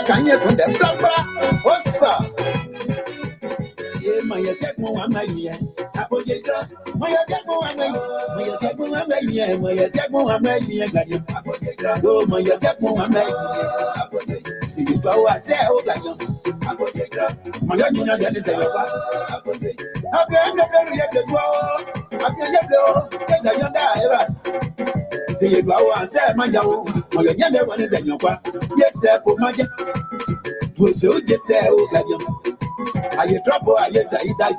can you from the blabber? What's up? Yeah, my attack one night here. Apogeta, my attack one night. My attack one night here. My attack one night here. Apogeta, oh, my attack one night. Apogeta, see you go. I say, oh, like Apogeta, my young man, say, Apogeta. I'm going to go. I'm going to go. Get a young guy. See you go. I say, my young one is in your car. Yes, sir, for my young. So just say, oh, God. I drop or I yes, I die.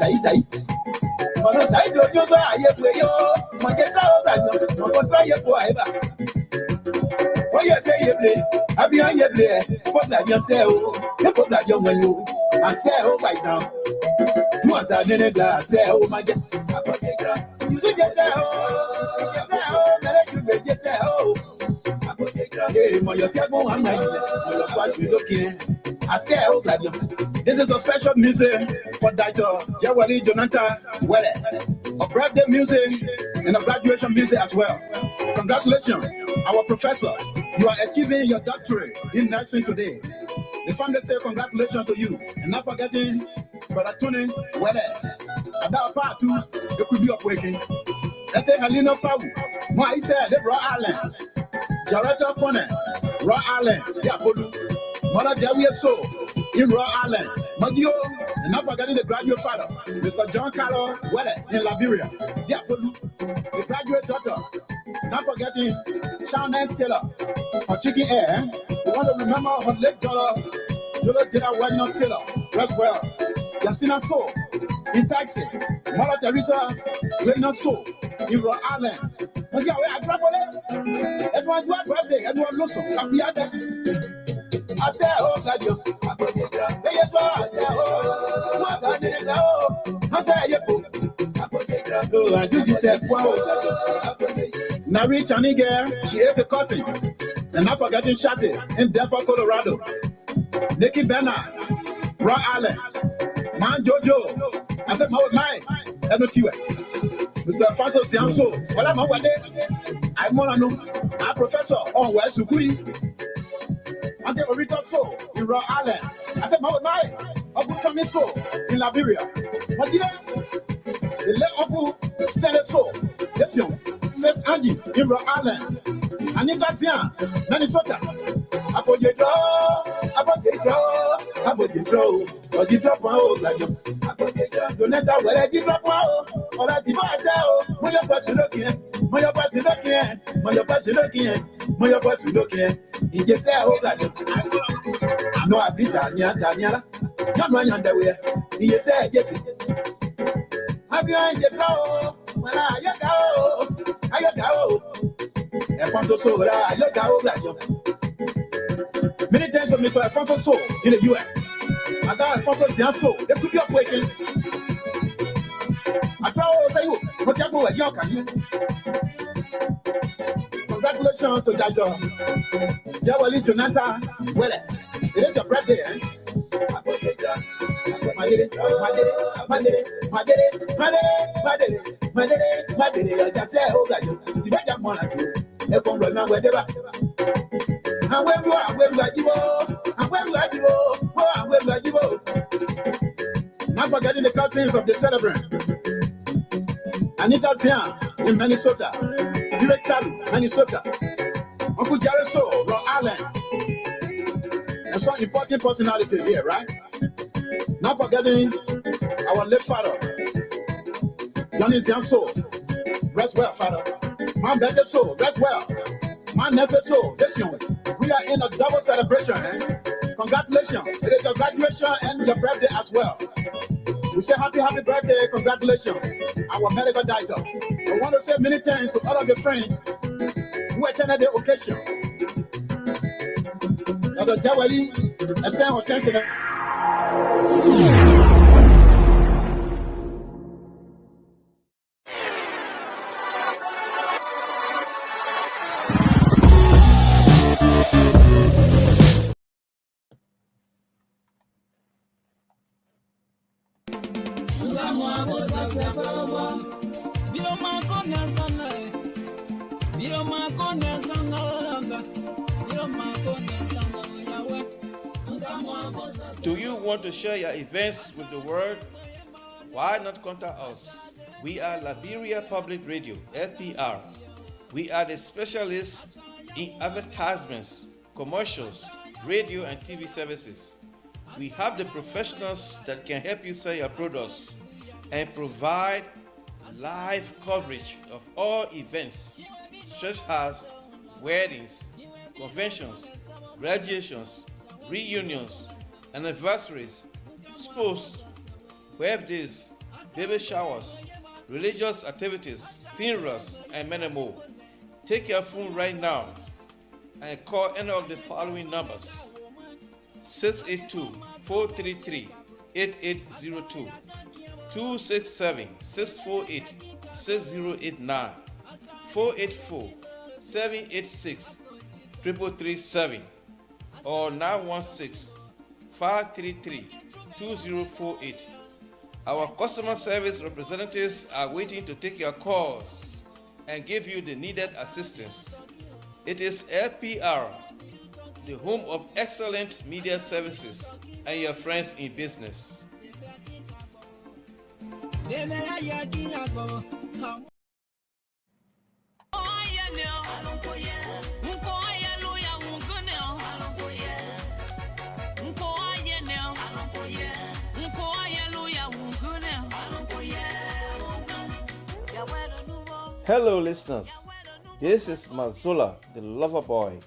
On the side of your eye, you my get out that no try it forever. Why you say you play? I be on your play. Put that yourself, you put that young man you. I say, oh, my son. You are a minute glass, say, oh, my God. You say, oh, let you be just say, oh. Hey, my yourself, I'm not looking. I say, oh, glad you. This is a special music for Dr. Jawari Jonathan Wele, a birthday music and a graduation music as well. Congratulations, our professor. You are achieving your doctorate in nursing today. The family say congratulations to you. And not forgetting Brother Tony Wele. About part two, you could be up waking. I think Halina Pawu. Moi said, the Raw Island. Jaretta Pone, Raw Island, Yapolu. Mother Javier So in Raw Island, Magio, and not forgetting the graduate father, Mr. John Carlo Welle in Liberia. Yeah, the graduate daughter, not forgetting Shannon Taylor or Chicken Air. We want to remember her late daughter, Yola Taylor Wagner Taylor, rest well. Justina So in Taxi, Mother Teresa Wagner So in Raw Island. Okay, I drop it. Everyone do a birthday, everyone listen. I say, oh, God, you. I say, oh, what's I did it? I say, you. I do this. Wow. Nari Chani girl, she is the cousin. And not forgetting Shati in Denver, Colorado. Nikki Bernard, Raw Island. Man Jojo. I said, my, I don't you. Mr. Faso Sianso. Well, I'm over there. I want to know. Our professor on West Sukui. And the original soul in Raw Island. I said, my, Uncle Tommy soul in Liberia. My dear, the left Uncle Stanley soul. Yes, young. Says Angie in Raw Island. Anita Zian, Minnesota. About your draw, about the draw, or the drop out like you. Donata, well, I did drop out, or I see myself. My person looking, my person looking, my person looking, my person looking. He just said, oh, that no, I beat Tanya. Come on, underwear. He just said, get it. I'm behind the draw. Well, I go. Alfonso So, I go like you. Many times of Mr. Alfonso So in the US. And that Alfonso So, they could be up waking. I tell say you, because you go at your can. Congratulations to Dr. Jawali Jonathan Wele. It is your birthday, eh? I just say, oh, God, you bet that money. They come right now, whatever. And where you are, not forgetting the cousins of the celebrant. Anita Zian in Minnesota. Direct Talu, Minnesota. Uncle Jerry So, Raw Island. And some important personality here, right? Not forgetting our late father, Johnny Zian So. Rest well, father. My better soul, rest well. My necessary soul, this young. We are in a double celebration, eh? Congratulations. It is your graduation and your birthday as well. We say happy birthday, congratulations. Our medical director. I want to say many thanks to all of your friends who attended the occasion. Dr. Jawali, extend our thanks to them. Do you want to share your events with the world? Why not contact us? We are Liberia Public Radio, LPR. We are the specialists in advertisements, commercials, radio and TV services. We have the professionals that can help you sell your products and provide live coverage of all events such as weddings, conventions, graduations, reunions, anniversaries, sports, birthdays, baby showers, religious activities, funerals, and many more. Take your phone right now and call any of the following numbers: 682-433-8802, 267-648-6089, 484-786-3337, or 916-533-2048. Our customer service representatives are waiting to take your calls and give you the needed assistance. It is LPR, the home of excellent media services and your friends in business. Hello listeners, this is Mazola, the lover boy.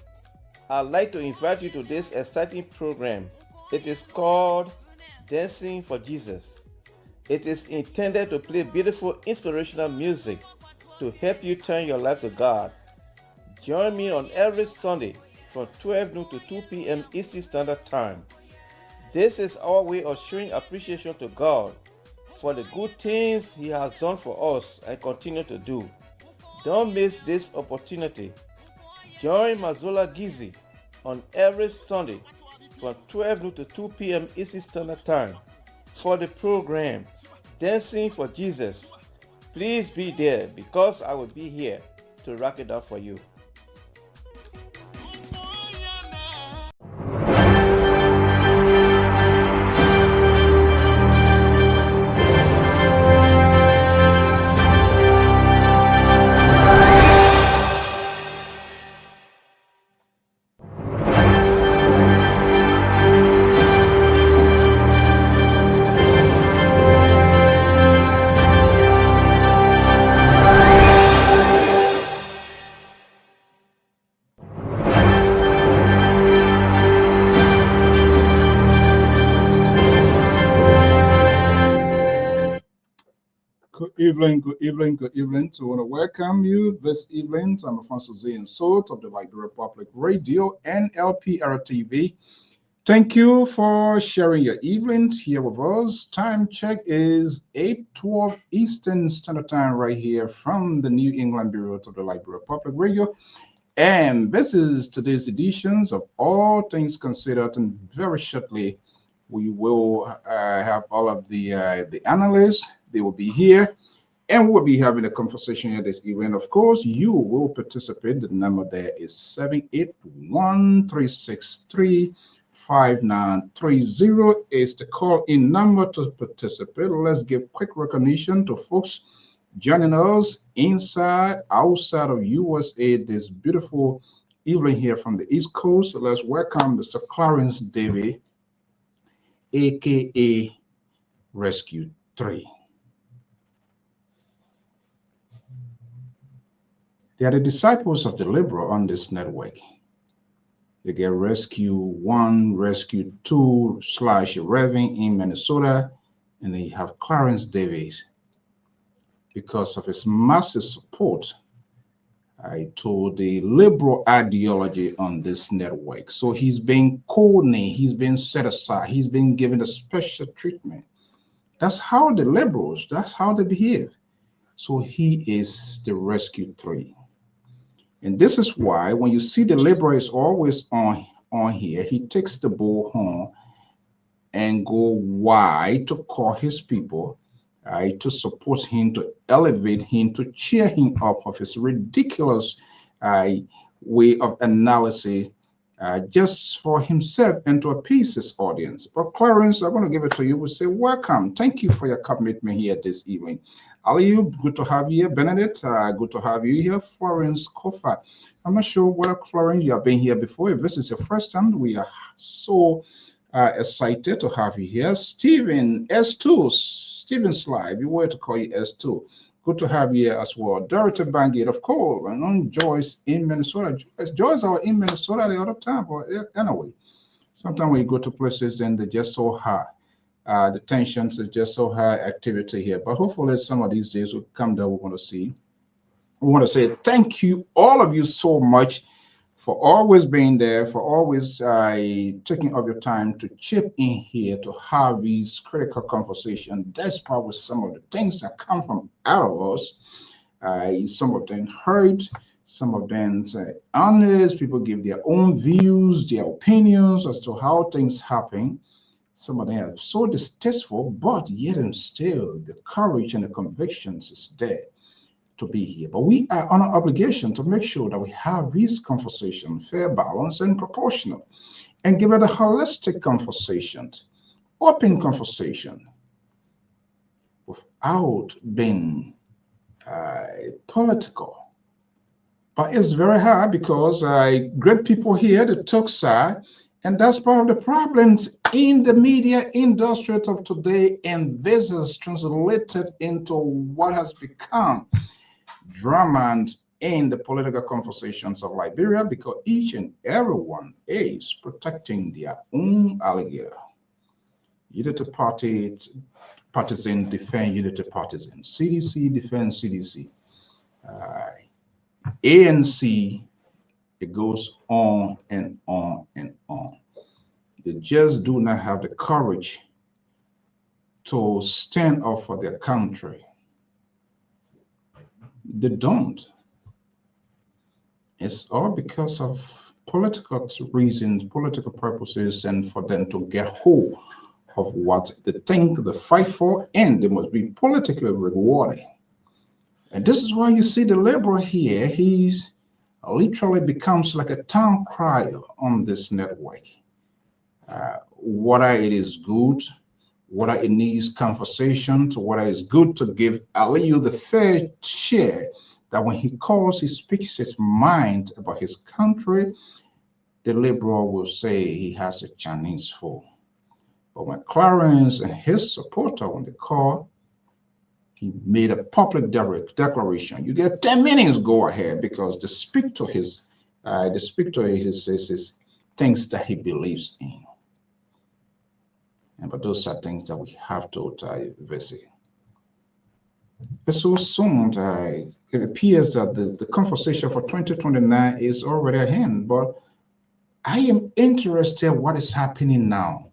I'd like to invite you to this exciting program. It is called Dancing for Jesus. It is intended to play beautiful inspirational music to help you turn your life to God. Join me on every Sunday from 12 noon to 2 p.m. Eastern Standard Time. This is our way of showing appreciation to God for the good things He has done for us and continue to do. Don't miss this opportunity. Join Mazola Gizi on every Sunday from 12 noon to 2 p.m. Eastern Standard Time for the program Dancing for Jesus. Please be there because I will be here to rock it up for you. Good evening. So I want to welcome you this evening. I'm Alfonso Z and Salt of the Liberia Public Radio and LPR-TV. Thank you for sharing your evening here with us. Time check is 8:12 Eastern Standard Time right here from the New England Bureau of the Liberia Public Radio. And this is today's editions of All Things Considered, and very shortly we will have all of the analysts. They will be here. And we'll be having a conversation here this evening. Of course, you will participate. The number there is 781-363-5930 is the call-in number to participate. Let's give quick recognition to folks joining us inside, outside of USA this beautiful evening here from the East Coast. So let's welcome Mr. Clarence Davey, aka Rescue 3. They are the disciples of the liberal on this network. They get Rescue 1, Rescue 2 / Reverend in Minnesota, and they have Clarence Davis because of his massive support to the liberal ideology on this network. So he's been coordinated, he's been set aside, he's been given a special treatment. That's how the liberals, that's how they behave. So he is the Rescue 3. And this is why when you see the liberal is always on here, he takes the bullhorn and go wide to call his people, to support him, to elevate him, to cheer him up of his ridiculous way of analysis just for himself and to appease his audience. But Clarence, I want to give it to you. We say, welcome. Thank you for your commitment here this evening. Aliyu, good to have you here. Benedict, good to have you here. Florence Kofa. I'm not sure whether, Florence, you have been here before. If this is your first time, we are so excited to have you here. Stephen S2, Stephen Sly, we were to call you S2. Good to have you here as well. Dorothy Bangate, of course, and on Joyce in Minnesota. Joyce are in Minnesota the other time, but anyway, sometimes when you go to places and they're just so high. The tensions is just so high activity here. But hopefully some of these days will come down. We want to see. We want to say thank you, all of you, so much for always being there, for always taking up your time to chip in here to have these critical conversations. That's probably some of the things that come from out of us. Some of them hurt, some of them honest. People give their own views, their opinions as to how things happen. Some of them are so distasteful, but yet and still the courage and the convictions is there to be here. But we are on our obligation to make sure that we have this conversation fair, balanced, and proportional, and give it a holistic conversation, open conversation, without being political. But it's very hard because great people here that took side, and that's part of the problems in the media industry of today, and this is translated into what has become drama in the political conversations of Liberia, because each and everyone is protecting their own alligator. Unity party partisan defend unity partisan. CDC defend CDC. ANC, it goes on and on and on. They just do not have the courage to stand up for their country. They don't. It's all because of political reasons, political purposes, and for them to get hold of what they think they fight for, and they must be politically rewarded. And this is why you see the liberal here, he's literally becomes like a town crier on this network. Whether it is good, whether it needs conversation, to whether it's good to give Aliyu the fair share, that when he calls, he speaks his mind about his country, the liberal will say he has a Chinese fool. But when Clarence and his supporter, when they call, he made a public declaration. You get 10 minutes, go ahead, because they speak to his things that he believes in. But those are things that we have to visit. So soon, it appears that the conversation for 2029 is already at hand. But I am interested in what is happening now.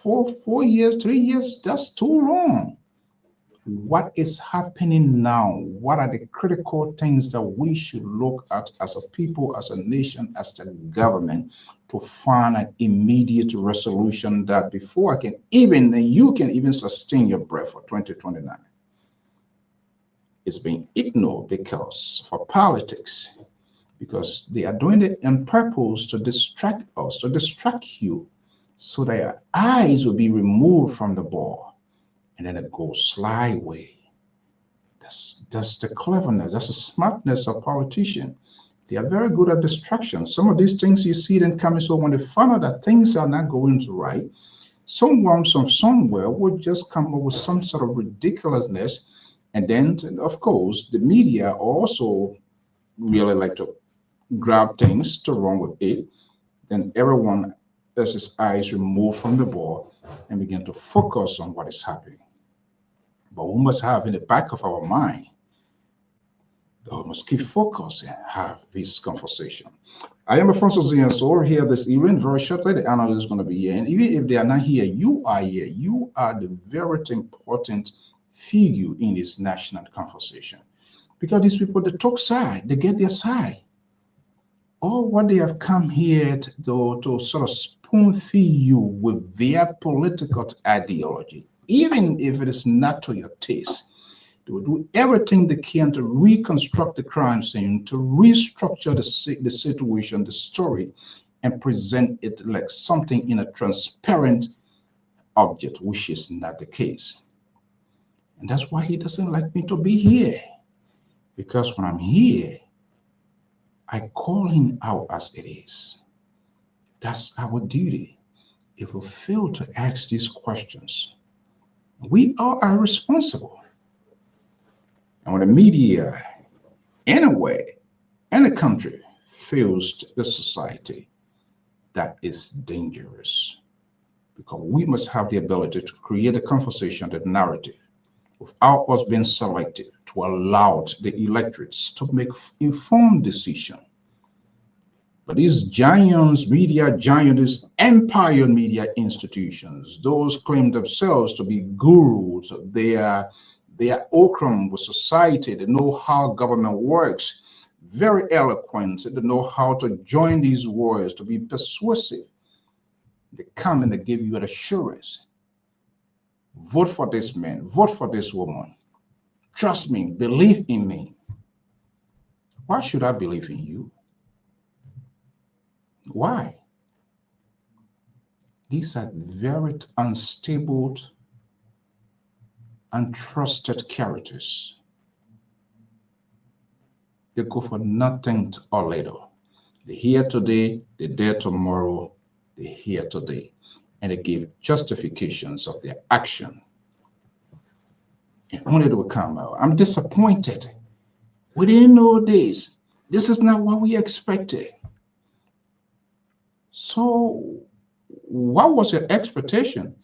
4 years, 3 years, that's too long. What is happening now? What are the critical things that we should look at as a people, as a nation, as the government, to find an immediate resolution that before you can even sustain your breath for 2029? It's being ignored because for politics, because they are doing it on purpose to distract us, to distract you, so that your eyes will be removed from the ball. And then it goes slide away. That's the cleverness, that's the smartness of politicians. They are very good at distraction. Some of these things you see them coming, so when they find out that things are not going to right, someone from somewhere would just come up with some sort of ridiculousness. And then, of course, the media also really like to grab things to run with it. Then everyone else's eyes removed from the ball and begin to focus on what is happening. But we must have in the back of our mind that we must keep focused and have this conversation. I am Alfonso Zianso here this evening. Very shortly, the analyst is going to be here. And even if they are not here, you are here. You are the very important figure in this national conversation. Because these people, they talk side, they get their side. All what they have come here to sort of spoon feed you with their political ideology, even if it is not to your taste. They will do everything they can to reconstruct the crime scene, to restructure the situation, the story, and present it like something in a transparent object, which is not the case. And that's why he doesn't like me to be here. Because when I'm here, I call him out as it is. That's our duty. If we fail to ask these questions, we all are responsible. And when the media, anyway, and the country fails the society, that is dangerous. Because we must have the ability to create a conversation, the narrative, without us being selective, to allow the electorates to make informed decision. But these giants, media giants, these empire media institutions, those claim themselves to be gurus, they are okram with society, they know how government works, very eloquent, they know how to join these wars, to be persuasive. They come and they give you an assurance. Vote for this man, vote for this woman. Trust me, believe in me. Why should I believe in you? Why? These are very unstable, untrusted characters. They go for nothing or little. They're here today, they're there tomorrow, they're here today. And they give justifications of their action. And only they will come out. I'm disappointed. We didn't know this. This is not what we expected. So, what was your expectation?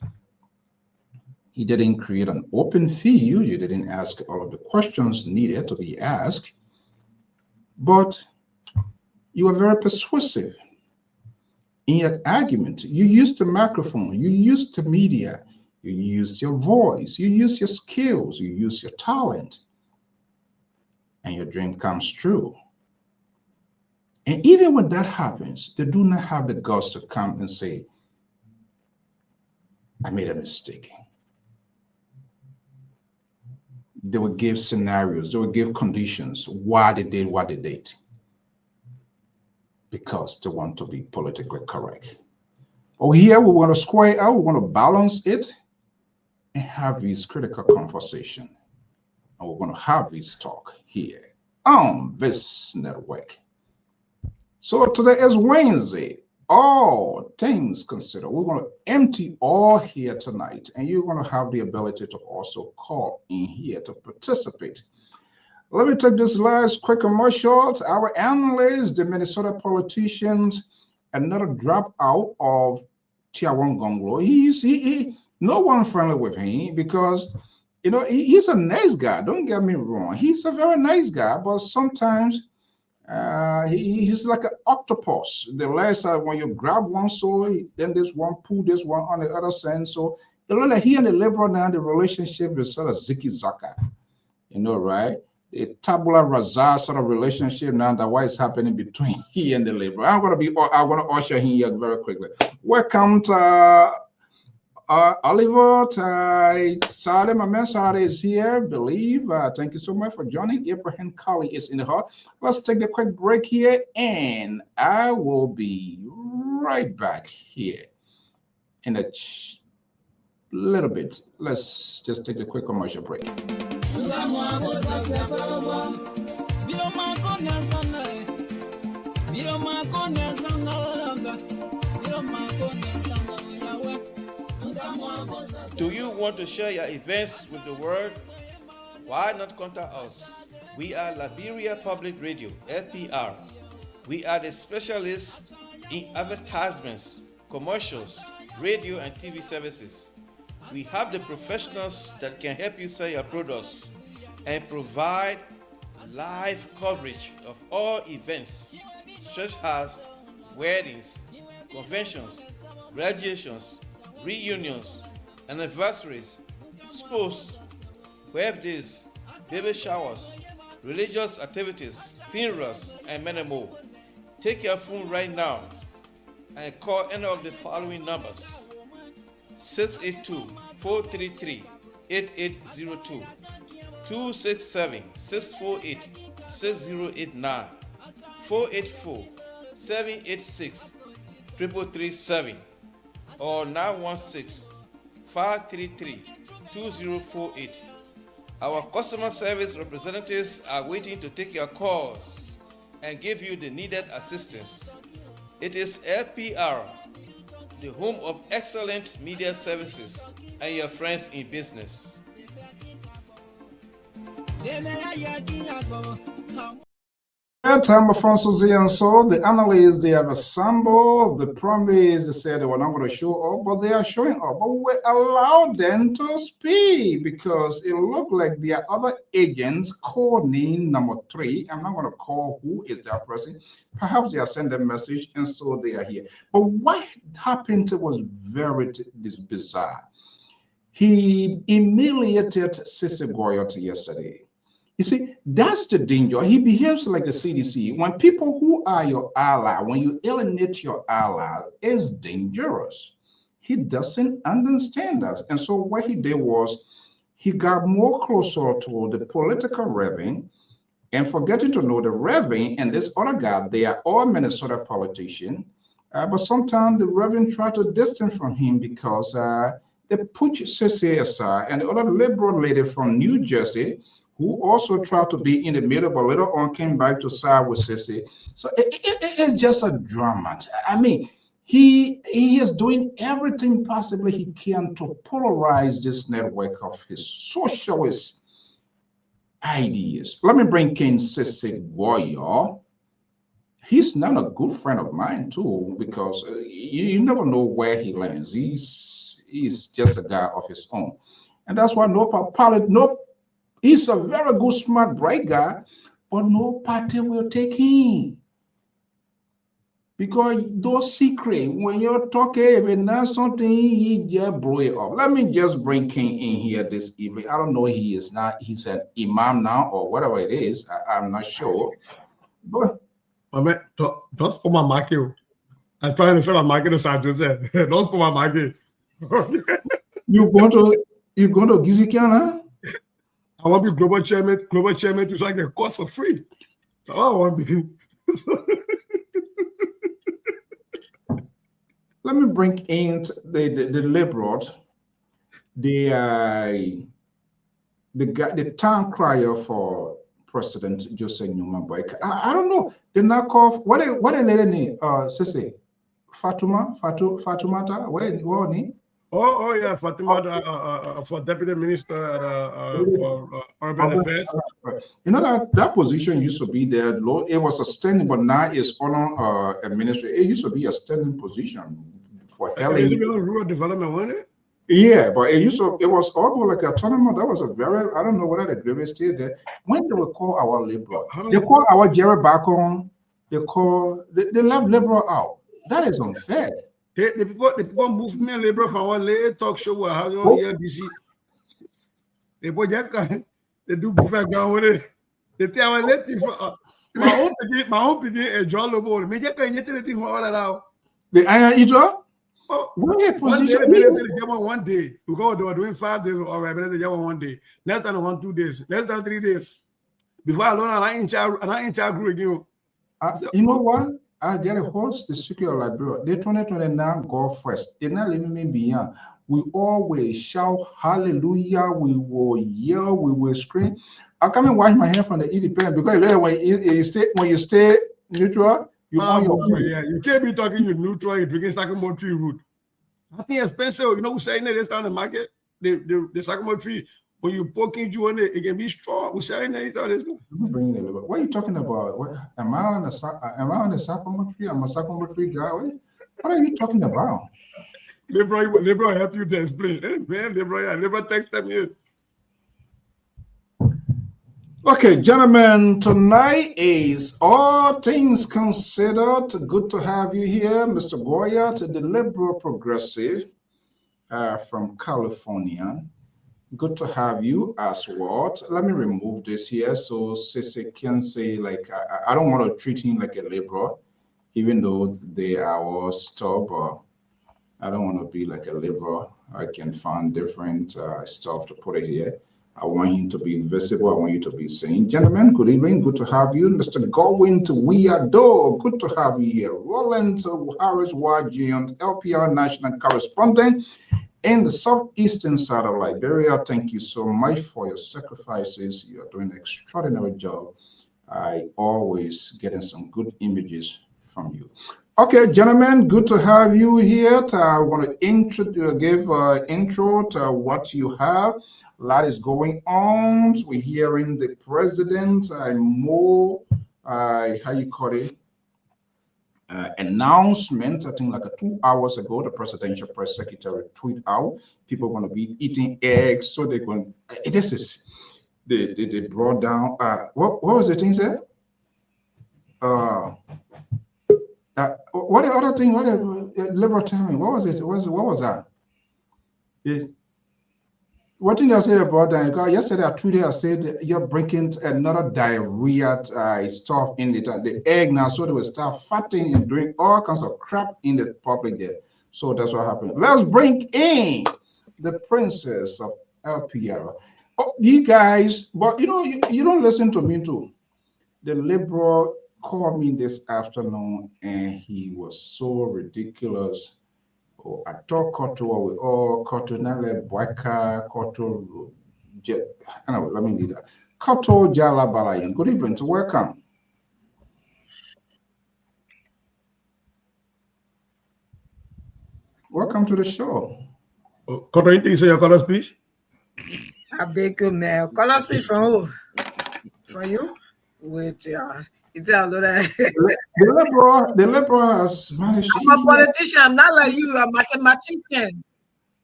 He didn't create an open field. You didn't ask all of the questions needed to be asked. But you were very persuasive in your argument. You used the microphone, you used the media, you used your voice, you used your skills, you used your talent, and your dream comes true. And even when that happens, they do not have the guts to come and say, I made a mistake. They will give scenarios, they will give conditions, why they did what they did. Because they want to be politically correct. Oh, here we want to square out, we want to balance it and have this critical conversation. And we're going to have this talk here on this network. So today is Wednesday. All things considered, we're going to empty all here tonight, and you're going to have the ability to also call in here to participate. Let me take this last quick commercial. Our analysts, the Minnesota politicians, another dropout of Tiawan Gonglo. He no one friendly with him because, you know, he's a nice guy. Don't get me wrong. He's a very nice guy, but sometimes he's like an octopus. The last time when you grab one soul, then this one pull this one on the other side. So you know that he and the liberal now, the relationship is sort of ziki-zaka, you know, right? A tabula rasa sort of relationship now that what is happening between he and the liberal. I'm going to usher him here very quickly. Welcome to Oliver, Sade, my man Sade is here, believe. Thank you so much for joining. Abraham Colley is in the hall. Let's take a quick break here, and I will be right back here in a little bit. Let's just take a quick commercial break. Do you want to share your events with the world? Why not contact us? We are Liberia Public Radio, LPR. We are the specialists in advertisements, commercials, radio and TV services. We have the professionals that can help you sell your products and provide live coverage of all events, such as weddings, conventions, graduations, reunions, anniversaries, sports, birthdays, baby showers, religious activities, funerals, and many more. Take your phone right now and call any of the following numbers: 682-433-8802, 267-648-6089, 484-786-3333, 3337 or 916-533-2048. Our customer service representatives are waiting to take your calls and give you the needed assistance. It is LPR, the home of excellent media services and your friends in business. Time of Francis and so the analysts they have assembled the promise. They said they were not going to show up, but they are showing up. But we allowed them to speak because it looked like there are other agents calling number 3. I'm not going to call who is that person. Perhaps they are sending a message and so they are here. But what happened was very bizarre. He humiliated Sissy Goyot yesterday. You see, that's the danger. He behaves like the CDC. When people who are your ally, when you alienate your ally, it's dangerous. He doesn't understand that. And so what he did was he got more closer to the political Reverend and forgetting to know the Reverend and this other guy, they are all Minnesota politicians. But sometimes the Reverend tried to distance from him because they put Sissy aside and the other liberal lady from New Jersey who also tried to be in the middle, but later on came back to side with Sissy. So it's just a drama. I mean, he is doing everything possibly he can to polarize this network of his socialist ideas. Let me bring in Sissy Warrior. He's not a good friend of mine too, because you never know where he lands. He's just a guy of his own, and that's why he's a very good, smart, bright guy, but no party will take him. Because those secrets, when you're talking, if it's not something, he just blow it up. Let me just bring King in here this evening. I don't know, he's an imam now or whatever it is. I'm not sure. But don't put my market. I'm trying to sell a market to San Jose. Don't put my market. You're going to Gizikiana? I want to be global chairman so I get course for free. I want to be. Let me bring in the liberal, the town crier for President Joseph Newman Boyka. I don't know. The knockoff. What a lady name? Sissy, Fatumata. What name? Oh yeah, Fatima for deputy minister for urban affairs. You know that position used to be there. It was a standing, but now it's on a ministry. It used to be a standing position for rural development, wasn't it? Yeah, but it was all like a tournament. That was a very, I don't know whether the grave is still there. When they will call our liberal, they call our Jerry back on. They left liberal out. That is unfair. The people move me liberal from one late talk show we have on here BC. They do buffet down with it. They tell me let my own begin enjoy the ball. Me just can't get anything for all that out. The iron eater. One day because they were doing 5 days. All right, but they just one day. Next time 1 2 days. Next time 3 days. Before I learn, I ain't grew again. You know what? I get a whole specific library. The 2029 go first. They're not leaving me beyond. We always shout hallelujah. We will yell. We will scream. I come and wash my hair from the independent because when you stay neutral, you want your food. Yeah, you can't be talking you neutral. You're drinking Sycamore tree root. I think expensive. You know who's saying that this down the market? The Sycamore tree. When you poking you on it can be strong. We're selling it. What are you talking about? Am I on the Sycamore tree? I'm a Sycamore tree guy. What are you talking about? Liberal help you to explain. Hey, man, Liberal text them here. Okay, gentlemen, tonight is All Things Considered. Good to have you here, Mr. Goya, the liberal progressive from California. Good to have you as well. Let me remove this here so Sissy can say, like, I don't want to treat him like a liberal, even though they are all stuff, but I don't want to be like a liberal. I can find different stuff to put it here. I want him to be visible. I want you to be seen. Gentlemen, good evening. Good to have you. Mr. Godwin Weado, good to have you here. Roland Harris Wajian, LPR national correspondent in the southeastern side of Liberia. Thank you so much for your sacrifices. You are doing an extraordinary job. I always getting some good images from you. Okay, gentlemen, good to have you here. I want to give intro to what you have. A lot is going on. We're hearing the president more, how you call it, announcement. I think like 2 hours ago, the presidential press secretary tweet out people want to be eating eggs, so they're going. This is they brought down. What was the thing said? What the other thing? What the liberal tell me? What was it? What was that? What thing I said about that? Because yesterday I tweeted, I said you're bringing another diarrhea stuff in the egg now, so they will start fatting and doing all kinds of crap in the public there. So that's what happened. Let's bring in the princess of LPR. Oh, you guys, but you know, you don't listen to me too. The liberal called me this afternoon and he was so ridiculous. Oh, I talk Koto, we all Koto, Nale Boyka, Koto, anyway, let me do that. Koto Jala Balayan. Good evening, to welcome. Welcome to the show. Koto, anything you say your color speech? I beg you, man. Color speech from who? From you? Wait, yeah. The liberal has managed. I'm a politician. I'm not like you. I'm a mathematician.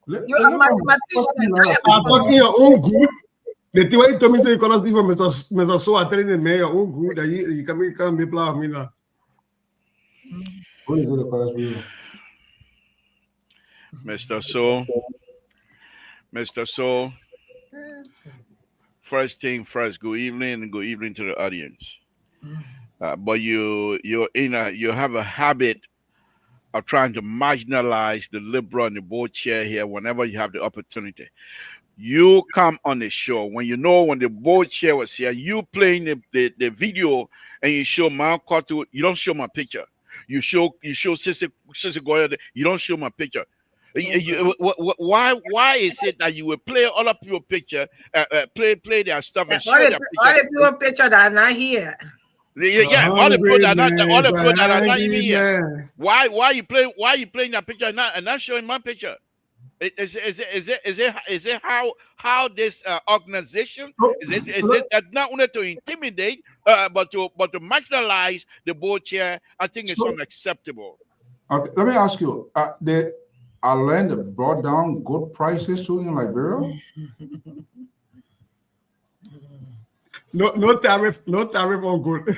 You're a mathematician. I'm talking your own good. The thing you told me say you cannot speak for Mr. So I tell you me your own good that you can be play with me now. Who is the color speech? Mr. So, first thing first, good evening and good evening to the audience. But you have a habit of trying to marginalize the liberal and the board chair here whenever you have the opportunity. You come on the show when you know when the board chair was here, you playing the video and you show my cartoon, you don't show my picture. You show Sister Goya, you don't show my picture. Why is it that you will play all of your picture, play their stuff and show their picture? All the people picture that are not here. Yeah, all the people that are not even here. Why you playing that picture and not showing my picture? Is it how this organization is it not only to intimidate but to marginalize the board chair? I think it's unacceptable. Okay, let me ask you. I learned that brought down good prices too in Liberia. No tariff on good.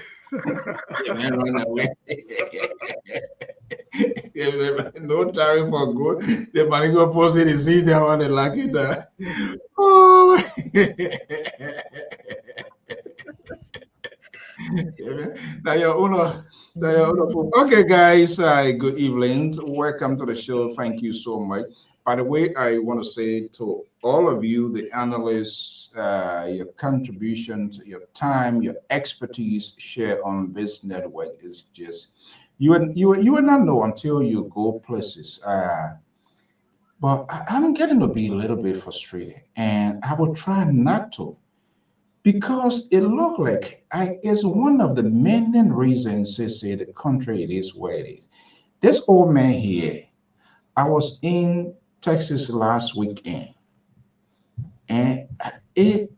No tariff on good. The money go post it is easy. I want to like it. Oh. Now your owner. Okay, guys. Good evening. Welcome to the show. Thank you so much. By the way, I want to say to all of you, the analysts, your contributions, your time, your expertise share on this network is just you will not know until you go places. But I'm getting to be a little bit frustrated, and I will try not to, because it looks like it's one of the main reasons to say the country it is where it is. This old man here, I was in Texas last weekend, and it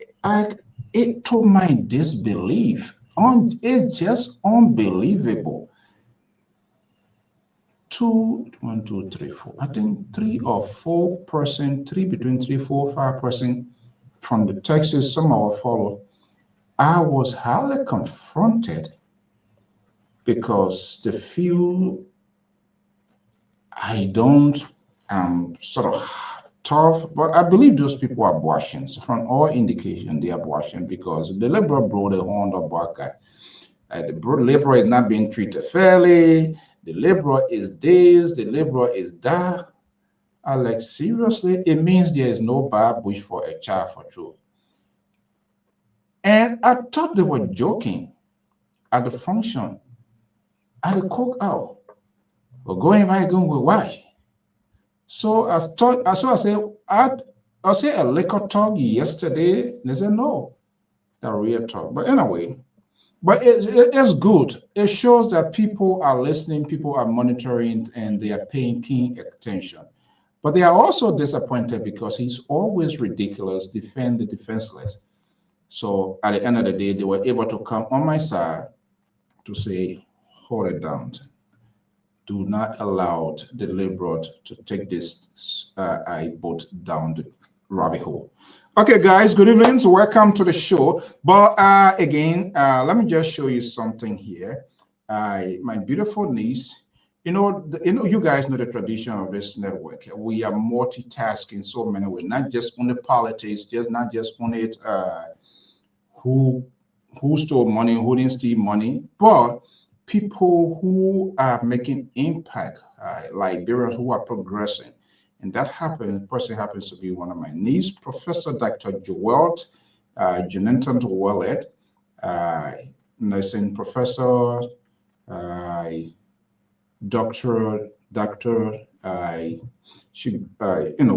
to my disbelief. It's just unbelievable. 1, 2, 3, 4. I think 3 or 4%, between 3, 4, 5% from the Texas, some of our follow. I was highly confronted because the few sort of tough, but I believe those people are Boasians. From all indication, they are Boasian because the liberal brought the horn of Baka. The liberal is not being treated fairly. The liberal is this, the liberal is that. I like, seriously, it means there is no bad bush for a child for true. And I thought they were joking at the function, at the cookout. We're going by going with why? So I thought, so I said, I said a liquor talk yesterday. They said, no, a real talk. But anyway, but it's good. It shows that people are listening, people are monitoring, and they are paying keen attention. But they are also disappointed because he's always ridiculous, defend the defenseless. So at the end of the day, they were able to come on my side to say, hold it down. Do not allow the liberal to take this boat down the rabbit hole. Okay, guys, good evening. So welcome to the show. But again, let me just show you something here. My beautiful niece, you guys know the tradition of this network. We are multitasking so many ways, not just on the politics, not just on it who stole money, who didn't steal money, but people who are making impact, Liberians who are progressing. And that person happens to be one of my niece, Professor Dr. Joel Jonathan Wallet, nursing professor, doctor,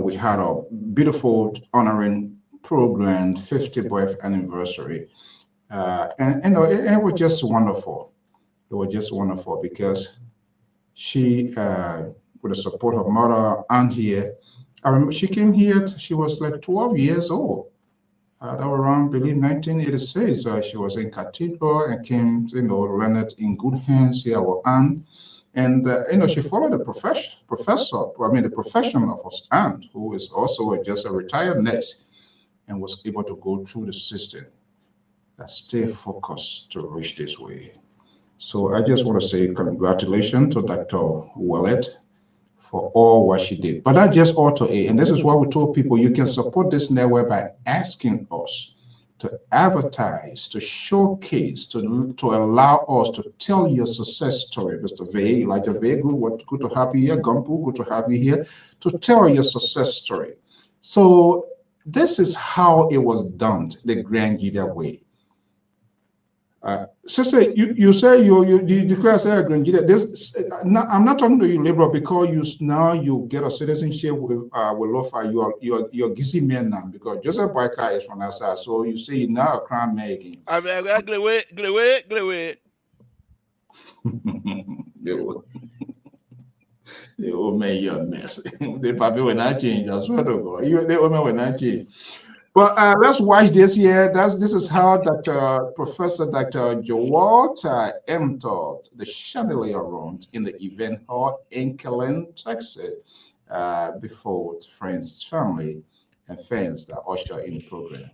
we had a beautiful honoring program, 50th birth anniversary. And it was just wonderful. It was just wonderful because she, with the support of mother and here, I remember she came here, she was like 12 years old. That was around, I believe, 1986. She was in cathedral and came, learned in good hands here, our aunt. And, she followed the the profession of her aunt, who is also just a retired nurse and was able to go through the system that stay focused to reach this way. So I just want to say congratulations to Dr. Wallet for all what she did. But not just auto A. And this is why we told people you can support this network by asking us to advertise, to showcase, to allow us to tell your success story. Mr. V, Elijah V, good to have you here. Gumpu, good to have you here, to tell your success story. So this is how it was done the Grand Gita way. Sister, you say you declare say this. I'm not talking to you, liberal, because you get a citizenship with Lofa. You're Gizi man now because Joseph Boyka is from outside. So you say you're now a crime making. The old man, you're a mess. The papi will not change. I swear to God, the old man will not change. Well, let's watch this here. This is how Professor Dr. Joel entered the chandelier room in the event hall in Killeen, Texas, before friends, family, and fans that usher in the program.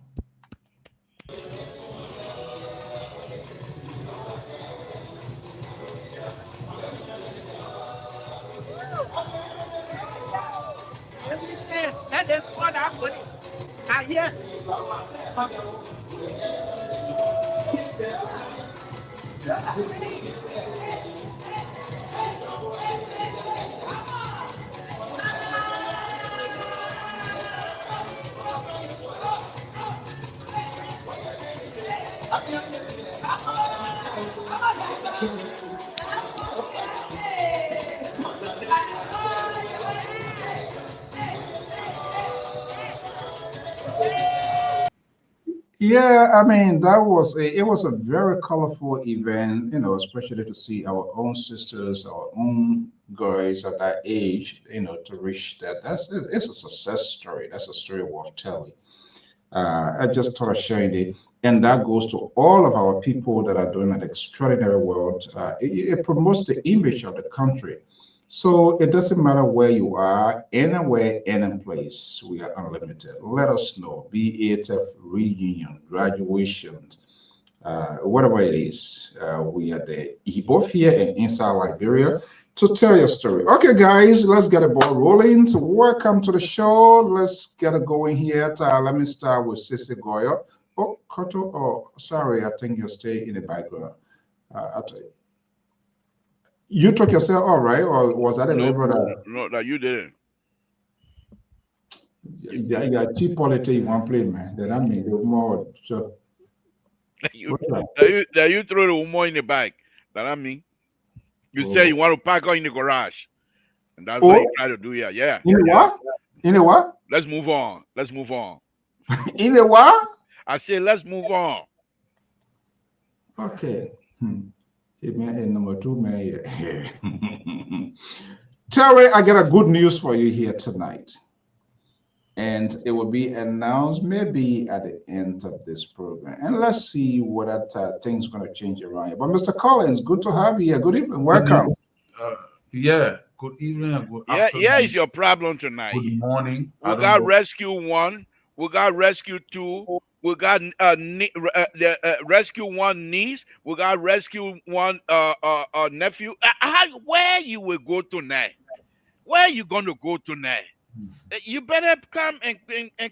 Yeah, I mean it was a very colorful event, especially to see our own sisters, our own girls at that age, to reach that. It's a success story. That's a story worth telling. I just thought of sharing it, and that goes to all of our people that are doing an extraordinary work. It promotes the image of the country. So it doesn't matter where you are, anywhere, any place, we are unlimited. Let us know, be it a reunion, graduation, whatever it is, we are there, both here and inside Liberia, to tell your story. Okay, guys, let's get the ball rolling. So welcome to the show. Let's get it going here. Let me start with Sissy Goyo. Oh, Koto, sorry, I think you're staying in the background. I'll tell you. You took yourself all right, or was that a liberal? No, that you didn't. Yeah, cheap politics in one play, man. Then I mean, more. So. you throw the woman in the bag. That I mean. You say you want to park her in the garage. And that's what you try to do here. Yeah. In the what? In the what? Let's move on. Let's move on. In the what? I say let's move on. Okay. Man, number 2, man. Terry, I got a good news for you here tonight. And it will be announced maybe at the end of this program. And let's see what things going to change around here. But Mr. Collins, good to have you here. Good evening. Welcome. Yeah. Good evening. Good afternoon. Yeah, is your problem tonight. Good morning. We got rescue 1. We got rescue 2. We got rescue 1 niece. We got rescue 1 nephew. Where you will go tonight? Where you going to go tonight? You better come and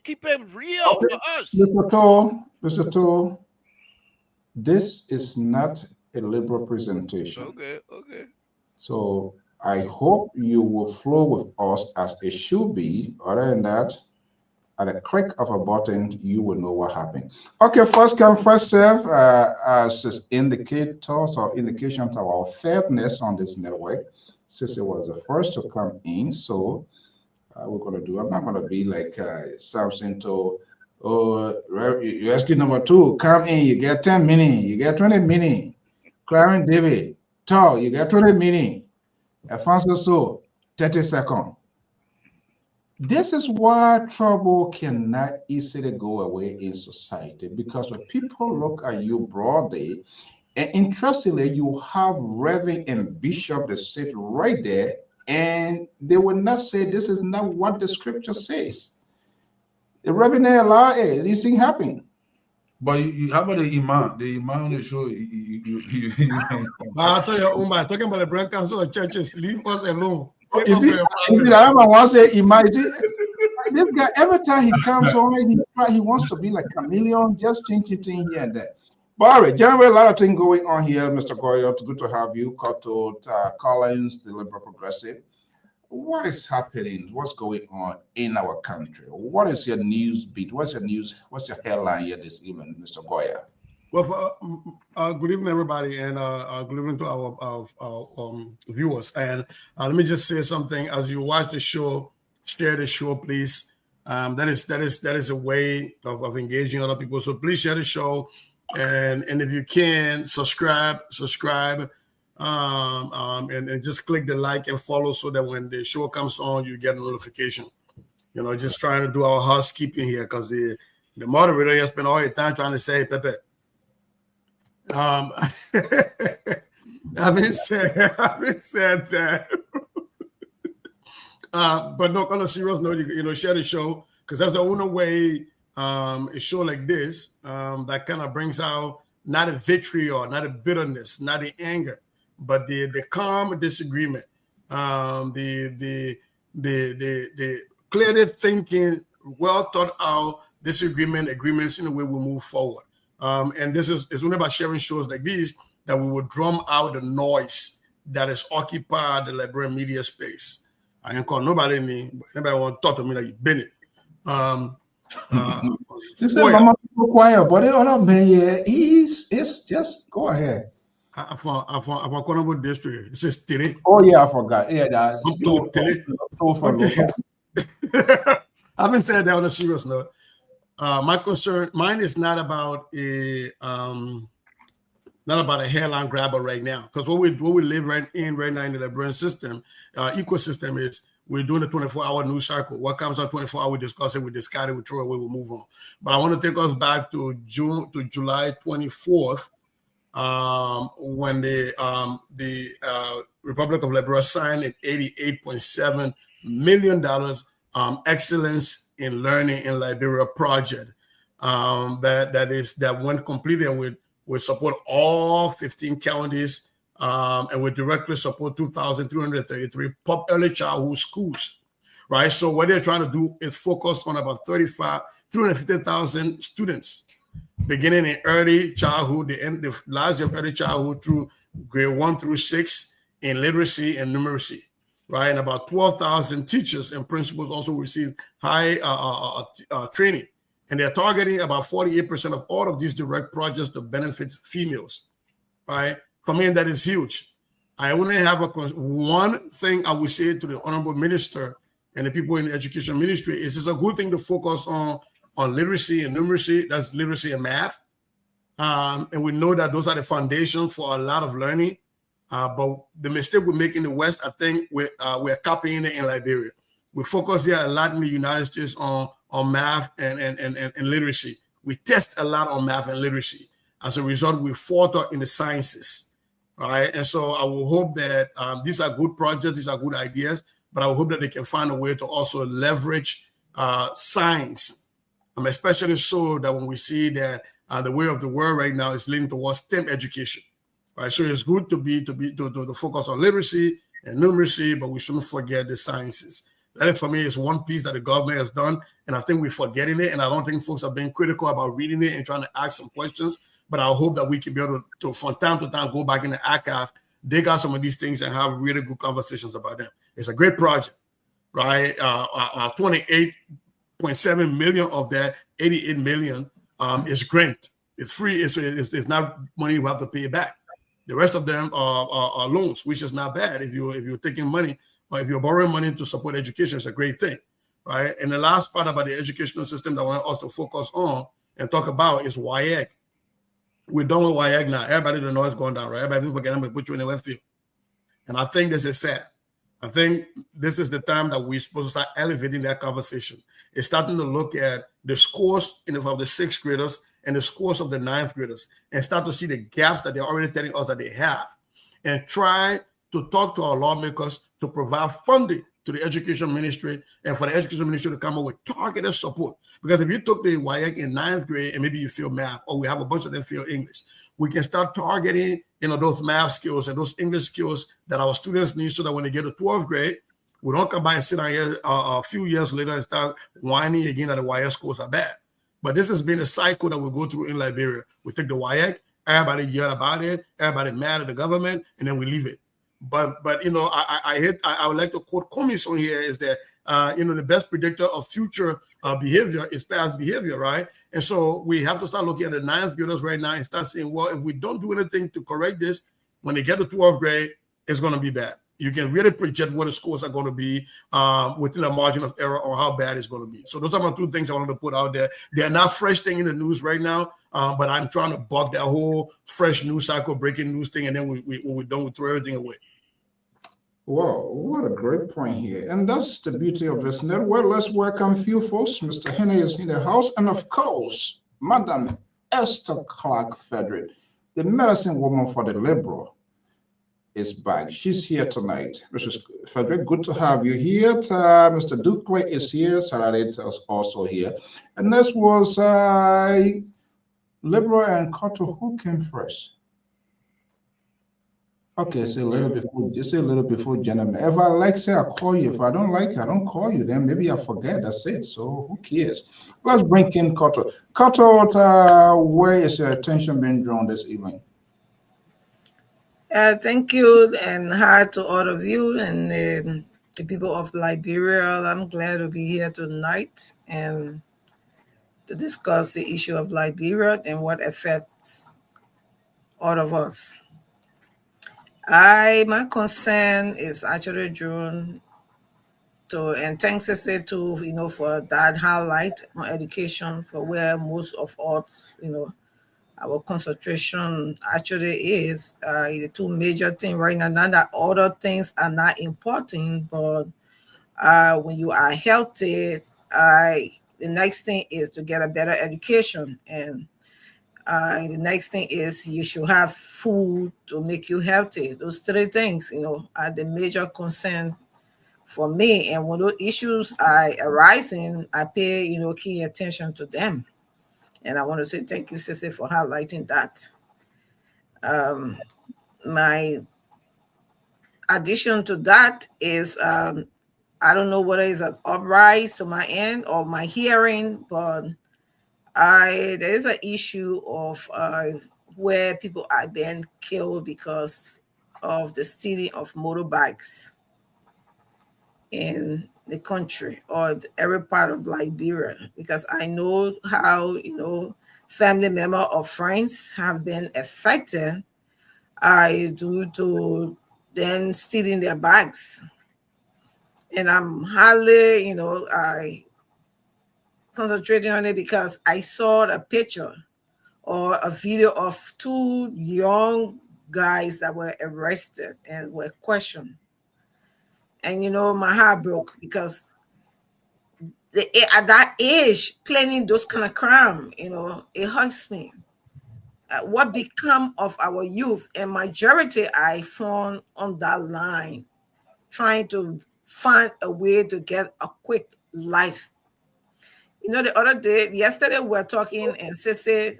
keep it real for us. Mr. Toll, this is not a liberal presentation. Okay. So I hope you will flow with us as it should be. Other than that, at a click of a button, you will know what happened. Okay, first come, first serve, as indicators or indication to our fairness on this network. Sissy was the first to come in, so we're going to do. I'm not going to be like Samson to, rescue number 2, come in, you get 10 minutes, you get 20 minutes. Clarence David, tall, you get 20 minutes. Alfonso So, 30 seconds. This is why trouble cannot easily go away in society, because when people look at you broadly, and interestingly, you have Reverend and Bishop that sit right there, and they will not say this is not what the scripture says. The Reverend allow these things happen. But how about the Imam? The Imam on the show. I tell you, talking about the brand council of churches, leave us alone. Is it that I want to say Imam? This guy, every time he comes on, he wants to be like a chameleon, just changing things here and there. But all right, generally, a lot of things going on here, Mr. Goyo. It's good to have you. Cotto, Collins, the Liberal Progressive. What is happening? What's going on in our country? What is your news beat? What's your news? What's your headline here this evening, Mr. Goya? Well, good evening, everybody, and good evening to our viewers. And let me just say something. As you watch the show, share the show, please. That is a way of engaging other people. So please share the show, and if you can, subscribe, and just click the like and follow so that when the show comes on, you get a notification. You know, just trying to do our housekeeping here because the moderator has spent all the time trying to say, Pepe. Having said that, but no, on a serious note, you know, share the show because that's the only way a show like this that kind of brings out not a victory or not a bitterness, not the anger, but the calm disagreement, the clearly thinking, well thought out agreements in the way we move forward. And this is only about sharing shows like these that we will drum out the noise that has occupied the Liberian media space. I ain't call nobody me, but anybody want to talk to me like you been it. This is Mama quiet, but the other man, yeah, it's just go ahead. I'm from Konabo district. It says Tere. Oh yeah, I forgot. Yeah, that's Having said that on a serious note, mine is not about a hairline grabber right now, because what we live right now in the Liberian system, ecosystem is we're doing a 24-hour news cycle. What comes on 24-hour, we discuss it, we discard it, we throw it away, we move on. But I want to take us back to July 24th, when the Republic of Liberia signed an $88.7 million Excellence in Learning in Liberia project that when completed would support all 15 counties and would directly support 2,333 early childhood schools, right? So what they're trying to do is focus on about 350,000 students beginning in early childhood, the last year of early childhood through grade 1 through 6 in literacy and numeracy, right? And about 12,000 teachers and principals also receive high training And they're targeting about 48% of all of these direct projects to benefit females, right? For me, that is huge. I only have one thing I would say to the Honorable Minister and the people in the education ministry is it's a good thing to focus on literacy and numeracy. That's literacy and math. And we know that those are the foundations for a lot of learning. But the mistake we make in the West, I think we're copying it in Liberia. We focus there a lot in the United States on math and literacy. We test a lot on math and literacy. As a result, we falter in the sciences, right? And so I will hope that these are good projects, these are good ideas, but I will hope that they can find a way to also leverage science, especially so that when we see that the way of the world right now is leaning towards STEM education, right? So it's good to focus on literacy and numeracy, but we shouldn't forget the sciences. That, for me, is one piece that the government has done, and I think we're forgetting it, and I don't think folks are being critical about reading it and trying to ask some questions, but I hope that we can be able to from time to time, go back in the archive, dig out some of these things, and have really good conversations about them. It's a great project, right? 28.7 million of that, 88 million is grant. It's free. It's not money you have to pay back. The rest of them are loans, which is not bad if you're taking money. Or if you're borrowing money to support education, it's a great thing, right? And the last part about the educational system that I want us to focus on and talk about is WIAC. We're done with WIAC now. Everybody don't know it's going down, right? Everybody thinks I'm going to put you in the left field. And I think this is sad. I think this is the time that we're supposed to start elevating that conversation. It's starting to look at the scores of the sixth graders and the scores of the ninth graders and start to see the gaps that they're already telling us that they have and try to talk to our lawmakers to provide funding to the education ministry and for the education ministry to come up with targeted support. Because if you took the WIAC in ninth grade and maybe you feel math, or we have a bunch of them feel English, we can start targeting, those math skills and those English skills that our students need so that when they get to 12th grade, we don't come by and sit down here a few years later and start whining again that the WIAC scores are bad. But this has been a cycle that we go through in Liberia. We take the WIAC, everybody yell about it, everybody mad at the government, and then we leave it. But I would like to quote Comey's on here is that the best predictor of future behavior is past behavior, right? And so we have to start looking at the ninth graders right now and start saying, well, if we don't do anything to correct this, when they get to 12th grade, it's going to be bad. You can really project what the scores are going to be within a margin of error or how bad it's going to be. So those are my two things I wanted to put out there. They're not fresh thing in the news right now, but I'm trying to bug that whole fresh news cycle, breaking news thing, and then when we're done, we throw everything away. Wow, what a great point here. And that's the beauty of this network. Let's welcome few folks. Mr. Henry is in the house. And of course, Madam Esther Clark Frederick, the medicine woman for the Liberal, is back. She's here tonight. Mrs. Frederick, good to have you here. Mr. Ducle is here. Sarah is also here. And next was Liberal and Cotto. Who came first? Okay, it's a little before gentlemen. If I like, say I call you. If I don't like, I don't call you. Then maybe I forget. That's it. So who cares? Let's bring in Cotto. Cotto, where is your attention being drawn this evening? Thank you, and hi to all of you and the people of Liberia. I'm glad to be here tonight and to discuss the issue of Liberia and what affects all of us. My concern is actually drawn to, and thanks to for that highlight on education, for where most of us, our concentration actually is the two major things right now. Not that other things are not important, but when you are healthy, the next thing is to get a better education, and the next thing is you should have food to make you healthy. Those three things, are the major concern for me. And when those issues are arising, I pay, key attention to them. And I want to say thank you, Sissy, for highlighting that. My addition to that is, I don't know whether it's an uprise to my end or my hearing, but there is an issue of where people are being killed because of the stealing of motorbikes in the country or every part of Liberia, because I know how, family members or friends have been affected due to them stealing their bags. And I'm hardly, I concentrating on it because I saw a picture or a video of two young guys that were arrested and were questioned. And my heart broke because at that age, planning those kind of crime, it hurts me. What become of our youth? And majority I found on that line, trying to find a way to get a quick life. The other day, yesterday, we were talking and Sissy.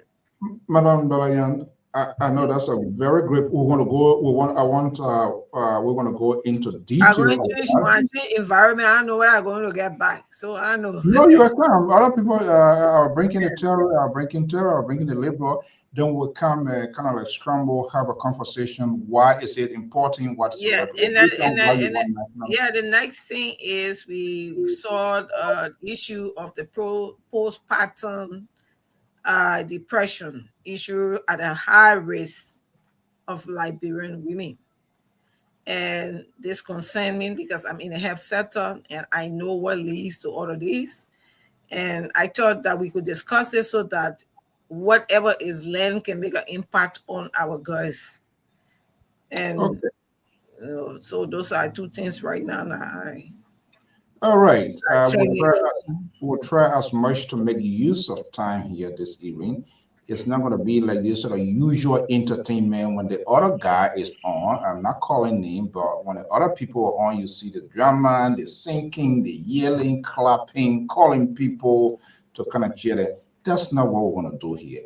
Madam Balayan, I know that's a very great. We want to go. We want. I want. We want to go into detail. I'm going to change my environment. I know where I'm going to get back, so I know. No, you are calm. Other people are bringing the terror, are bringing the liberal. Then we come kind of like scramble, have a conversation. Why is it important? What's the next thing is we saw the issue of the postpartum depression issue at a high risk of Liberian women. And this concerns me because I'm in the health sector and I know what leads to all of this. And I thought that we could discuss it so that whatever is learned can make an impact on our girls. And so those are two things right now. All right. We'll try as much to make use of time here this evening. It's not going to be like this sort of usual entertainment when the other guy is on. I'm not calling name, but when the other people are on, you see the drama, the singing, the yelling, clapping, calling people to kind of cheer them. That's not what we're going to do here.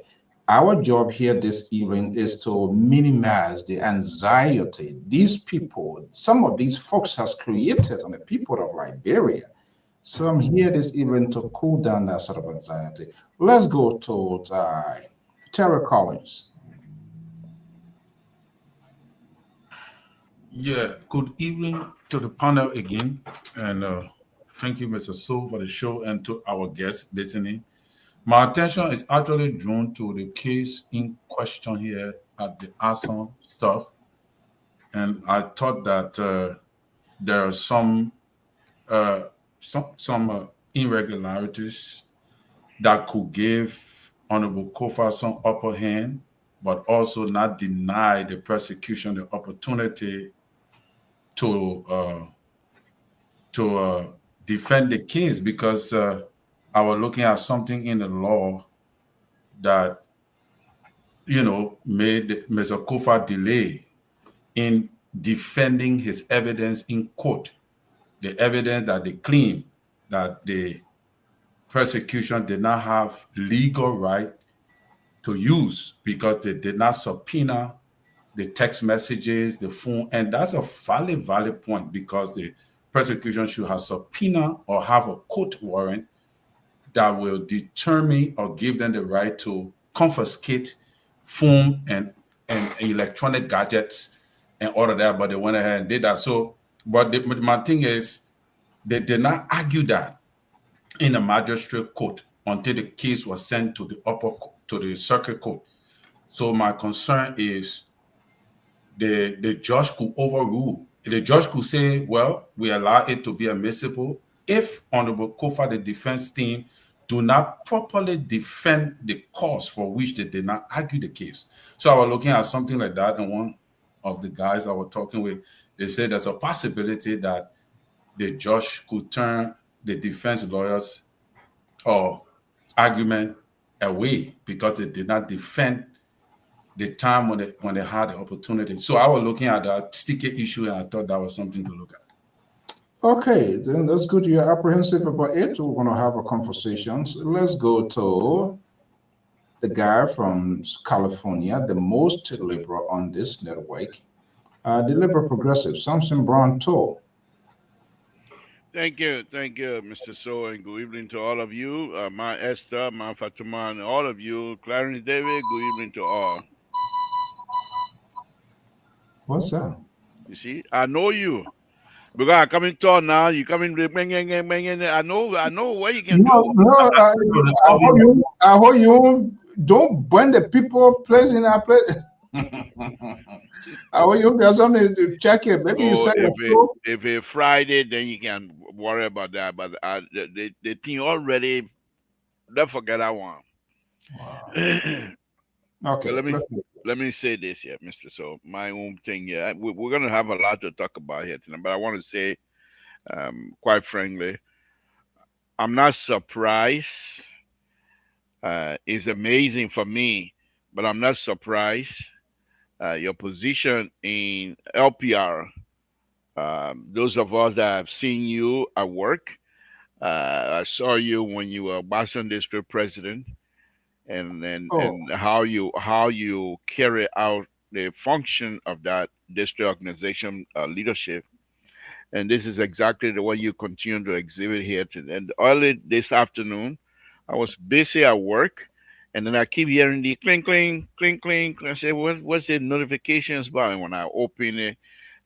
Our job here this evening is to minimize the anxiety these people, some of these folks has created on the people of Liberia. So I'm here this evening to cool down that sort of anxiety. Let's go to Terry Collins. Yeah, good evening to the panel again. And thank you, Mr. So, for the show and to our guests listening. My attention is actually drawn to the case in question here at the Assam stuff. And I thought that there are some irregularities that could give Honorable Kofa some upper hand, but also not deny the prosecution the opportunity to defend the case, because I was looking at something in the law that made Mr. Kofa delay in defending his evidence in court, the evidence that they claim that the prosecution did not have legal right to use because they did not subpoena the text messages, the phone. And that's a valid point, because the prosecution should have subpoena or have a court warrant that will determine or give them the right to confiscate phone and electronic gadgets and all of that, but they went ahead and did that. So, but my thing is, they did not argue that in the magistrate court until the case was sent to the circuit court. So my concern is the judge could overrule. The judge could say, well, we allow it to be admissible if Honorable Kofa, the defense team, do not properly defend the cause for which they did not argue the case. So I was looking at something like that, and one of the guys I was talking with, they said there's a possibility that the judge could turn the defense lawyers' argument away because they did not defend the time when they had the opportunity. So I was looking at that sticky issue, and I thought that was something to look at. Okay, then that's good. You're apprehensive about it. We're going to have a conversation. So let's go to the guy from California, the most liberal on this network, the liberal progressive, Samson Brown Toll. Thank you, Mr. So, and good evening to all of you. My Esther, my Fatima, and all of you. Clarence David, good evening to all. What's that? You see, I know you. Because I come in tall now, you come in. I know what you can No, do. no, I hope you don't burn the people place in our place. I hope you got something to check it. Maybe you Oh, say your if it's Friday, then you can worry about that. But the thing already, don't forget that one. Wow. But Okay. let me say this here, Mister. So my own thing here, we're gonna have a lot to talk about here tonight. But I want to say, quite frankly, I'm not surprised. It's amazing for me, but I'm not surprised. Your position in LPR. Those of us that have seen you at work, I saw you when you were Boston District President, and how you carry out the function of that district organization leadership. And this is exactly the way you continue to exhibit here today. And early this afternoon, I was busy at work, and then I keep hearing the cling, cling, cling, cling. I say, what's the notifications about? And when I open it,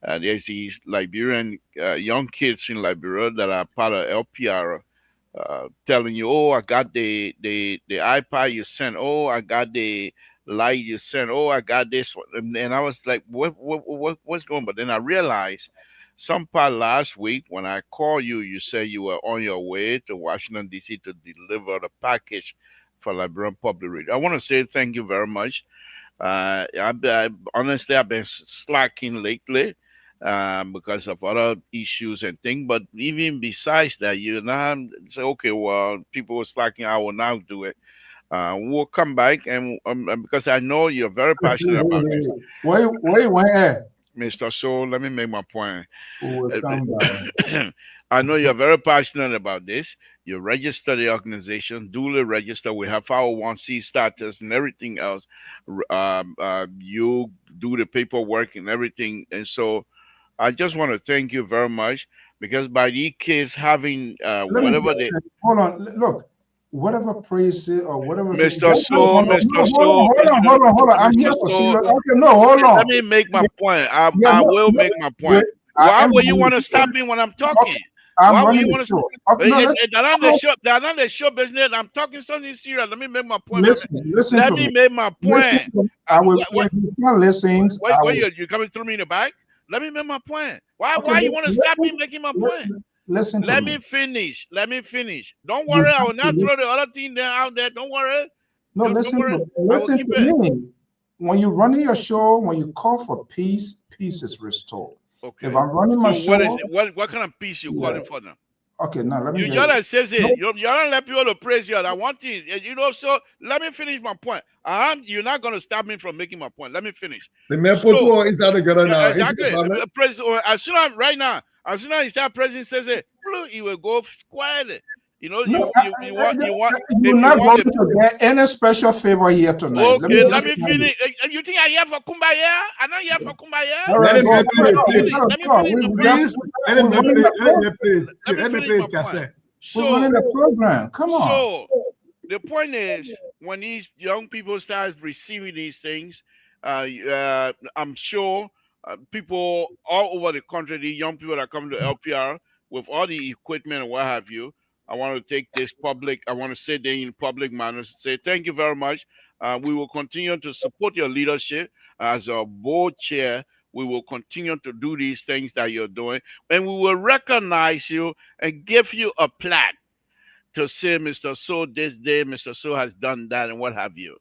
there's these Liberian young kids in Liberia that are part of LPR telling you, "Oh, I got the iPad you sent. Oh, I got the light you sent. Oh, I got this one." And I was like, what's going on? But then I realized some part last week when I called you, you said you were on your way to Washington, D.C. to deliver the package for Liberian Public Radio. I want to say thank you very much. Honestly, I've been slacking lately because of other issues and things. But even besides that, you now say, okay, well, people were slacking, I will now do it. We'll come back and because I know you're very passionate about this. Where? Mr. So let me make my point. We'll come back. I know you're very passionate about this. You register the organization, duly register. We have 501c status and everything else. You do the paperwork and everything. And so I just want to thank you very much because by these kids having whatever they hold on, look, whatever praise or whatever. Mr. So, hold on. I'm here for serious. Okay, no, hold on. Let me make my point. I will make my point. Why would you want to stop me when I'm talking? Why would you want to stop? They're not the show business. I'm talking something serious. Let me make my point. Listen Let to me make my point. I will. If you can listen, you coming through me in the back? Let me make my point. Why you want to stop me making my point? Listen to Let me finish. Let me finish. Don't worry. I will not throw the other thing out there. Don't worry. No, listen to me. When you're running your show, when you call for peace, peace is restored. Okay. If I'm running my show, what is it? What kind of peace you calling for now? Okay, now let me. You don't says it. You don't let people to praise you. I want it. You know. So let me finish my point. You're not going to stop me from making my point. Let me finish. The man put inside the gun now. Exactly. As soon as he start president says it, he will go quietly. You know, you're not going to get any special favor here tonight. Okay, let me finish. You think I here for kumbaya? I'm not here for kumbaya. Let me play cassette. So, we're running the program. Come on. So the point is, when these young people start receiving these things, I'm sure people all over the country, the young people that come to LPR with all the equipment and what have you, I want to take this public. I want to say there in public manners, say thank you very much. We will continue to support your leadership as a board chair. We will continue to do these things that you're doing, and we will recognize you and give you a plaque to say, Mr. So, this day, Mr. So has done that, and what have you.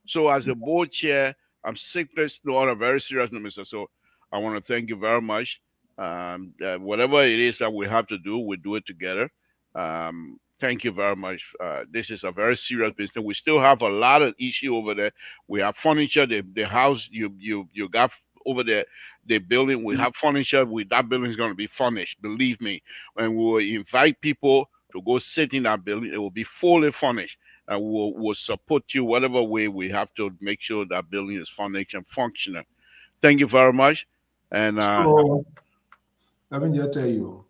So, as a board chair, I'm simply on a very serious note, Mr. So. I want to thank you very much. Whatever it is that we have to do, we do it together. Thank you very much. This is a very serious business. We still have a lot of issue over there. We have furniture. The house you got over there, the building. We have furniture. That building is going to be furnished. Believe me. And we will invite people to go sit in that building. It will be fully furnished. And we'll support you whatever way we have to make sure that building is furnished and functional. Thank you very much. And so, let me just tell you.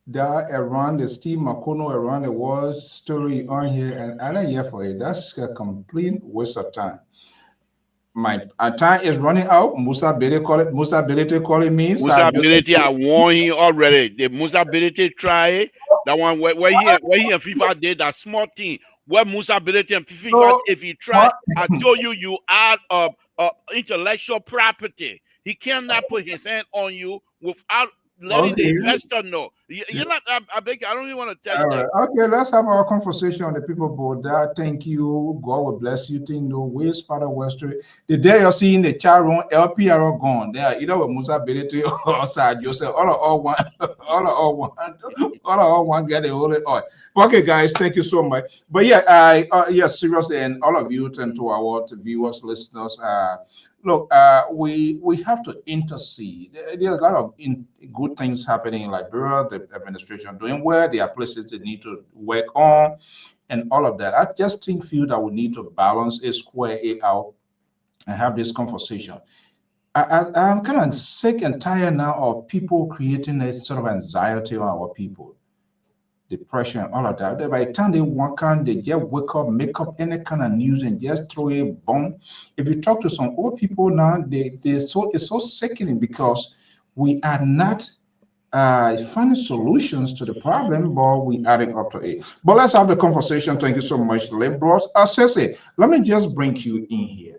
That around the Steve McConnell around the world story on here, and I don't hear for it. That's a complete waste of time. my time is running out. Musa Billy calling me. Musa Ability, I warned him already. The Musa Ability try that one where he and FIFA did that small thing. Where Musa Ability and FIFA, So, if he try, I told you add intellectual property. He cannot put his hand on you without letting the investor know. You're not. I beg you. I don't even want to touch that. Okay, let's have our conversation on the people board. Thank you. God will bless you. Think no ways, Father Western. The day you're seeing the chat room, LPR gone. There, either with Musa Ability or Sad Joseph. All one get the holy oil. Okay, guys, thank you so much. But yeah, yes, seriously, and all of you and to our viewers, listeners, look, we have to intercede. There's a lot of good things happening in Liberia. The administration doing well. There are places they need to work on, and all of that. I just feel that we need to balance it, square it out, and have this conversation. I'm kind of sick and tired now of people creating a sort of anxiety on our people. Depression, all of that. By the time they walk on, they just wake up, make up any kind of news and just throw a bomb. If you talk to some old people now, it's so sickening because we are not finding solutions to the problem, but we adding up to it. But let's have the conversation. Thank you so much, liberals. Sese, let me just bring you in here.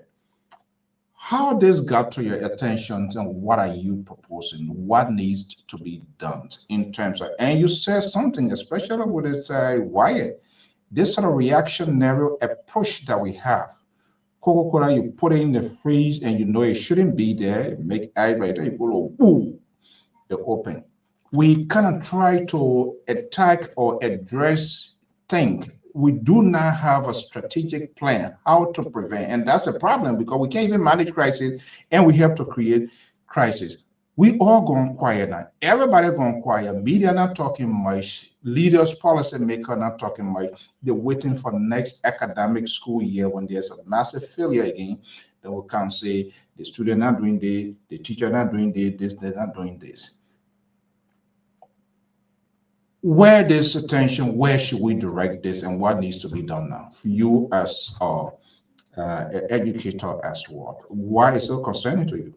How this got to your attention and what are you proposing? What needs to be done in terms of, and you said something, especially with this wire, this sort of reactionary approach that we have. Coca-Cola, you put it in the freeze and you know it shouldn't be there, make it right there, you go, boom, they open. We kind of try to attack or address things. We do not have a strategic plan how to prevent, and that's a problem because we can't even manage crisis, and we have to create crisis. We all going quiet now. Everybody going quiet. Media not talking much. Leaders, policymakers not talking much. They're waiting for next academic school year when there's a massive failure again. They will come say the student not doing this, the teacher not doing this, they're not doing this. Where this attention, where should we direct this, and what needs to be done now? For you as an educator as what? Why is it so concerning to you?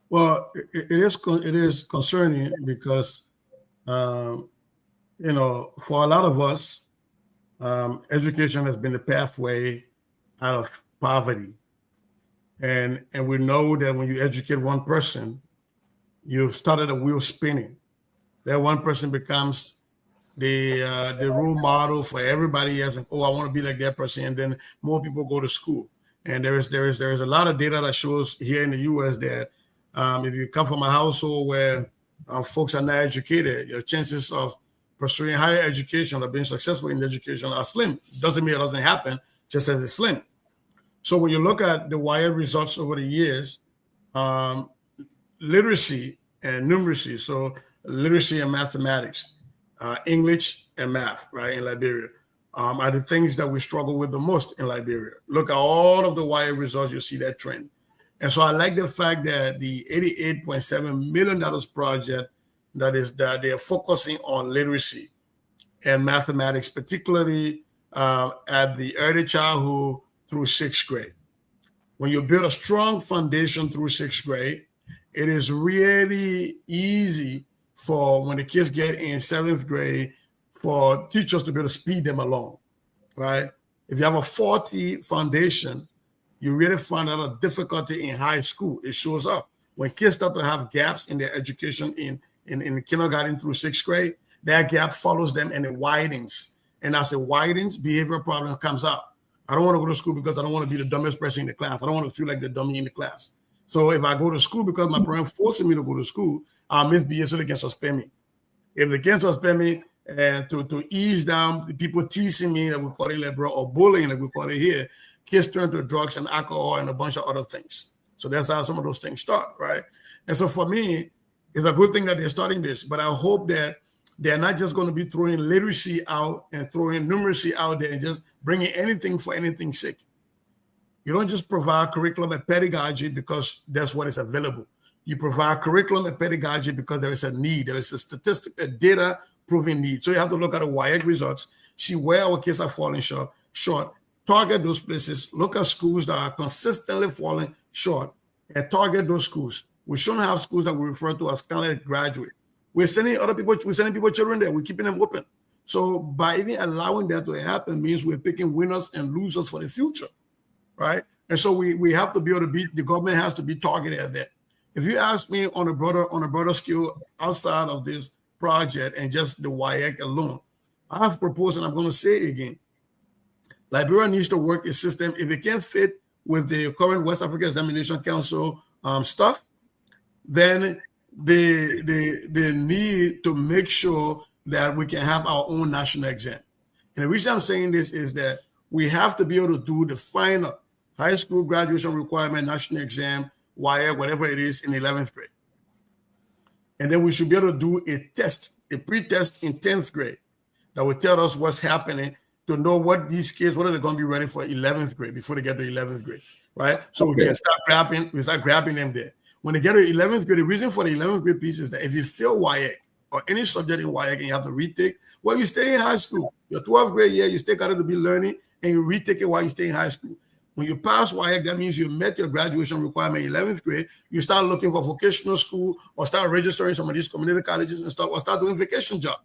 Well, it is concerning because for a lot of us, education has been the pathway out of poverty, and we know that when you educate one person, you started a wheel spinning. That one person becomes the role model for everybody else, and I want to be like that person, and then more people go to school. And there is a lot of data that shows here in the U.S. that if you come from a household where folks are not educated, your chances of pursuing higher education or being successful in education are slim. Doesn't mean it doesn't happen, just as it's slim. So when you look at the WIRE results over the years, literacy and numeracy, so literacy and mathematics, English and math, right, in Liberia, are the things that we struggle with the most in Liberia. Look at all of the WIRE results, you see that trend. And so I like the fact that the $88.7 million project that they're focusing on literacy and mathematics, particularly at the early childhood through 6th grade. When you build a strong foundation through 6th grade, it is really easy for when the kids get in 7th grade for teachers to be able to speed them along, right? If you have a faulty foundation, you really find out a difficulty in high school. It shows up. When kids start to have gaps in their education in kindergarten through 6th grade, that gap follows them and it widens. And as it widens, behavioral problem comes out. I don't want to go to school because I don't want to be the dumbest person in the class. I don't want to feel like the dummy in the class. So if I go to school because my parents forcing me to go to school, our misbehavior so they can suspend me. If they can suspend me and to ease down the people teasing me that we call it liberal or bullying that we call it here, kids turn to drugs and alcohol and a bunch of other things. So that's how some of those things start, right? And so for me, it's a good thing that they're starting this, but I hope that they're not just going to be throwing literacy out and throwing numeracy out there and just bringing anything for anything's sake. You don't just provide curriculum and pedagogy because that's what is available. You provide curriculum and pedagogy because there is a need. There is a statistic, a data proving need. So you have to look at the WIRE results, see where our kids are falling short, target those places, look at schools that are consistently falling short, and target those schools. We shouldn't have schools that we refer to as kind of like graduate. We're sending people children there. We're keeping them open. So by even allowing that to happen means we're picking winners and losers for the future, right? And so we have to be able to be, the government has to be targeted at that. If you ask me on a broader scale outside of this project and just the WIAC alone, I have proposed, and I'm going to say it again, Liberia needs to work a system. If it can't fit with the current West African Examination Council stuff, then they need to make sure that we can have our own national exam. And the reason I'm saying this is that we have to be able to do the final high school graduation requirement national exam, WIAC, whatever it is, in 11th grade. And then we should be able to do a test, a pre-test in 10th grade that will tell us what's happening, to know what these kids, what are they going to be ready for 11th grade before they get to 11th grade, right? So we can start grabbing them there. When they get to 11th grade, the reason for the 11th grade piece is that if you fail WIAC or any subject in WIAC and you have to retake, well, you stay in high school. Your 12th grade year, you still got to be learning, and you retake it while you stay in high school. When you pass WIAC, that means you met your graduation requirement in 11th grade. You start looking for vocational school or start registering some of these community colleges and stuff, or start doing vacation jobs.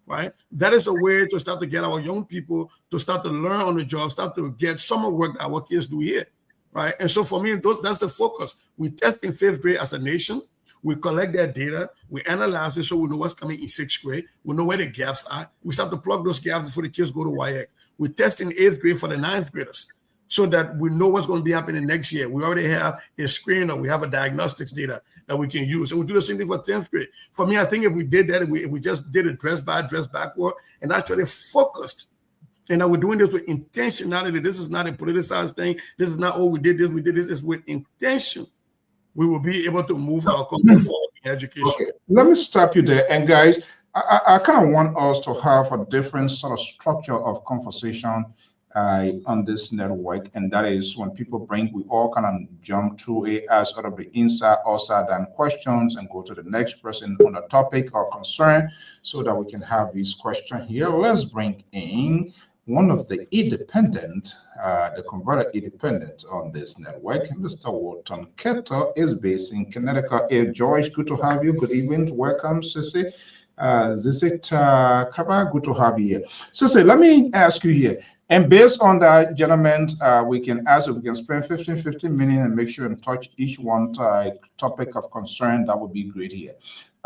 Right? That is a way to start to get our young people to start to learn on the job, start to get summer work that our kids do here, right? And so for me, that's the focus. We test in 5th grade as a nation. We collect that data. We analyze it so we know what's coming in 6th grade. We know where the gaps are. We start to plug those gaps before the kids go to WIAC. We test in 8th grade for the 9th graders so that we know what's going to be happening next year. We already have a screen, or we have a diagnostics data that we can use. And we do the same thing for 10th grade. For me, I think if we did that, if we just did it dress backward, and actually focused, and that we're doing this with intentionality. This is not a politicized thing. This is not, oh, we did this. It's with intention. We will be able to move our country forward in education. Okay, let me stop you there. And guys, I kind of want us to have a different sort of structure of conversation on this network, and that is when people bring, we all kind of jump through it as sort of the inside outside and questions and go to the next person on a topic or concern, so that we can have this question here. Let's bring in one of the independent, the converted independent on this network. Mr. Walton Keto is based in Connecticut. Hey, George, good to have you. Good evening. Welcome, Sissy. Kaba, good to have you here. Sissy, let me ask you here. And based on that, gentlemen, we can spend 15 minutes and make sure and touch each one topic of concern. That would be great here.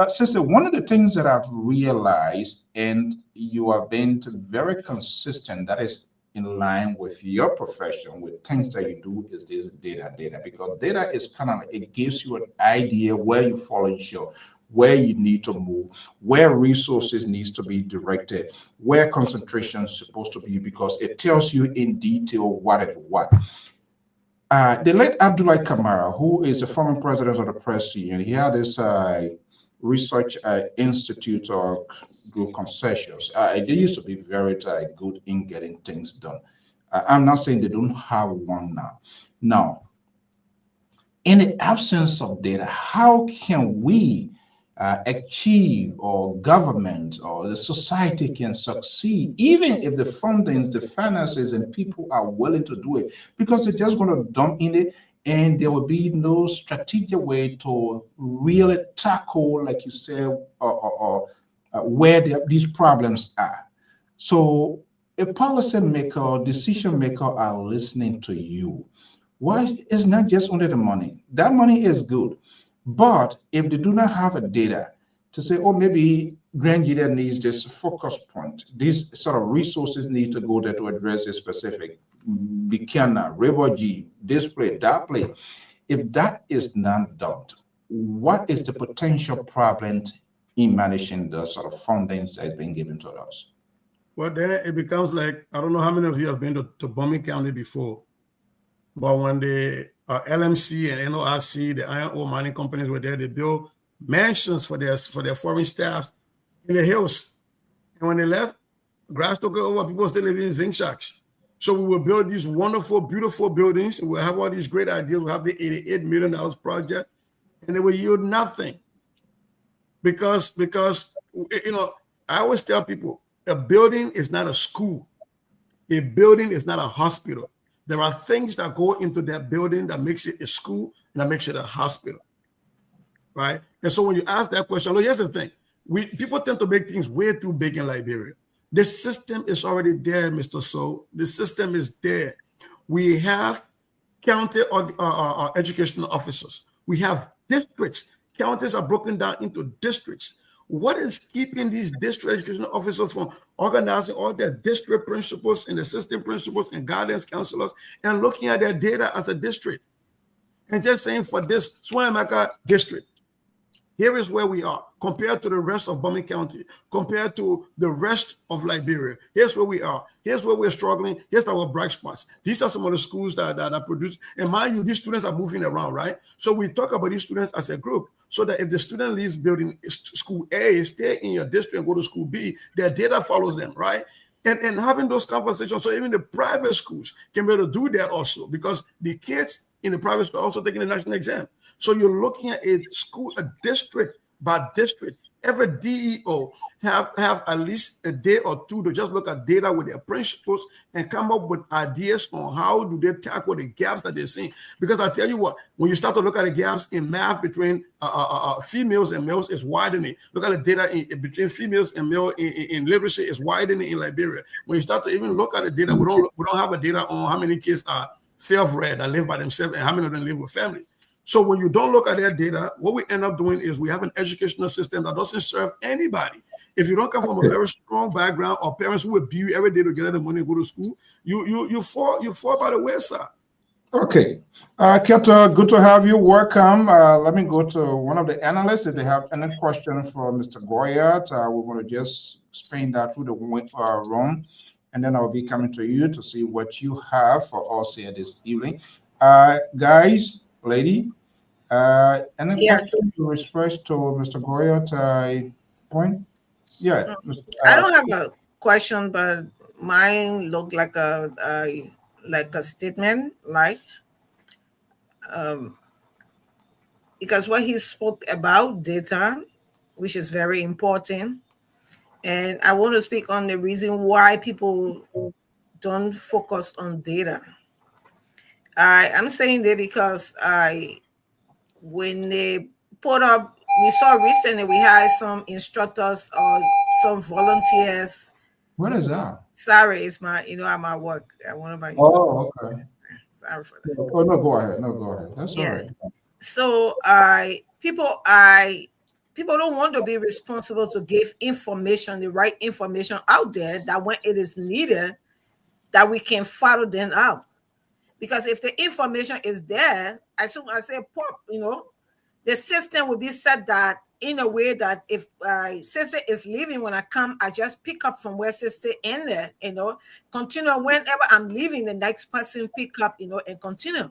Sister, one of the things that I've realized, and you have been very consistent, that is in line with your profession, with things that you do, is this data, because data is kind of, it gives you an idea where you fall short, where you need to move, where resources needs to be directed, where concentration is supposed to be, because it tells you in detail what is what. The late Abdullah Kamara, who is the former president of the press union, he had this research institute or group concessions. They used to be very good in getting things done. I'm not saying they don't have one now. Now, in the absence of data, how can we achieve, or government or the society can succeed, even if the fundings, the finances, and people are willing to do it, because they're just going to dump in it, and there will be no strategic way to really tackle, like you said, where these problems are. So a policy maker, decision maker are listening to you. Why? It's not just only the money. That money is good. But if they do not have a data to say, oh, maybe Grand Nigeria needs this focus point, these sort of resources need to go there to address a specific Bikana, Reboji, display, that play. If that is not done, what is the potential problem in managing the sort of funding that is being given to us? Well, then it becomes like, I don't know how many of you have been to Bombing County before, but when the LMC and NORC, the iron ore mining companies were there, they built mansions for their foreign staff in the hills. And when they left, grass took over, people still living in zinc shacks. So we will build these wonderful, beautiful buildings. We'll have all these great ideas. We'll have the $88 million project, and they will yield nothing. Because I always tell people, a building is not a school. A building is not a hospital. There are things that go into that building that makes it a school and that makes it a hospital, right? And so when you ask that question, look, here's the thing. People tend to make things way too big in Liberia. The system is already there, Mr. So. The system is there. We have county educational officers. We have districts. Counties are broken down into districts. What is keeping these district educational officers from organizing all their district principals and assistant principals and guidance counselors and looking at their data as a district and just saying for this Swamaka district, here is where we are compared to the rest of Bowman County, compared to the rest of Liberia. Here's where we are. Here's where we're struggling. Here's our bright spots. These are some of the schools that produce. And mind you, these students are moving around, right? So we talk about these students as a group so that if the student leaves building school A, stay in your district and go to school B, their data follows them, right? And having those conversations, so even the private schools can be able to do that also because the kids in the private school are also taking the national exam. So you're looking at a school, a district by district. Every DEO have at least a day or two to just look at data with their principals and come up with ideas on how do they tackle the gaps that they're seeing. Because I tell you what, when you start to look at the gaps in math between females and males, it's widening. Look at the data between females and male in literacy, is widening in Liberia. When you start to even look at the data, we don't have a data on how many kids are self-read that live by themselves and how many of them live with families. So when you don't look at their data, what we end up doing is we have an educational system that doesn't serve anybody. If you don't come from a very strong background or parents who will beat you every day to get the money to go to school, you fall by the wayside. Okay. Keto, good to have you. Welcome. Let me go to one of the analysts. If they have any question for Mr. Goyat, we're going to just spin that through the room, and then I'll be coming to you to see what you have for us here this evening. Guys, lady, any question to respect to Mr. Goyat point? Yeah. I don't have a question, but mine looked like a statement, because what he spoke about data, which is very important, and I want to speak on the reason why people don't focus on data. I'm saying that because when they put up, we saw recently we had some instructors or some volunteers. What is that? Sorry, it's my, I'm at work. I want to. Oh, okay. Sorry for that. Oh no, go ahead. No, go ahead. That's all right. So people don't want to be responsible to give information, the right information out there that when it is needed, that we can follow them out. Because if the information is there, as soon as I say pop, the system will be set that in a way that if sister is leaving, when I come, I just pick up from where sister ended, continue whenever I'm leaving, the next person pick up, and continue.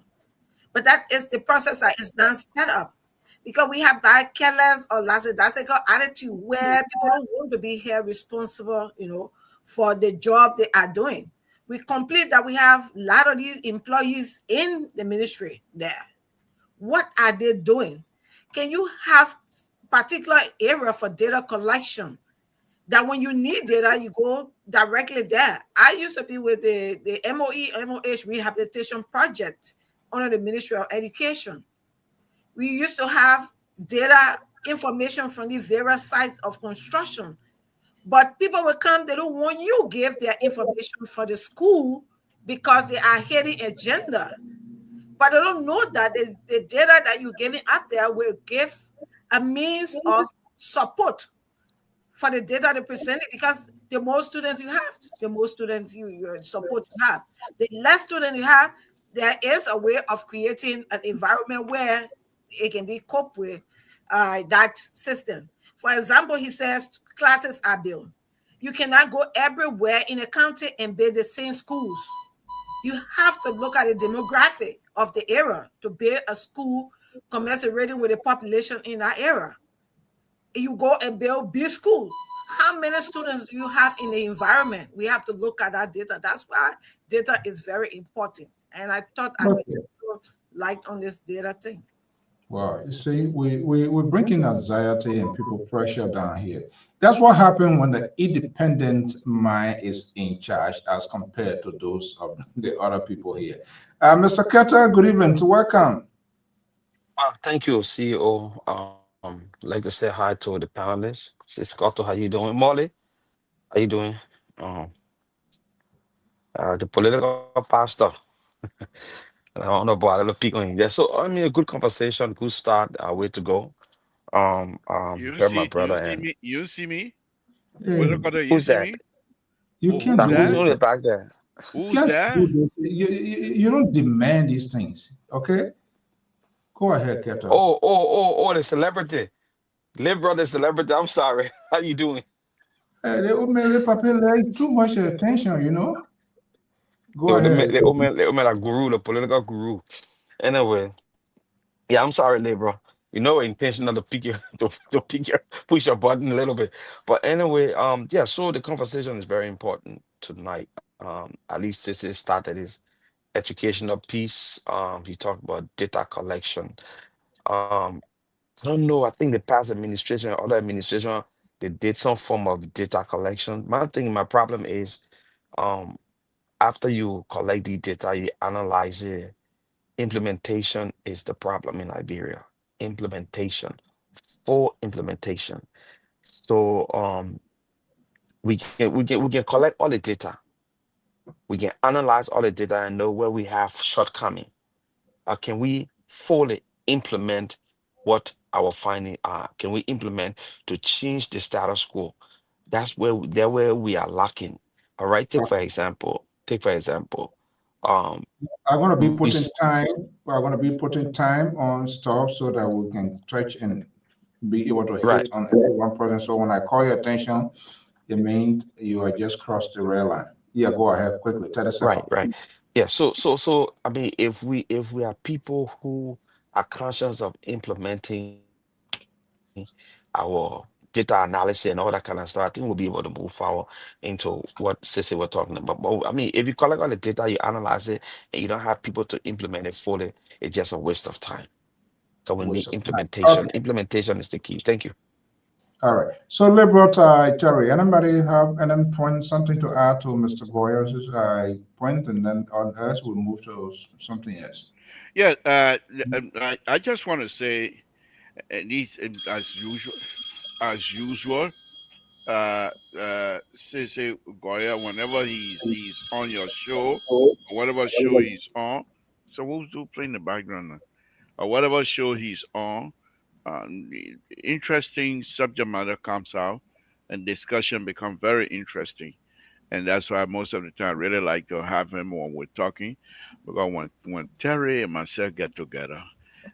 But that is the process that is not set up. Because we have that careless or lackadaisical attitude where people don't want to be here responsible, for the job they are doing. We complete that we have a lot of these employees in the ministry there. What are they doing? Can you have particular area for data collection that when you need data, you go directly there? I used to be with the MOH Rehabilitation Project under the Ministry of Education. We used to have data information from the various sites of construction. But people will come, they don't want you to give their information for the school because they are hidden agenda. But they don't know that the data that you're giving up there will give a means of support for the data they presented, because the more students you have, the more students you support you have. The less students you have, there is a way of creating an environment where it can be coped with that system. For example, he says classes are built. You cannot go everywhere in a county and build the same schools. You have to look at the demographic of the area to build a school commensurating with the population in that area. You go and build big schools. How many students do you have in the environment? We have to look at that data. That's why data is very important. And I thought I would light on this data thing. Well, you see, we're bringing anxiety and people pressure down here. That's what happened when the independent mind is in charge as compared to those of the other people here. Mr. Carter, good evening. Welcome. Thank you, CEO. Like to say hi to the panelists. Scotto, how you doing? Molly, how you doing? Um, the political pastor. I don't know about a lot of people in there. So I mean, a good conversation, good start, way to go. Hear my brother and You see me? Hey, What you who's see that? me? you can't Who's do Who's that? this. on the back there? You Who's can't do that? this. You don't demand these things. Okay? Go ahead, Keto. The celebrity. Live brother celebrity. I'm sorry. How you doing? They will make Papa like too much attention, you know? Go ahead. The old man, like guru, the political guru. Anyway, yeah, I'm sorry, Lay, bro. You know, intentional to pick your to pick your push your button a little bit. But anyway, yeah. So the conversation is very important tonight. At least this is started is educational piece. He talked about data collection. Um, I don't know. I think the past administration, other administration, they did some form of data collection. My thing, my problem is, um, after you collect the data, you analyze it. Implementation is the problem in Liberia. Implementation, full implementation. So we can collect all the data. We can analyze all the data and know where we have shortcoming. Can we fully implement what our finding are? Can we implement to change the status quo? Where we are lacking. All right. Take for example, um, I'm going to we be putting time. We're going to be putting time on stuff so that we can touch and be able to right, hit on every one person. So when I call your attention, it means you are just crossed the rail line. Yeah, go ahead quickly. 30 seconds. right. Yeah. So I mean, if we are people who are conscious of implementing our data analysis and all that kind of stuff, I think we'll be able to move forward into what Sissy we're talking about. But I mean, if you collect all the data, you analyze it, and you don't have people to implement it fully, it's just a waste of time. So we need Waste of time. implementation. Okay. Implementation is the key. Thank you. All right. So, liberal Terry, anybody have any point, something to add to Mr. Boyer's point, and then on us we'll move to something else. Yeah, I just want to say, as usual, as usual, say Goya, whenever he's on your show, or whatever show he's on. So who's do play in the background now? Or whatever show he's on, interesting subject matter comes out, and discussion become very interesting. And that's why most of the time I really like to have him when we're talking, because when Terry and myself get together,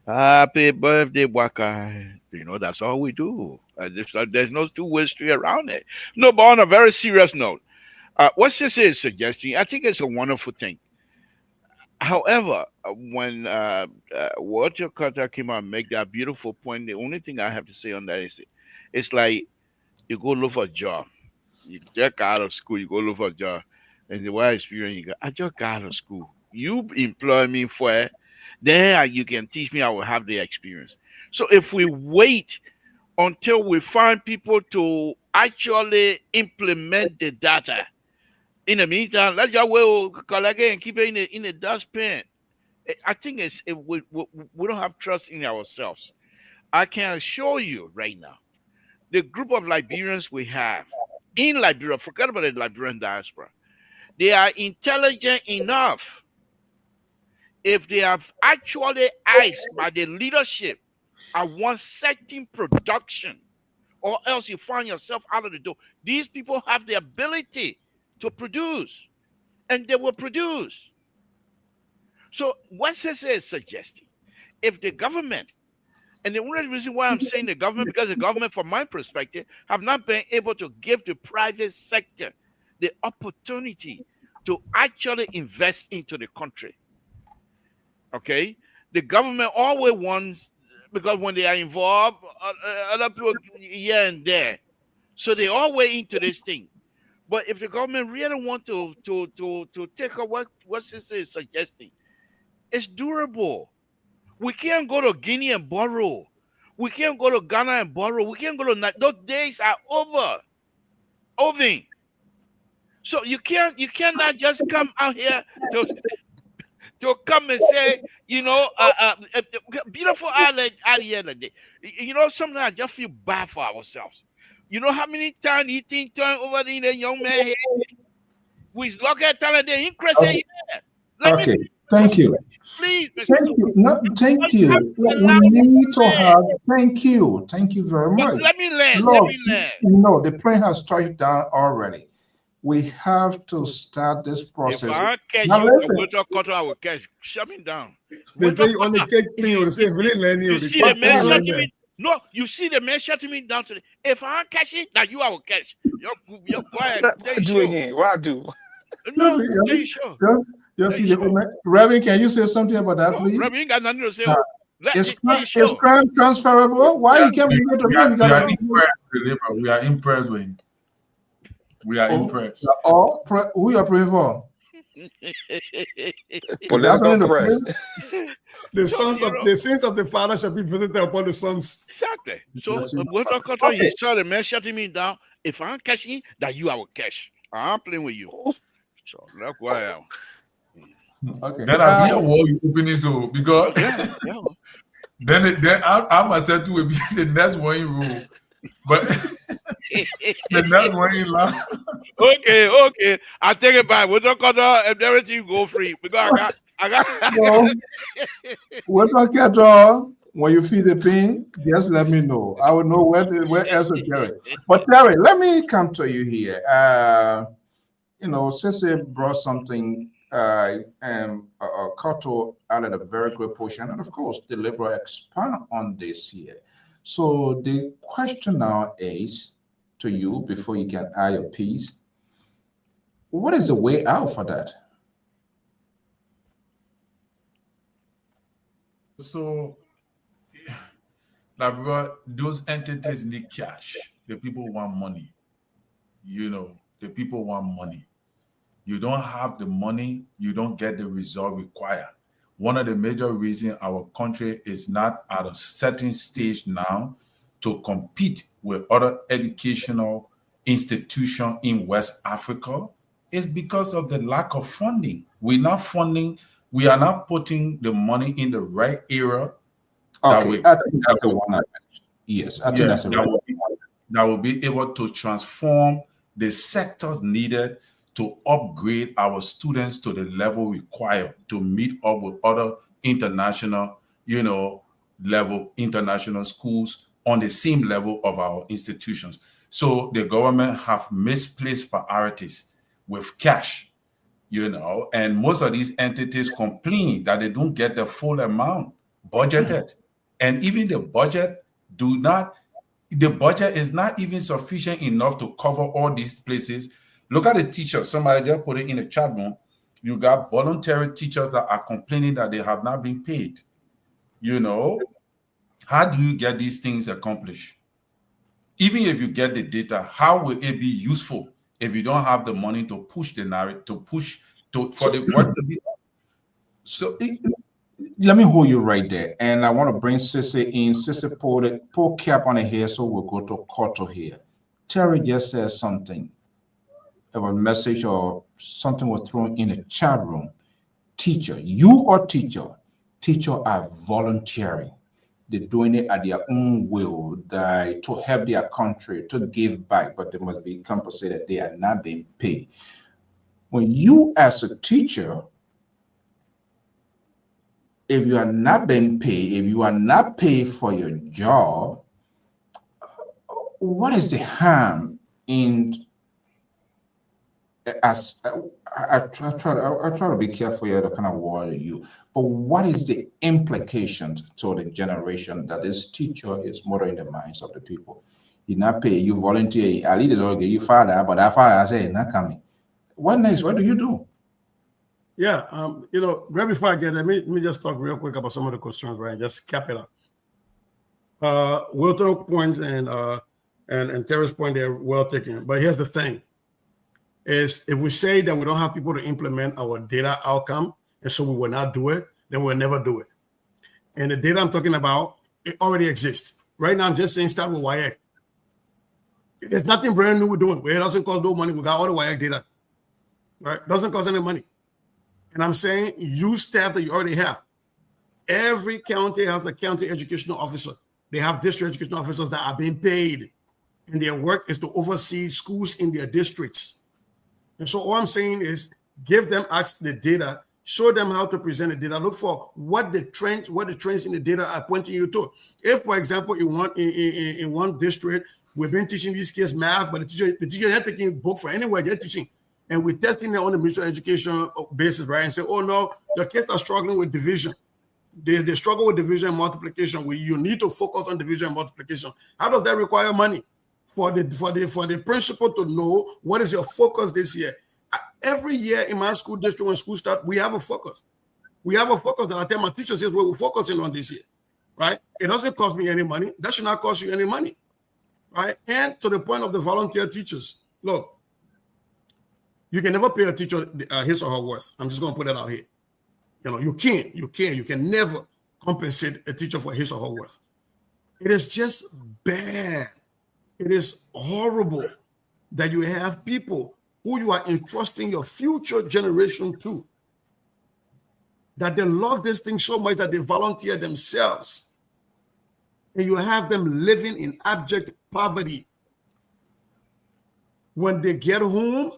happy birthday, Waka. That's all we do. There's no two ways street around it. No, but on a very serious note, what Sissy is suggesting, I think it's a wonderful thing. However, when Walter Carter came out and make that beautiful point, the only thing I have to say on that is it's like you go look for a job. You just got out of school, you go look for a job. And the way I experience, you go, I just got out of school. You employ me for it, then you can teach me, I will have the experience. So if we wait until we find people to actually implement the data, in the meantime, let's just will collect it and keep it in the dustbin. I think we don't have trust in ourselves. I can assure you right now, the group of Liberians we have in Liberia, forget about the Liberian diaspora, they are intelligent enough. If they have actually asked by the leadership, I want certain production, or else you find yourself out of the door. These people have the ability to produce, and they will produce. So what Sese is suggesting, if the government, and the only reason why I'm saying the government, because the government, from my perspective, have not been able to give the private sector the opportunity to actually invest into the country. Okay? The government always wants, because when they are involved, other people here and there. So they always into this thing. But if the government really want to take up what Sister is suggesting, it's durable. We can't go to Guinea and borrow. We can't go to Ghana and borrow. We can't go to those days are over. Over. So you cannot just come out here to come and say, beautiful island out here today. Sometimes I just feel bad for ourselves. You know how many times he think turn over the young man here? We look at talent there, increase here. Okay, thank you. Please, thank you. No, thank you. We need to have. Thank you very much. Let me land. Lord, no, the plane has touched down already. We have to start this process. If I catch now, you, I will catch. Shut me down. They say on the cake thing, you say, you see the man shutting me. No, you see the man shutting me down today. If I catch it, now you I will catch. You're quiet. Do again. What I do? No, sure. You see the Reverend, can you say something about that, please? Reverend, you got nothing to say. Is crime transferable? Why you can't be able to We are impressed with him. We are impressed. Who you are praying for? Political press. The sins of the father shall be visited upon the sons. Exactly. So he saw the man shutting me down. If I'm catching that you I will catch. I'm playing with you. So that's why I am. Okay. Then I'll be a wall you open it to because then I myself too will be the next one in rule. But the next one in line. Okay. I take it back. We'll talk about everything go free because I got we'll talk about when you feel the pain, just let me know. I will know where else to carry. But Terry, let me come to you here. Sissy brought something Kato added a very good portion, and of course the Liberal expand on this here. So the question now is to you before you can add your piece. What is the way out for that? So, those entities need cash. The people want money. The people want money. You don't have the money, you don't get the result required. One of the major reasons our country is not at a certain stage now to compete with other educational institutions in West Africa is because of the lack of funding. We are not putting the money in the right area. Okay, I think that's the one I mentioned. Yes, I think that's the right one. That will be able to transform the sectors needed to upgrade our students to the level required to meet up with other international, level international schools on the same level of our institutions. So the government have misplaced priorities with cash, and most of these entities complain that they don't get the full amount budgeted. And even the budget is not even sufficient enough to cover all these places. Look at the teachers. Somebody just put it in the chat room. You got voluntary teachers that are complaining that they have not been paid. How do you get these things accomplished? Even if you get the data, how will it be useful if you don't have the money to push the narrative, for the work to be done? So let me hold you right there. And I want to bring Sissy in. Sissy pull cap on it here, so we'll go to Koto here. Terry just says something. A message or something was thrown in the chat room. Teacher are volunteering. They're doing it at their own will to help their country, to give back, but they must be compensated. They are not being paid. When you as a teacher, if you are not being paid, if you are not paid for your job, what is the harm in as I try to be careful here, the kind of word you, but what is the implications to the generation that this teacher is modeling the minds of the people? You not pay, you volunteer, I lead the dog, you father, but that father I say not coming. What next? What do you do? Yeah, right before I get there, let me just talk real quick about some of the concerns, right? Just cap it up. Wilton's point and Terry's point, they're well taken. But here's the thing. Is if we say that we don't have people to implement our data outcome, and so we will not do it, then we'll never do it. And the data I'm talking about, it already exists. Right now, I'm just saying start with WIAC. There's nothing brand new we're doing. It doesn't cost no money. We got all the WIAC data. Right? It doesn't cost any money. And I'm saying use staff that you already have. Every county has a county educational officer. They have district educational officers that are being paid. And their work is to oversee schools in their districts. And so all I'm saying is give them access to the data, show them how to present the data, look for what the trends in the data are pointing you to. If, for example, in one district, we've been teaching these kids math, but the teacher not taking book for anywhere they're teaching. And we're testing them on the mutual education basis, right? And say, oh no, your kids are struggling with division. They struggle with division and multiplication. You need to focus on division and multiplication. How does that require money? For the principal to know what is your focus this year. Every year in my school district, when school starts, we have a focus. We have a focus that I tell my teachers is what we're focusing on this year, right? It doesn't cost me any money. That should not cost you any money, right? And to the point of the volunteer teachers, look, you can never pay a teacher his or her worth. I'm just going to put that out here. You can never compensate a teacher for his or her worth. It is just bad. It is horrible that you have people who you are entrusting your future generation to, that they love this thing so much that they volunteer themselves. And you have them living in abject poverty. When they get home,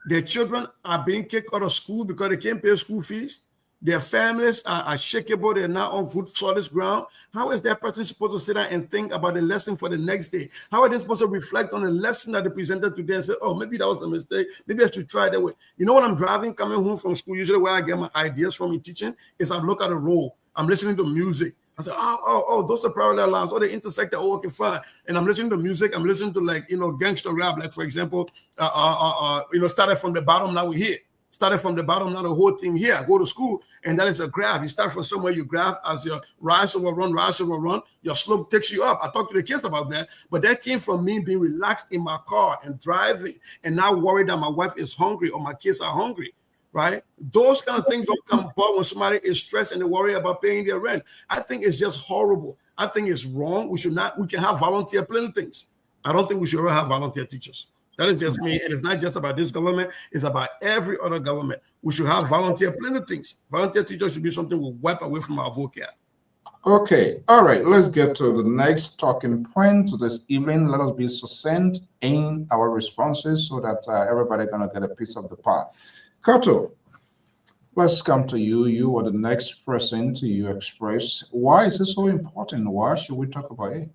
their children are being kicked out of school because they can't pay school fees. Their families are shakeable. They're not on good, solid ground. How is that person supposed to sit down and think about the lesson for the next day? How are they supposed to reflect on the lesson that they presented today and say, oh, maybe that was a mistake. Maybe I should try that way. You know, when I'm driving, coming home from school, usually where I get my ideas from in teaching is I look at the road. I'm listening to music. I say, oh, those are parallel lines. Oh, they intersect. Oh, okay, fine. And I'm listening to music. I'm listening to gangster rap. Like, for example, started from the bottom, now we're here. Started from the bottom, now the whole thing here. I go to school, and that is a graph. You start from somewhere, you graph as your rise over run, your slope takes you up. I talked to the kids about that, but that came from me being relaxed in my car and driving and not worried that my wife is hungry or my kids are hungry, right? Those kind of things don't come about when somebody is stressed and they worry about paying their rent. I think it's just horrible. I think it's wrong. We can have volunteer plenty things. I don't think we should ever have volunteer teachers. That is just me. And it's not just about this government. It's about every other government. We should have volunteer plenty things. Volunteer teachers should be something we wipe away from our vocab. Okay. All right. Let's get to the next talking point this evening. Let us be succinct in our responses so that everybody going to get a piece of the pie. Kato, let's come to you. You are the next person to express. Why is it so important? Why should we talk about it?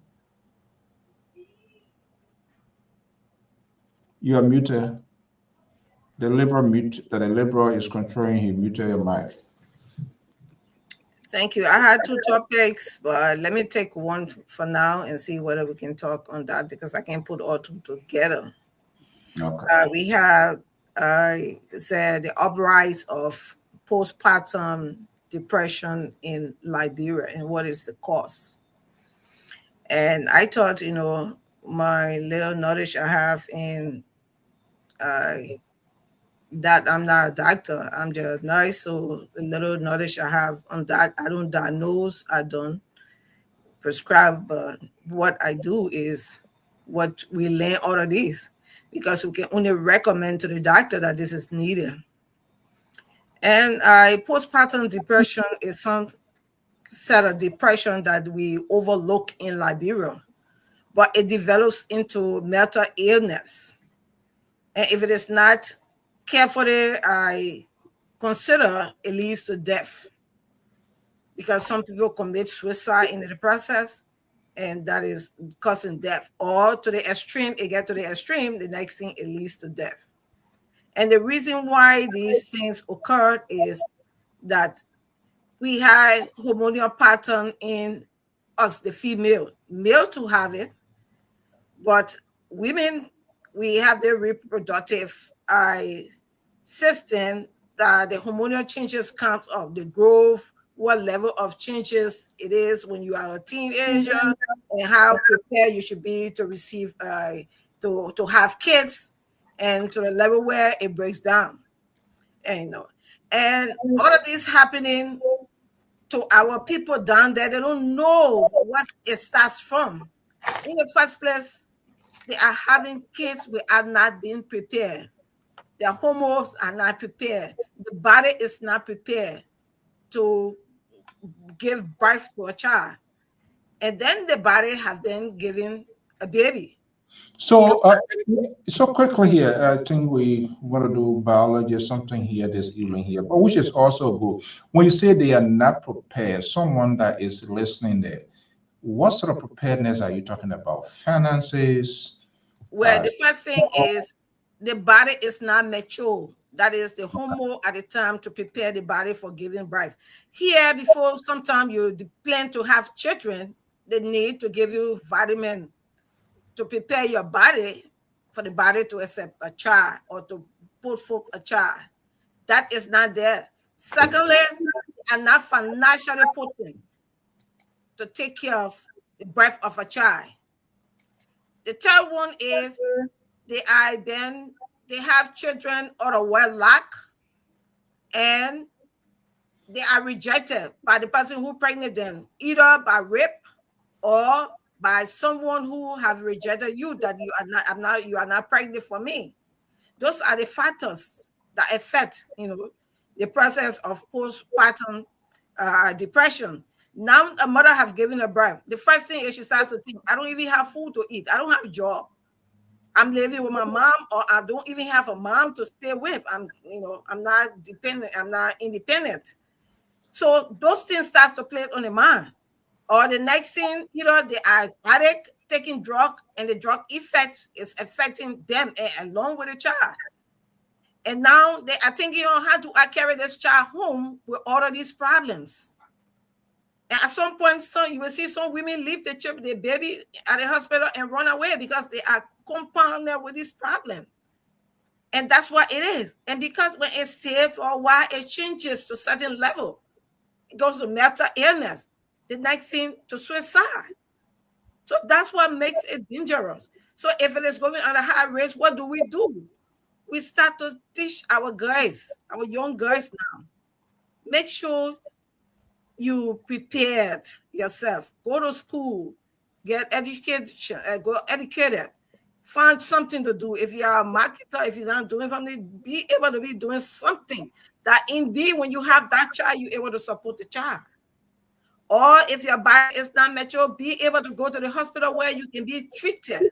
You are muted. The liberal is controlling him. Muted your mic. Thank you. I had two topics, but let me take one for now and see whether we can talk on that because I can put all two together. Okay. We have said the uprise of postpartum depression in Liberia and what is the cause. And I thought, my little knowledge I have in that I'm not a doctor, I'm just a nurse, so the little knowledge I have on that, I don't diagnose, I don't prescribe, but what I do is what we learn out of this, because we can only recommend to the doctor that this is needed. And postpartum depression is some set of depression that we overlook in Liberia, but it develops into mental illness. And if it is not carefully, I consider it leads to death. Because some people commit suicide in the process, and that is causing death. Or to the extreme, it gets to the extreme, the next thing, it leads to death. And the reason why these things occurred is that we had hormonal pattern in us, the female. Male to have it, but women, we have the reproductive system that the hormonal changes comes up, the growth, what level of changes it is when you are a teenager, and how prepared you should be to receive, to have kids, and to the level where it breaks down. And all of this happening to our people down there. They don't know what it starts from. In the first place, they are having kids without not being prepared. Their hormones are not prepared. The body is not prepared to give birth to a child. And then the body has been given a baby. So, so quickly here, I think we want to do biology or something here this evening here, but which is also good. When you say they are not prepared, someone that is listening there, what sort of preparedness are you talking about? Finances? Well, the first thing is the body is not mature. That is the hormone at the time to prepare the body for giving birth. Here, before sometime you plan to have children, they need to give you vitamin to prepare your body for the body to accept a child or to put forth a child. That is not there. Secondly, they are not financially potent to take care of the birth of a child. The third one is they have children out of wedlock and they are rejected by the person who pregnant them, either by rape or by someone who have rejected you, that you are not pregnant for me. Those are the factors that affect the process of postpartum depression. Now a mother have given a birth. The first thing is she starts to think, I don't even have food to eat. I don't have a job. I'm living with my mom, or I don't even have a mom to stay with. I'm not dependent. I'm not independent. So those things start to play on the mind. Or the next thing, they are addict, taking drug, and the drug effect is affecting them along with the child. And now they are thinking, how do I carry this child home with all of these problems? And at some point, you will see some women leave the baby at the hospital and run away because they are compounded with this problem. And that's what it is. And because when it stays for a while, it changes to certain level. It goes to mental illness. The next thing to suicide. So that's what makes it dangerous. So if it is going on a high risk, what do? We start to teach our girls, our young girls now. Make sure you prepared yourself. Go to school, get education, go educated. Find something to do. If you are a marketer, if you're not doing something, be able to be doing something that indeed when you have that child, you're able to support the child. Or if your body is not mature, be able to go to the hospital where you can be treated.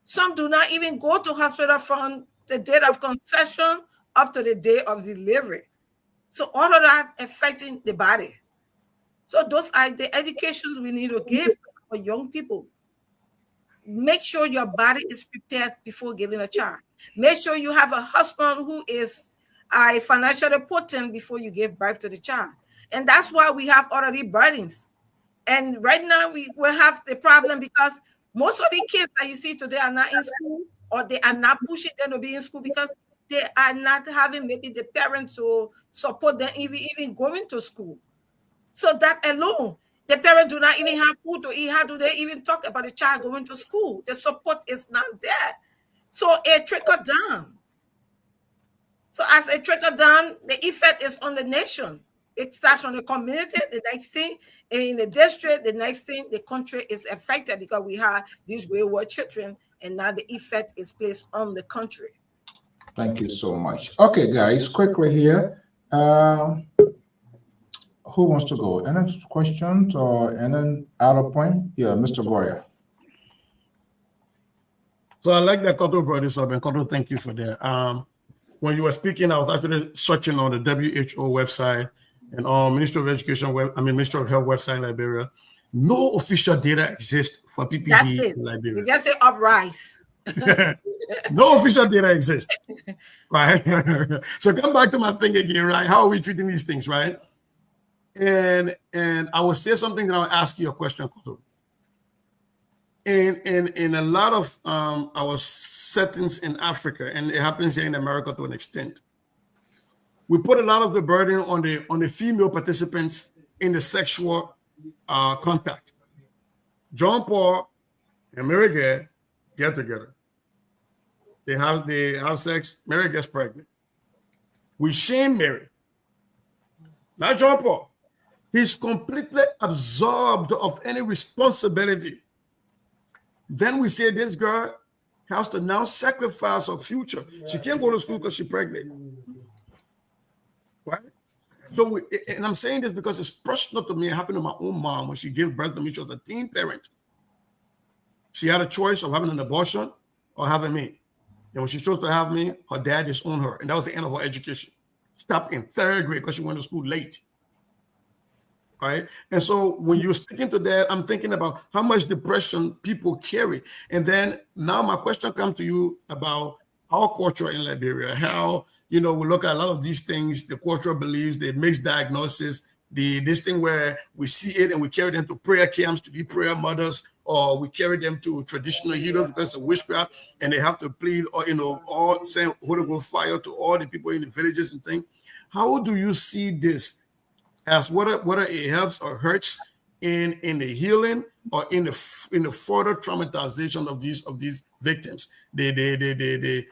Some do not even go to hospital from the date of conception up to the day of delivery. So all of that affecting the body. So those are the educations we need to give for young people. Make sure your body is prepared before giving a child. Make sure you have a husband who is financially potent before you give birth to the child. And that's why we have already burdens. And right now we will have the problem because most of the kids that you see today are not in school, or they are not pushing them to be in school because they are not having maybe the parents to support them even going to school. So that alone, the parents do not even have food to eat. How do they even talk about the child going to school? The support is not there. So it trickle down. So as it trickle down, the effect is on the nation. It starts from the community, the next thing, in the district, the next thing, the country is affected because we have these wayward children, and now the effect is placed on the country. Thank you so much. Okay, guys, quickly here. Who wants to go? Any questions or any other point? Yeah, Mr. Goya. So I like that Koto brought this up, and Koto, thank you for that. When you were speaking, I was actually searching on the WHO website and on Ministry of Education, Ministry of Health website in Liberia. No official data exists for PPD in Liberia. You just say uprise. No official data exists, right? So come back to my thing again, right? How are we treating these things, right? And I will say something, and I'll ask you a question, Koto. In a lot of our settings in Africa, and it happens here in America to an extent, we put a lot of the burden on the female participants in the sexual contact. John Paul and Mary Gay get together. They have sex. Mary gets pregnant. We shame Mary, not John Paul. He's completely absorbed of any responsibility. Then we say this girl has to now sacrifice her future. She can't go to school because she's pregnant. Right? So, and I'm saying this because it's personal to me. It happened to my own mom when she gave birth to me. She was a teen parent. She had a choice of having an abortion or having me. And when she chose to have me, her dad disowned her. And that was the end of her education. Stopped in 3rd grade because she went to school late. Right? And so when you're speaking to that, I'm thinking about how much depression people carry. And then now my question comes to you about our culture in Liberia, how, we look at a lot of these things, the cultural beliefs, the mixed diagnosis, this thing where we see it and we carry them to prayer camps to be prayer mothers, or we carry them to traditional healers because of witchcraft, and they have to plead, or, all saying Holy Ghost fire to all the people in the villages and things. How do you see this as whether it helps or hurts in the healing or in the further traumatization of these victims? The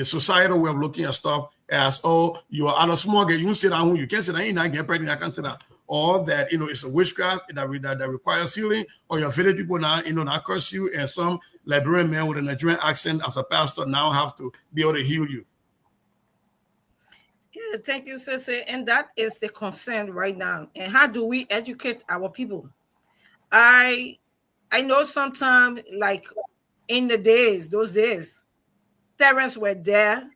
societal way of looking at stuff as, oh, you are out of small girl, you sit down, you can't sit down, you're not getting pregnant, I can't sit down. Or that, it's a witchcraft that requires healing, or your village people now, not curse you, and some Liberian man with a Nigerian accent as a pastor now have to be able to heal you. Yeah, thank you, Sissy. And that is the concern right now. And how do we educate our people? I know sometimes, like in those days, parents were there.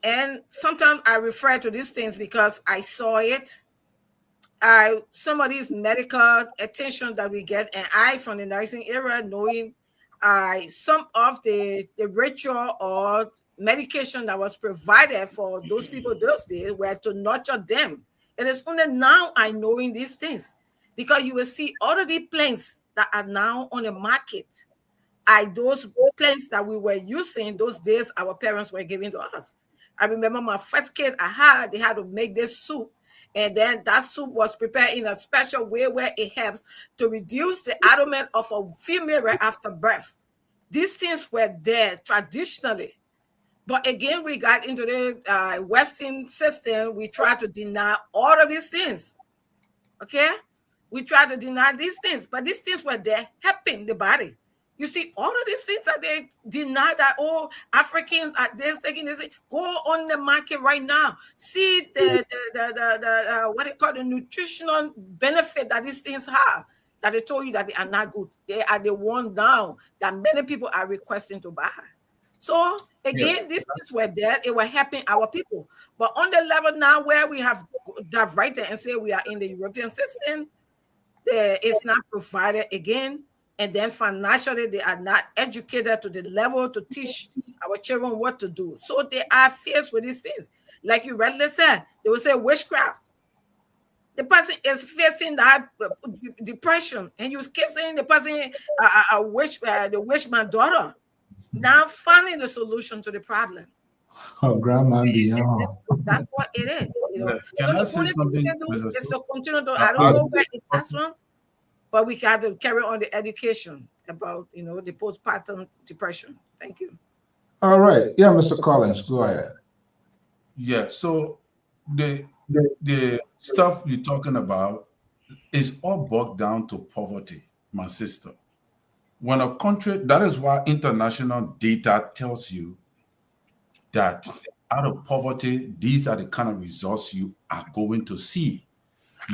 And sometimes I refer to these things because I saw it. Some of these medical attention that we get, and I, from the nursing era, knowing some of the ritual or medication that was provided for those people those days were to nurture them. It is only now I'm knowing these things, because you will see all of the plants that are now on the market are those plants that we were using those days our parents were giving to us. I remember my first kid they had to make this soup. And then that soup was prepared in a special way where it helps to reduce the abdomen of a female right after birth. These things were there traditionally. But again, we got into the Western system. We try to deny all of these things. Okay? We try to deny these things. But these things were there helping the body. You see, all of these things that they deny that, oh, Africans are this, taking this, go on the market right now. See the what they call the nutritional benefit that these things have, that they told you that they are not good. They are the one now that many people are requesting to buy. So again, these things were there. It were helping our people. But on the level now where we have dive right there and say we are in the European system, it's not provided again. And then financially, they are not educated to the level to teach our children what to do. So they are faced with these things. Like you rightly said, they will say witchcraft. The person is facing that depression, and you keep saying the person, the wishman daughter, now finding the solution to the problem. Oh, grandma, that's what it is. Can I say something? Is to continue to, I don't know where it starts from. But we have to carry on the education about, the postpartum depression. Thank you. All right. Yeah, Mr. Collins, go ahead. Yeah, so the stuff you're talking about is all bogged down to poverty, my sister. When a country, that is why international data tells you that out of poverty, these are the kind of results you are going to see.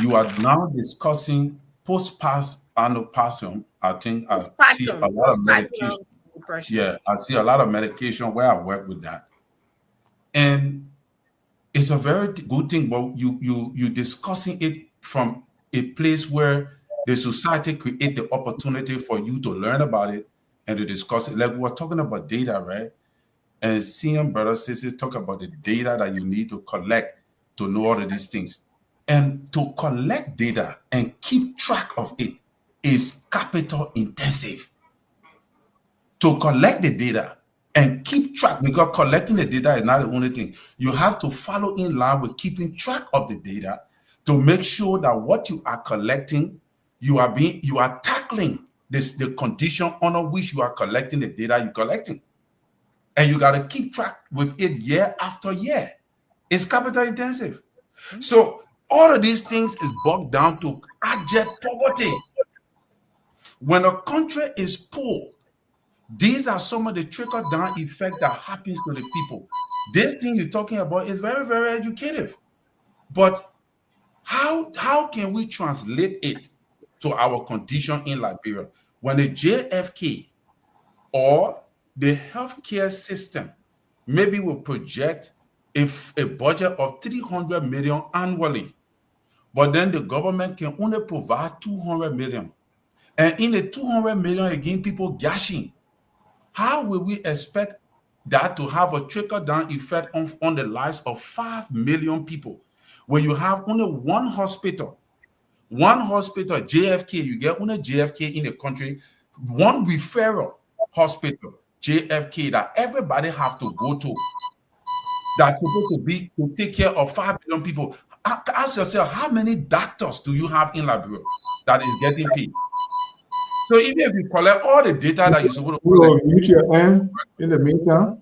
You are now discussing postpartum, I think I see a lot of medication. Yeah, I see a lot of medication where I work with that. And it's a very good thing, but you discussing it from a place where the society create the opportunity for you to learn about it and to discuss it. Like we're talking about data, right? And seeing brother sisters talk about the data that you need to collect to know all of these things. And to collect data and keep track of it is capital intensive. To collect the data and keep track, because collecting the data is not the only thing. You have to follow in line with keeping track of the data to make sure that what you are collecting, you are tackling the condition under which you are collecting the data you're collecting. And you got to keep track with it year after year. It's capital intensive. So All of these things is bogged down to abject poverty. When a country is poor, these are some of the trickle-down effect that happens to the people. This thing you're talking about is very, very educative. But how can we translate it to our condition in Liberia? When the JFK or the healthcare system maybe will project a budget of 300 million annually, but then the government can only provide 200 million. And in the 200 million, again, people gashing. How will we expect that to have a trickle-down effect on the lives of 5 million people? When you have only one hospital, JFK, you get only JFK in the country, one referral hospital, JFK, that everybody have to go to, that's supposed to be to take care of 5 million people. Ask yourself, how many doctors do you have in Liberia that is getting paid? So even if you collect all the data that you're supposed to collect, in the meantime,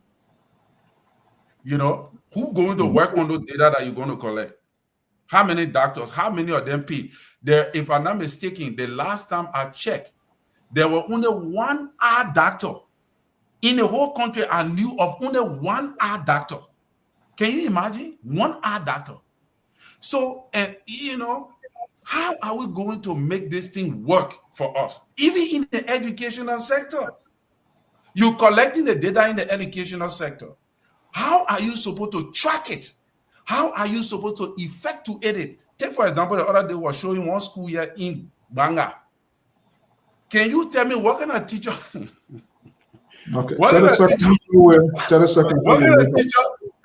you know, who's going to work on those data that you're going to collect? How many doctors? How many of them pay? There, if I'm not mistaken, the last time I checked, there were only one eye doctor in the whole country. I knew of only one eye doctor. Can you imagine? One eye doctor. So, and you know, how are we going to make this thing work for us? Even in the educational sector, you're collecting the data in the educational sector. How are you supposed to track it? How are you supposed to effectuate it? Take, for example, the other day was showing one school here in Banga. Can you tell me what kind of teacher? Okay, tell us something. What kind of teacher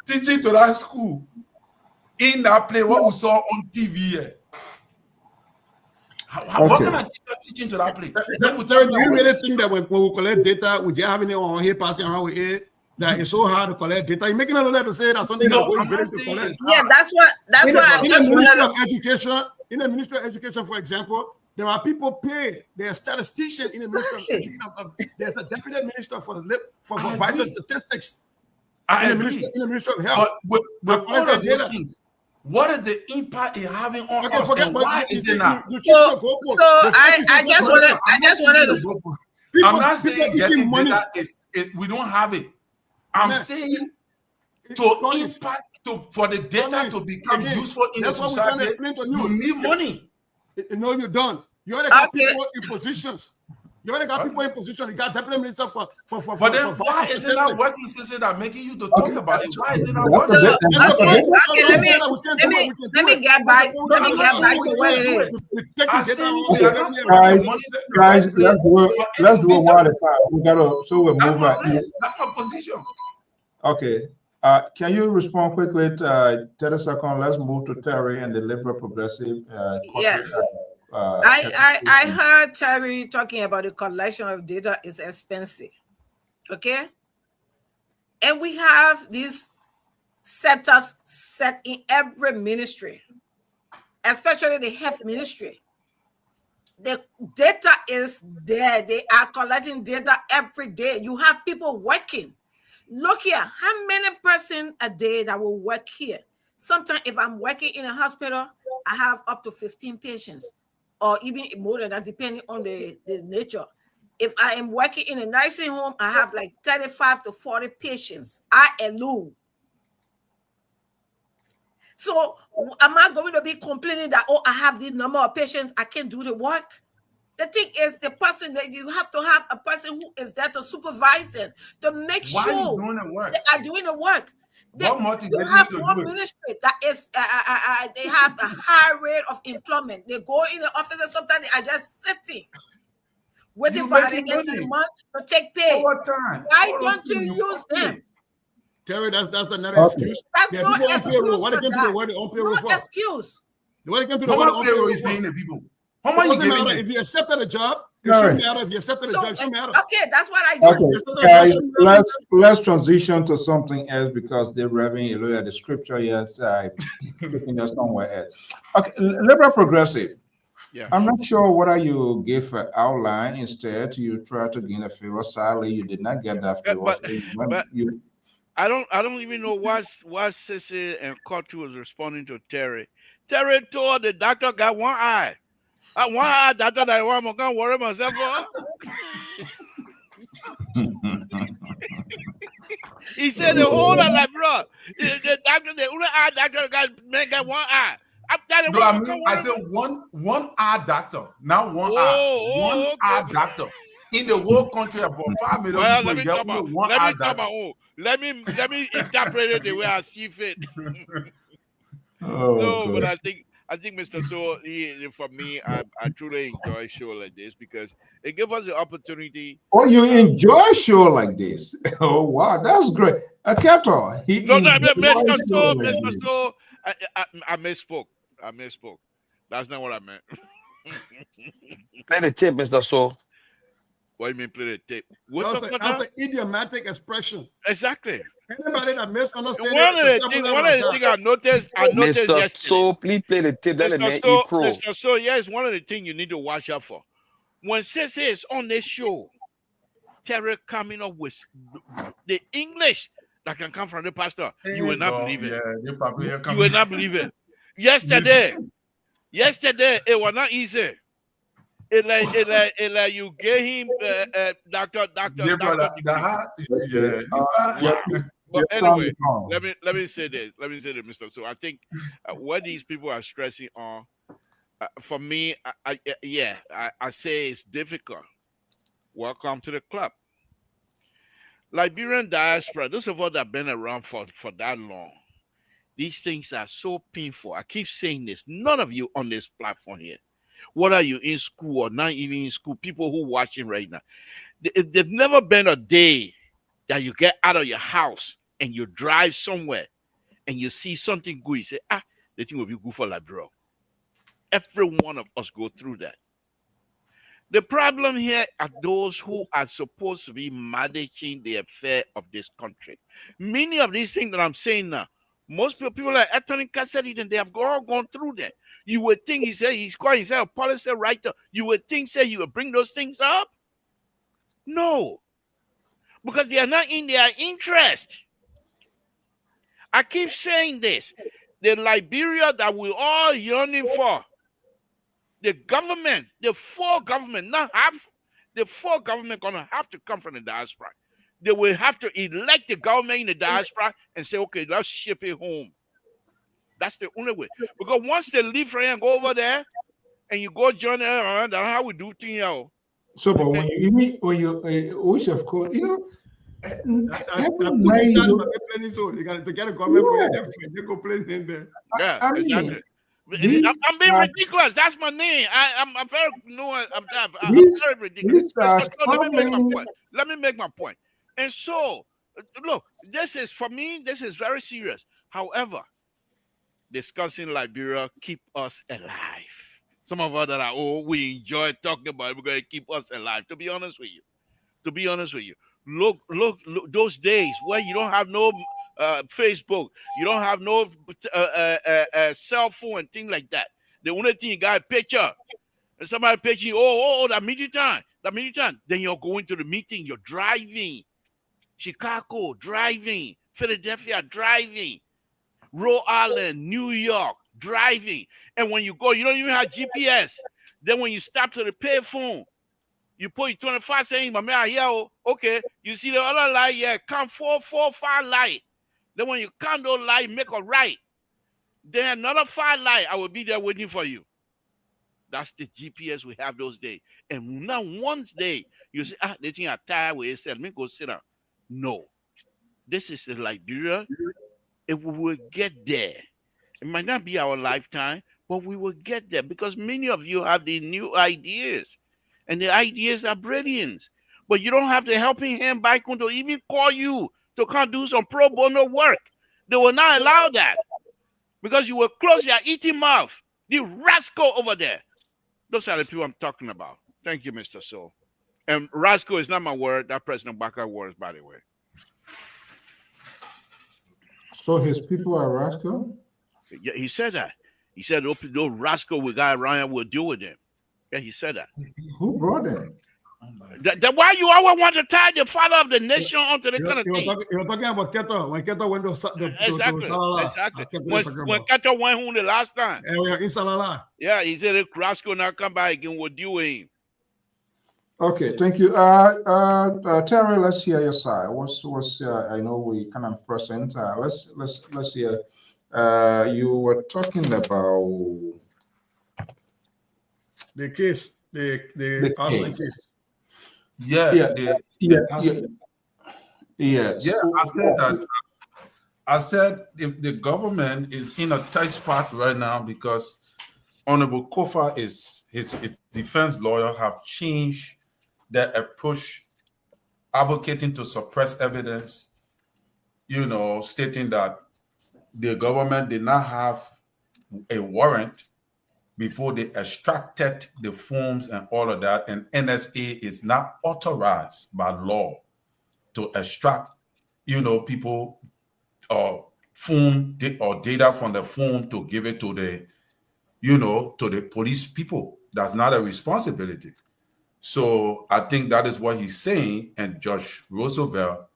teaching to that school in that play? What we saw on TV here? What kind of teacher teaching to that play? Do you really think that when we collect data, we just having it on here passing around with it? That it's so hard to collect data. You're making another to say that something that's going to collect. Yeah, that's what in the Ministry of Education. In the Ministry of Education, for example, there are people paid. There's a statistician in the Ministry of Education. There's a deputy minister for vital statistics. In the Ministry of Health. But with all of these things, what is the impact it having on us? And why is it not? So I just wanted to. I'm not saying getting data we don't have it. I'm saying to impact for the data to become useful in the society, you need money. No, you don't. You already got people in positions. You already got people in position. You got deputy minister for. But then why is it not working since that making you to talk about it? Why is it not working? Let me get back. Let me get back to what it is. Guys, let's do it one at a time. We gotta we'll move on. That's my position. Okay. Can you respond quickly? 30 seconds. Let's move to Terry and the Liberal Progressive. I heard Terry talking about the collection of data is expensive. Okay. And we have these setups set in every ministry, especially the health ministry. The data is there. They are collecting data every day. You have people working. Look here, how many person a day that will work here? Sometimes if I'm working in a hospital, I have up to 15 patients or even more than that, depending on the nature. If I am working in a nursing home, I have like 35 to 40 patients, I alone. So am I going to be complaining that, oh, I have this number of patients, I can't do the work? The thing is, the person that you have to have a person who is there to supervise them, to make sure they are doing the work. You have one ministry that is, they have a high rate of employment. They go in the office and sometimes they are just sitting, waiting for the end of the month to take pay. Why don't you use them? Terry, that's another excuse. That's no excuse. What again to the word on payroll? No excuse. What again to the word on payroll is paying the people. How much you giving? If you accepted a job, it shouldn't matter. If you accepted a job, it shouldn't matter. Okay, that's what I do. Okay, guys, let's transition to something else because they're revving a little at the scripture yet. Taking us somewhere else. Okay, Liberal Progressive. Yeah. I'm not sure whether you gave an outline. Instead, you tried to gain a favor. Sadly, you did not get that favor. I don't even know what Sissy and Kotu was responding to Terry. Terry told the doctor got one eye. One eye doctor that I'm gonna worry myself for. He said the whole lot like bro. The doctor, the only eye doctor got one eye. No, I mean, I said one eye doctor, not one eye. One okay. eye doctor. In the whole country, about 5 million Well, people, let me you talk have only about one eye doctor. let me interpret it the way I see fit. Oh, No, God. but I think Mr. So for me, I truly enjoy a show like this because it gives us the opportunity. Oh, you enjoy a show like this? Oh, wow, that's great. Keto, he No, enjoys Mr. a show So, like Mr. this. So, I misspoke. I misspoke. That's not what I meant. Play the tape, Mr. So. What do you mean play the tape? That's the idiomatic expression. Exactly. Anybody that misunderstands One of the things I noticed Mr. yesterday. So, please play the tape. Let the man eat crow. Mr. So, yes, one of the things you need to watch out for. When Sissy is on this show, Terry coming up with the English that can come from the pastor, you will not believe it. You will not believe it. Yesterday, it was not easy. It like you gave him doctor. But anyway, let me say this, Mr. So I think what these people are stressing on, for me, I say it's difficult. Welcome to the club. Liberian diaspora, those of us that have been around for that long, these things are so painful. I keep saying this. None of you on this platform here, whether you're in school or not even in school, people who are watching right now, there's never been a day that you get out of your house and you drive somewhere and you see something good. You say, the thing will be good for Liberia. Every one of us go through that. The problem here are those who are supposed to be managing the affair of this country. Many of these things that I'm saying now, most people like Anthony Cassidy, and they have all gone through that. You would think he's calling himself a policy writer. You would think you would bring those things up. No, because they are not in their interest. I keep saying this. The Liberia that we're all yearning for, the government, the full government, not half, the full government gonna have to come from the diaspora. They will have to elect the government in the diaspora and say, okay, let's ship it home. That's the only way. Because once they leave from here and go over there, and you go join them, that's how we do things here. So, but when you which of course, you know, you got to get a government for you go play in there. Yeah, exactly. I'm being ridiculous. That's my name. I'm very I'm very ridiculous. So let me make my point. And so, look, this is for me. This is very serious. However, discussing Liberia keep us alive. Some of us that are we enjoy talking about it because it keep us alive. To be honest with you, look, those days where you don't have no Facebook, you don't have no cell phone and things like that. The only thing you got a picture, and somebody picture you, that meeting time. Then you're going to the meeting, you're driving, Chicago driving, Philadelphia driving, Rhode Island, New York driving, and when you go, you don't even have GPS. Then when you stop to the payphone, you put your 25 saying, "My man, yeah, okay." You see the other light, yeah, count 4, 5 light. Then when you count those light, make a right. Then another 5 light, I will be there waiting for you. That's the GPS we have those days. And now one day, you say, they think I'm tired with it. Let me go sit down. No. This is the Liberia. If we will get there, it might not be our lifetime, but we will get there because many of you have the new ideas. And the ideas are brilliant. But you don't have the helping hand back to even call you to come do some pro bono work. They will not allow that because you will close your eating mouth. The rascal over there. Those are the people I'm talking about. Thank you, Mr. So. And rascal is not my word. That President Baka word, by the way. So his people are rascal? Yeah, he said that. He said those rascal we got around here will deal with them. Yeah, he said that. Who brought them? That's why you always want to tie the father of the nation onto the kind of thing. You're talking about Keto. When Keto went to Exactly. Salala. Exactly. When Kato went home the last time. In Salala. Yeah, he said, Rascal now come back again, we'll deal with him. Okay, thank you. Terry, let's hear your side. I know we kind of present. Let's hear. You were talking about the case, the arson case. Yes. Yeah, I said if the government is in a tight spot right now because Honorable Kofa his defense lawyer have changed their approach, advocating to suppress evidence, stating that the government did not have a warrant before they extracted the forms and all of that, and NSA is not authorized by law to extract, people phone or data from the phone to give it to the, to the police people. That's not a responsibility. So I think that is what he's saying, and Judge Roosevelt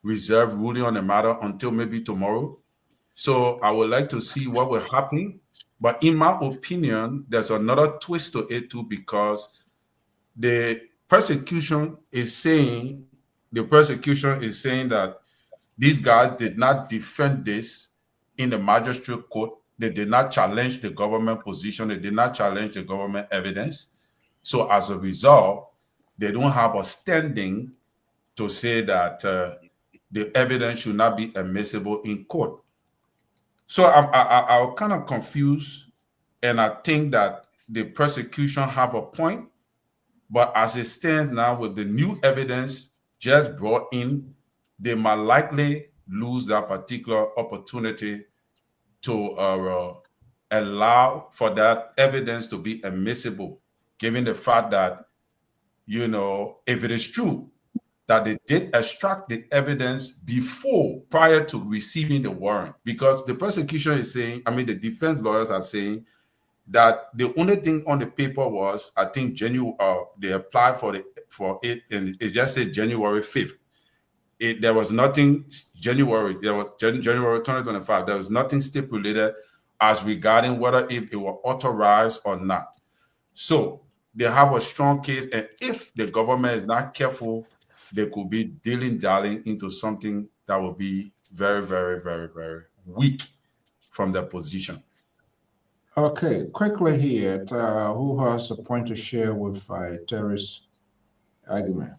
reserved ruling on the matter until maybe tomorrow. So I would like to see what will happen. But in my opinion, there's another twist to it too, because the prosecution is saying that these guys did not defend this in the magistrate court. They did not challenge the government position. They did not challenge the government evidence. So as a result, they don't have a standing to say that the evidence should not be admissible in court. So I'm kind of confused, and I think that the prosecution have a point, but as it stands now with the new evidence just brought in, they might likely lose that particular opportunity to allow for that evidence to be admissible, given the fact that, if it is true that they did extract the evidence prior to receiving the warrant, because the prosecution is saying, the defense lawyers are saying that the only thing on the paper was, I think, they applied for it, and it just said January 5th. There was nothing January 2025. There was nothing stipulated as regarding whether if it were authorized or not. So they have a strong case, and if the government is not careful, they could be dilly-dallying into something that will be very, very, very, very weak from their position. Okay, quickly here, who has a point to share with Terry's argument?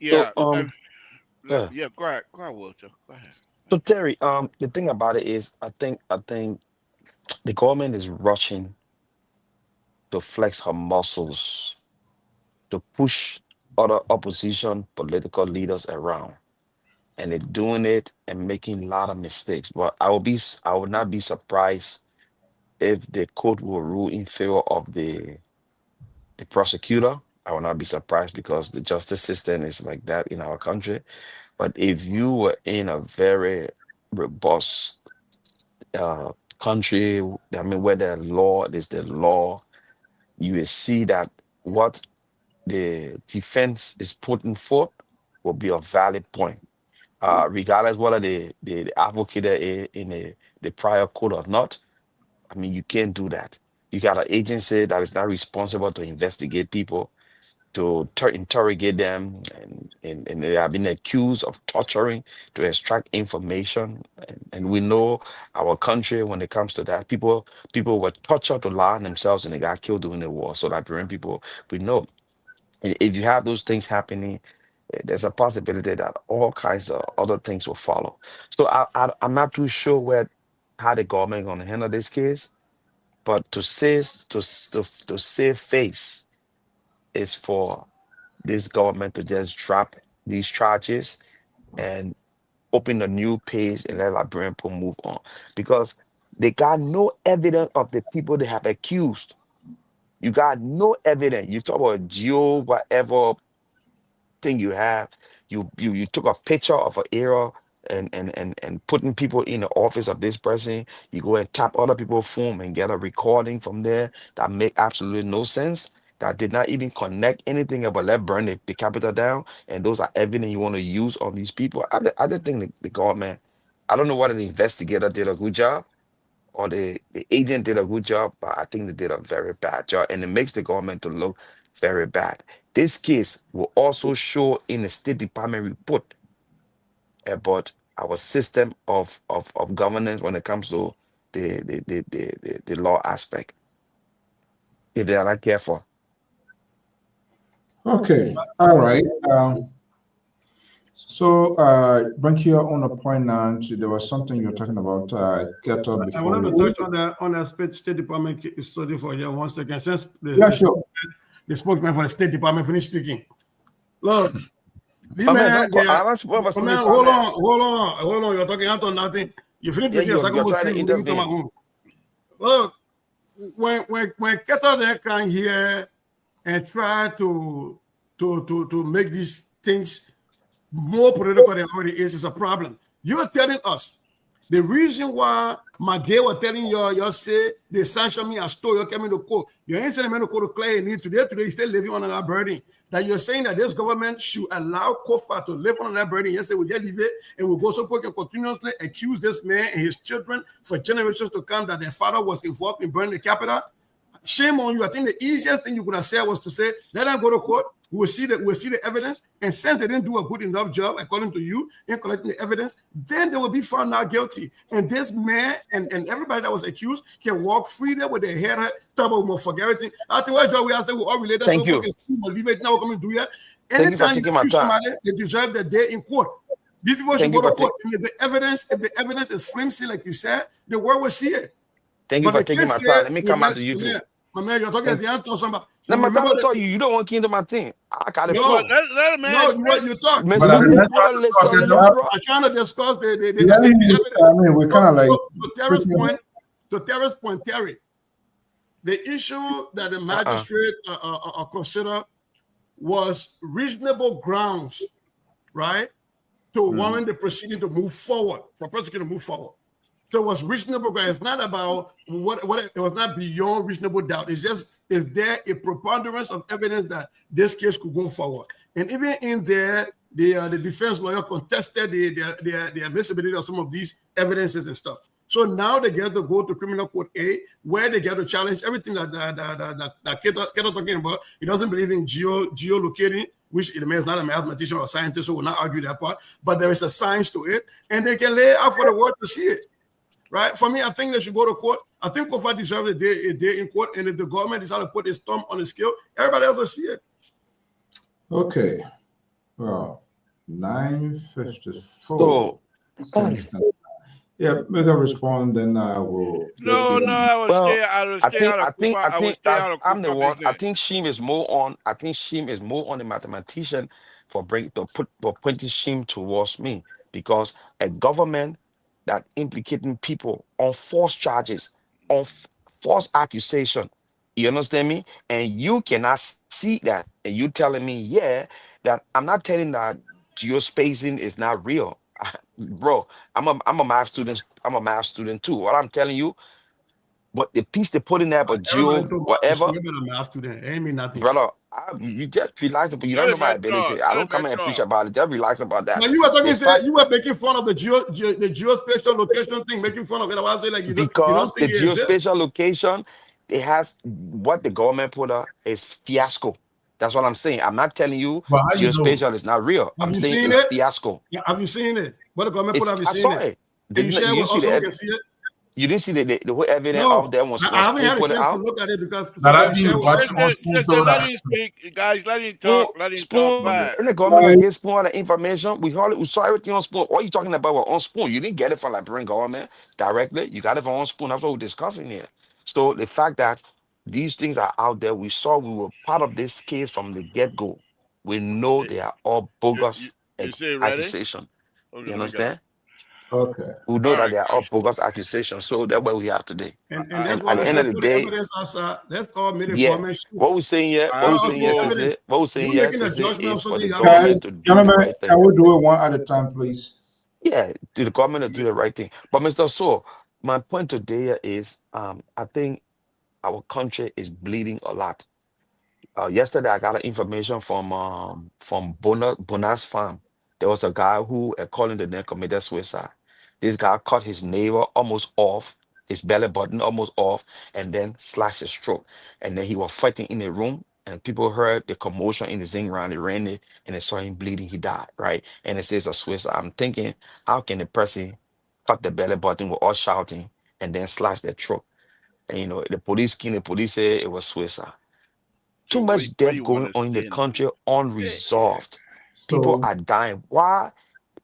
Yeah. So, go ahead, Walter. Go ahead. So Terry, the thing about it is, I think the government is rushing to flex her muscles to push other opposition political leaders around, and they're doing it and making a lot of mistakes. But I would not be surprised if the court will rule in favor of the prosecutor. I will not be surprised because the justice system is like that in our country. But if you were in a very robust country, where the law is the law, you will see that what the defense is putting forth will be a valid point, regardless whether the advocate in the prior court or not. You can't do that. You got an agency that is not responsible to investigate people, to interrogate them, and they have been accused of torturing to extract information. And we know our country, when it comes to that, people were tortured to lie on themselves, and they got killed during the war. So Liberian people, we know if you have those things happening, there's a possibility that all kinds of other things will follow. So I'm not too sure how the government going to handle this case, but to save face is for this government to just drop these charges and open a new page and let Liberian people move on, because they got no evidence of the people they have accused. You got no evidence. You talk about geo whatever thing you have. You took a picture of an area and putting people in the office of this person. You go and tap other people's phone and get a recording from there that make absolutely no sense. that did not even connect anything about let's burn the capital down, and those are evidence you want to use on these people. I just think the government, I don't know whether the investigator did a good job or the agent did a good job, but I think they did a very bad job, and it makes the government to look very bad. This case will also show in the State Department report about our system of governance when it comes to the law aspect, if they are not careful. Okay, all right. So, Bankia, on a point now, there was something you were talking about, Keto, I before. wanted to touch on that State Department study for you 1 second. Since the spokesman for the State Department finished speaking. Look, hold on. You're talking out on nothing. You finished with your second trying to intervene. Look, when Keto there come here and try to make these things more political than already is a problem. You're telling us the reason why Magay was telling you say they sanction me and store you coming to court. You ain't sending me to court to clear need today still living on that burden. That you're saying that this government should allow Kofa to live on that burden. Yes, they will just leave it and will go so quick and continuously accuse this man and his children for generations to come that their father was involved in burning the capital. Shame on you. I think the easiest thing you could have said was to say, let them go to court. We'll see the evidence. And since they didn't do a good enough job, according to you, in collecting the evidence, then they will be found not guilty. And this man and everybody that was accused can walk free there with their head double for everything. I think what job we are saying we all related. Thank you. Leave it now. Coming to do it. Anytime you accuse somebody, they deserve their day in court. These people should go to court. If the evidence is flimsy, like you said, the world will see it. Thank you for taking my time. Let me come out to you too. My man, you're talking at the end of somebody. Let me tell you, you don't want to into my team. I got it. No, you talk. I'm trying to discuss the I mean, we're kind of like to Terry's point, Terry. The issue that the magistrate considered was reasonable grounds, right, to warrant the proceeding to move forward, for prosecutor to move forward. So it was reasonable ground. It's not about what it was not beyond reasonable doubt. It's just, is there a preponderance of evidence that this case could go forward? And even in there, the defense lawyer contested the admissibility of some of these evidences and stuff. So now they get to go to criminal court A, where they get to challenge everything that Keto talking about. He doesn't believe in geolocating, which the man is not a mathematician or a scientist, so will not argue that part. But there is a science to it, and they can lay it out for the world to see it. Right? For me, I think they should go to court. I think Kofa deserves a day in court, and if the government decides to put its thumb on the scale, everybody else will see it. Okay. Well, 9:54. So, yeah, make a respond, then I will. I think Sheem is more on. I think Sheem is more on the mathematician for pointing Sheem towards me, because a government that implicating people on false charges, on false accusation, you understand me? And you cannot see that, and you telling me, yeah, that I'm not telling that geospacing is not real. Bro, I'm a math student. I'm a math student too. What I'm telling you, but the piece they put in there, but geo, whatever. Math student, ain't mean nothing. Brother, you just relax, but you don't know my ability. I don't come and preach about it. Just relax about that. Now you were talking, you were making fun of the geospatial location thing, making fun of it. I was saying, like, because the geospatial location, it has what the government put up is fiasco. That's what I'm saying. I'm not telling you geospatial is not real. I'm saying it's fiasco. Yeah, have you seen it? What the government put up? Have you seen it? Did you see it? You didn't see the whole evidence out there was I haven't had a chance to look at it because let him speak, guys. Let him talk. Let him talk back. And the government gave Spoon all the information. We saw everything on Spoon. All you talking about was on Spoon. You didn't get it from Liberian government directly. You got it from on Spoon. That's what we're discussing here. So the fact that these things are out there, we were part of this case from the get-go. We know they are all bogus accusations. You understand? Okay. We know that they are all bogus accusations, so that's what we have today. And that's why at the end of the day, that's all made information. What we're saying here, is gentlemen, can we do it one at a time, please? Yeah, the government to do the right thing. But Mr. So, my point today is, I think our country is bleeding a lot. Yesterday I got information from Bonas Farm. There was a guy who, according to them, committed suicide. This guy cut his navel almost off, his belly button almost off, and then slashed his throat. And then he was fighting in the room, and people heard the commotion in the zing round. They ran it, and they saw him bleeding. He died, right? And it says a suicide. I'm thinking, how can the person cut the belly button with all shouting and then slash their throat? And the police came. The police said it was suicide. So Too what much what death you want going to on in the say now? country unresolved. People So are dying. Why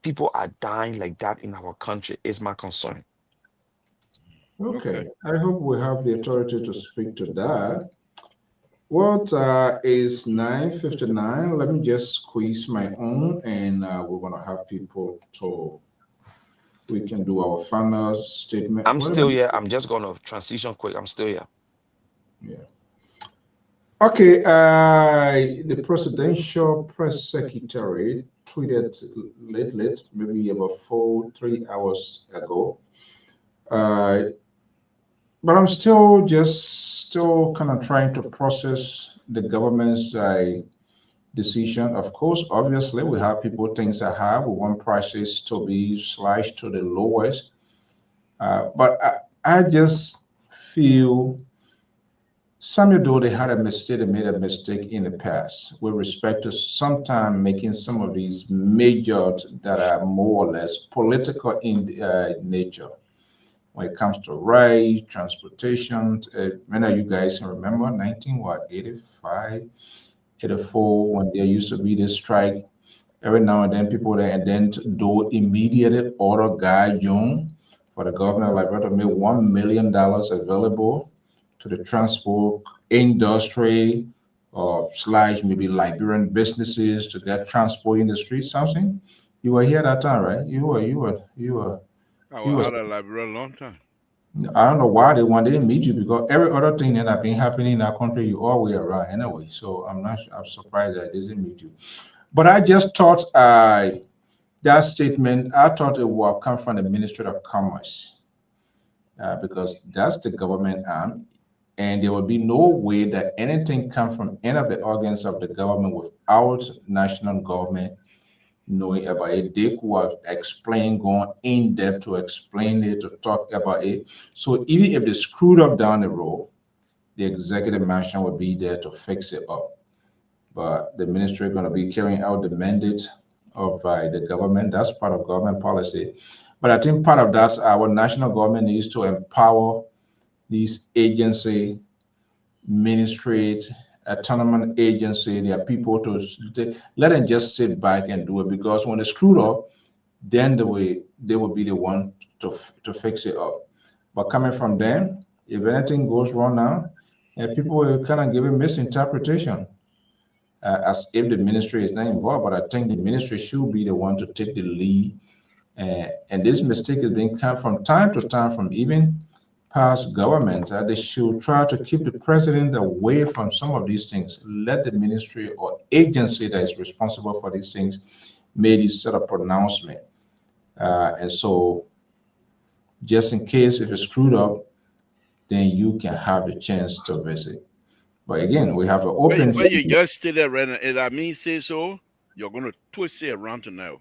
people are dying like that in our country is my concern. okay, I hope we have the authority to speak to that. What is 9:59? Let me just squeeze my own, and we're gonna have people to. We can do our final statement. I'm What still am here. I'm just gonna transition quick. I'm still here. Yeah. Okay. The presidential press secretary tweeted late, maybe about 3 hours ago. Uh, but I'm still kind of trying to process the government's decision. Of course, obviously, we have people things are high. We want prices to be slashed to the lowest. But I just feel some of though they had a mistake, they made a mistake in the past with respect to sometime making some of these majors that are more or less political in nature. When it comes to ride, transportation, many of you guys can remember 1985, 84, when there used to be this strike. Every now and then people there and then do immediately order Guy June for the governor like to make $1 million available to the transport industry or slash maybe Liberian businesses to get transport in the street. Something you were here that time, right? I You was were. out of library a long time. I don't know why they didn't meet you because every other thing that have been happening in our country, you always around anyway. So I'm surprised that they didn't meet you. But I just thought that statement, I thought it would come from the Ministry of Commerce because that's the government arm. And there will be no way that anything come from any of the organs of the government without national government knowing about it. They could have explained, going in depth to explain it, to talk about it. So even if they screwed up down the road, the executive mansion will be there to fix it up. But the ministry is going to be carrying out the mandate of the government. That's part of government policy. But I think part of that, our national government needs to empower these agency, ministry, autonomous agency, their people let them just sit back and do it because when they screwed up, then they will be the one to fix it up. But coming from them, if anything goes wrong now, and people will kind of give a misinterpretation as if the ministry is not involved. But I think the ministry should be the one to take the lead. And this mistake is being come from time to time from even past governments. They should try to keep the president away from some of these things. Let the ministry or agency that is responsible for these things make this sort of pronouncement. And so, just in case if it's screwed up, then you can have the chance to visit. But again, we have an open. But you just stated right now, and I mean say so, you're gonna twist it around to now.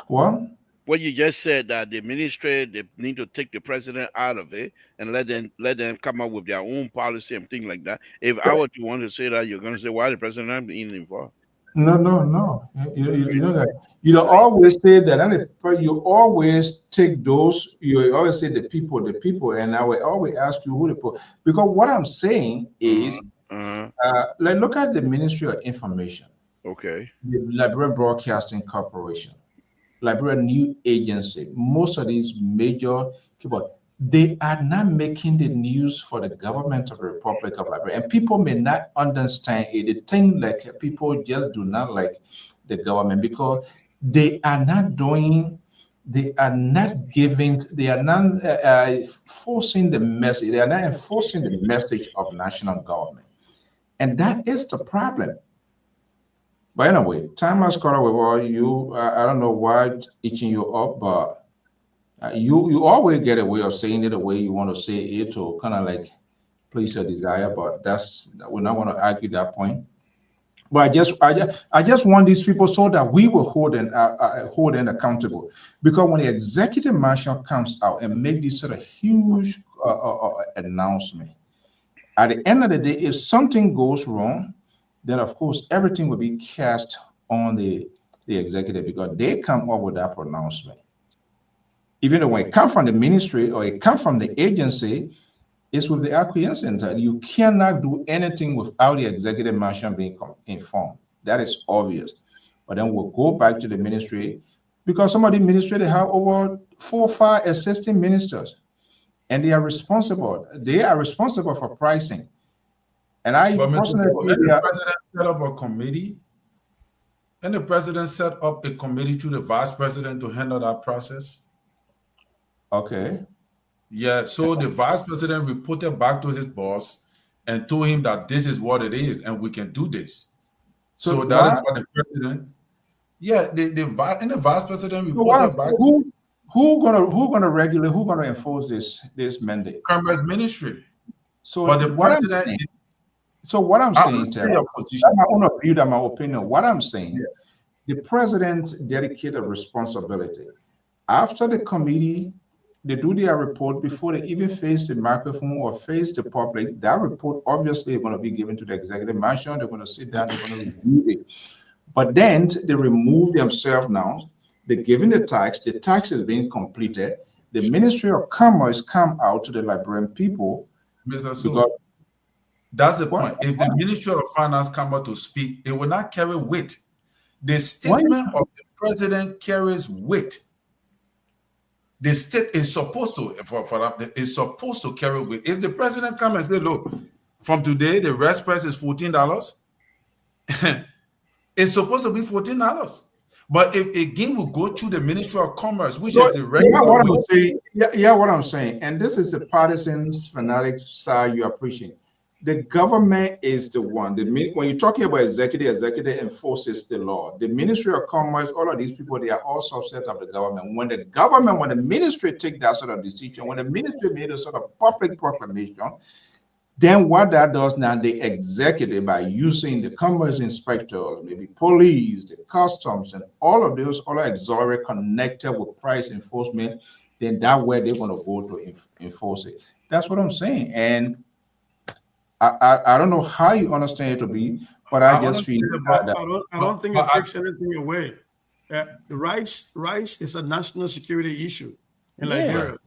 What? What you just said that the ministry they need to take the president out of it and let them come up with their own policy and things like that. If I were to want to say that, you're gonna say why the president not being involved. No, no, no. You know that you don't Right. always say that, and you always take those. You always say the people, and I will always ask you who the people. Because what I'm saying Uh-huh. is, Uh-huh. like look at the Ministry of Information, Okay. the Liberian Broadcasting Corporation, Liberian New Agency. Most of these major people, they are not making the news for the government of the Republic of Liberia. And people may not understand it. They think like people just do not like the government because they are not doing, they are not giving, they are not forcing the message, they are not enforcing the message of national government. And that is the problem. But anyway, time has caught up with all you. I don't know why it's itching you up, but you always get a way of saying it the way you want to say it, or kind of like please your desire, but we're not going to argue that point. But I just want these people so that we will hold them accountable. Because when the executive mansion comes out and make this sort of huge announcement, at the end of the day, if something goes wrong, then of course everything will be cast on the executive, because they come up with that pronouncement. Even though when it comes from the ministry or it comes from the agency, it's with the acquiescence that you cannot do anything without the executive mansion being informed. That is obvious. But then we'll go back to the ministry, because some of the ministry, they have over 4 or 5 assistant ministers, and they are responsible. They are responsible for pricing. And I personally think the president set up a committee, and the president set up a committee to the vice president to handle that process. Okay. Yeah, so the vice president reported back to his boss and told him that this is what it is and we can do this. So that is what the president. Yeah, the vice president reported back. Who gonna regulate? Who gonna enforce this mandate? Commerce Ministry. So but the president. What I'm saying, Terry, that's my own view, that's my opinion. What I'm saying, the president dedicated responsibility after the committee. They do their report before they even face the microphone or face the public. That report obviously is going to be given to the executive mansion. They're going to sit down, they're going to review it. But then they remove themselves now. They're giving the tax is being completed. The Ministry of Commerce come out to the Liberian people. Because that's the point. If the Ministry of Finance come out to speak, it will not carry weight. The statement of the president carries weight. The state is supposed to, is supposed to carry weight. If the president comes and say, look, from today, the rest price is $14, it's supposed to be $14. But if again we go to the Ministry of Commerce, which is the regular what I'm saying, and this is the partisan fanatic side you are preaching. The government is the one. When you're talking about executive enforces the law. The Ministry of Commerce, all of these people, they are all subset of the government. When the ministry take that sort of decision, when the ministry made a sort of public proclamation, then what that does now, the executive, by using the commerce inspectors, maybe police, the customs, and all of those other auxiliary connected with price enforcement, then that way they're going to go to enforce it. That's what I'm saying. And I don't know how you understand it to be, but I just feel that I don't think it takes anything away. The rice is a national security issue in Liberia.